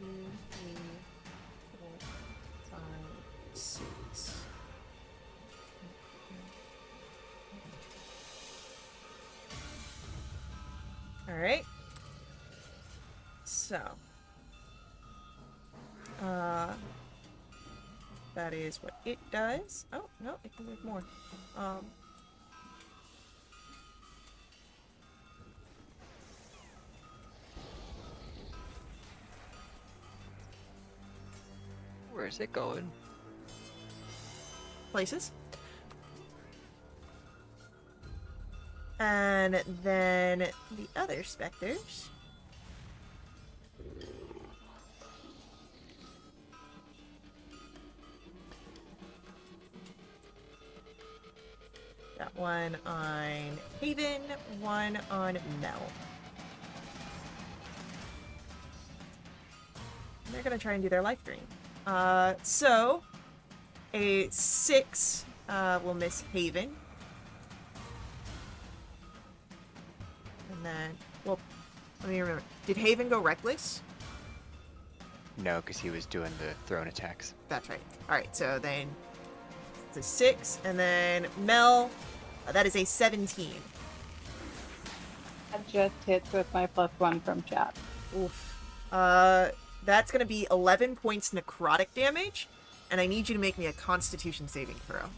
2, 3, 4, 5, 6. Alright. So. That is what it does. Oh, no, it can move more. Where's it going? Places. And then the other specters. Got one on Haven, one on Mel. And they're gonna try and do their life drain. So A 6 will miss Haven. And then, well, let me remember. Did Haven go reckless? No, because he was doing the thrown attacks. That's right. Alright, so then it's a 6. And then Mel, that is a 17. That just hits with my +1 from chat. Oof. That's gonna be 11 points necrotic damage, and I need you to make me a Constitution saving throw.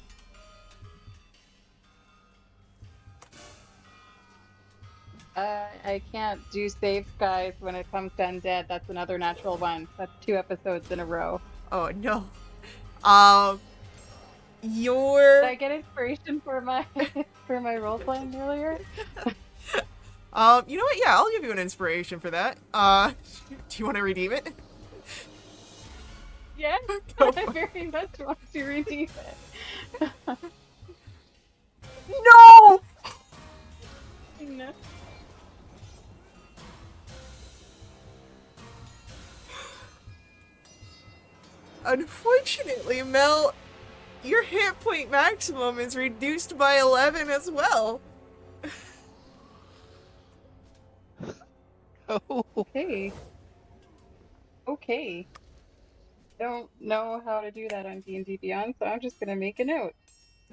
I can't do saves, guys, when it comes to undead. That's another natural one. That's 2 episodes in a row. Oh no. Did Your I get inspiration for my for my role playing earlier? you know what? Yeah, I'll give you an inspiration for that. Do you want to redeem it? Yeah, Go I for it. very much want to redeem it. No! No. Unfortunately, Mel, your hit point maximum is reduced by 11 as well. Oh, Okay. Okay. Don't know how to do that on D&D Beyond, so I'm just gonna make a note.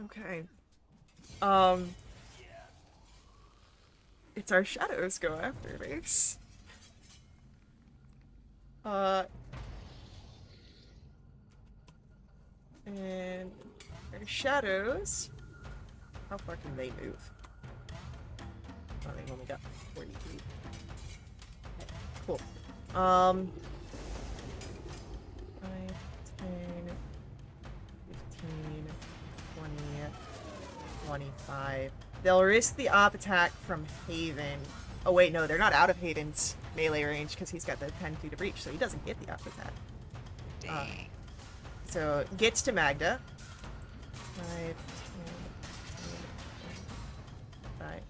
Okay. It's our shadows go after this. And our shadows. How far can they move? Oh, they've only got 40 feet. Okay, cool. 5, 10, 15, 20, 25. They'll risk the op attack from Haven. Oh wait, no, they're not out of Haven's melee range because he's got the 10 feet of reach, so he doesn't get the op attack. dang. So gets to Magda. 5, 10, 25,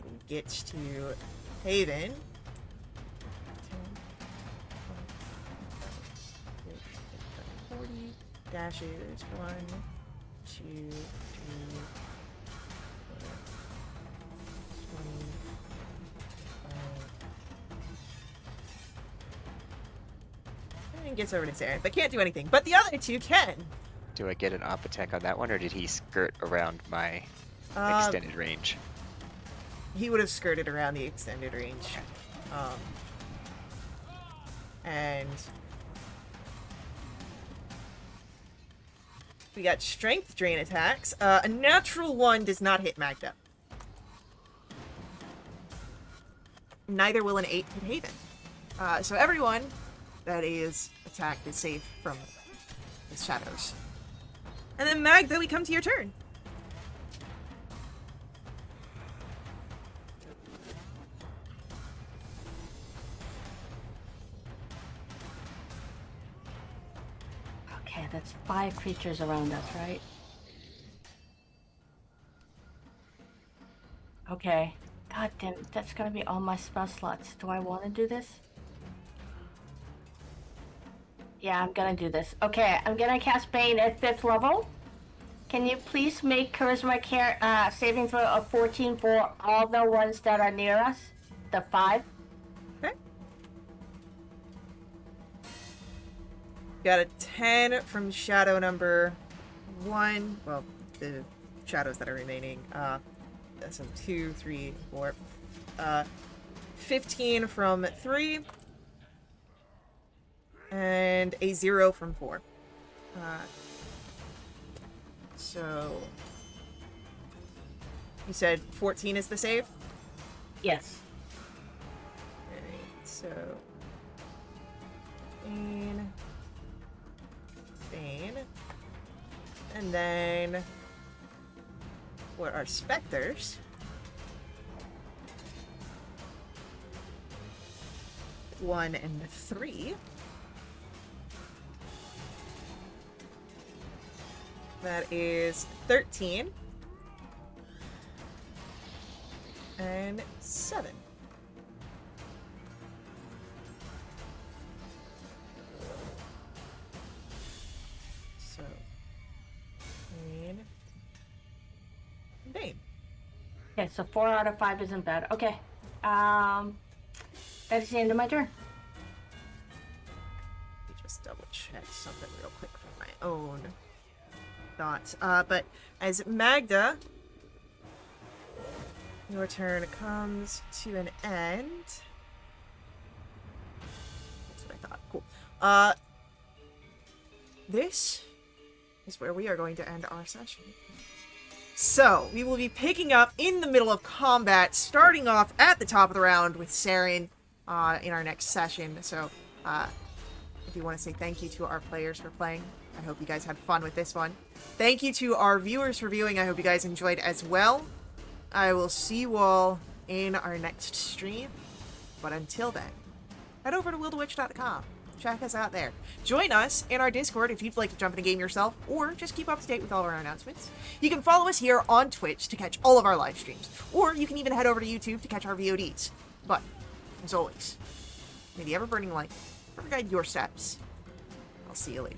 30. Gets to Haven. 10, 25, 40. Dashes. 1, 2, 3, 4, 25. And gets over to Saren, but can't do anything. But the other two can. Do I get an op attack on that one, or did he skirt around my extended range? He would have skirted around the extended range. And we got strength drain attacks. A natural 1 does not hit Magda. Neither will an 8 hit Haven. So everyone that is attacked is safe from the shadows. And then Magda, we come to your turn. Okay, that's 5 creatures around us, right? Okay. God damn, that's gonna be all my spell slots. Do I want to do this? Yeah, I'm gonna do this. Okay, I'm gonna cast Bane at 5th level. Can you please make Charisma saving throw of 14 for all the ones that are near us? The 5? Okay. Got a 10 from shadow number 1. Well, the shadows that are remaining. So 2, 3, 4. 15 from 3. And a 0 from 4. So you said 14 is the save? Yes. Alright, so Bane. And then for our specters. One and 3. That is 13. And 7. So Okay, so 4 out of 5 isn't bad. Okay. That's the end of my turn. Let me just double check something real quick for my own thoughts. But as Magda, your turn comes to an end. That's what I thought. Cool. This is where we are going to end our session. So, we will be picking up in the middle of combat, starting off at the top of the round with Saren in our next session. So, I do want to say thank you to our players for playing. I hope you guys had fun with this one. Thank you to our viewers for viewing. I hope you guys enjoyed as well. I will see you all in our next stream. But until then, head over to wildwitch.com. Check us out there. Join us in our Discord if you'd like to jump in a game yourself, or just keep up to date with all of our announcements. You can follow us here on Twitch to catch all of our live streams, or you can even head over to YouTube to catch our VODs. But, as always, may the ever-burning light forever guide your steps. I'll see you later.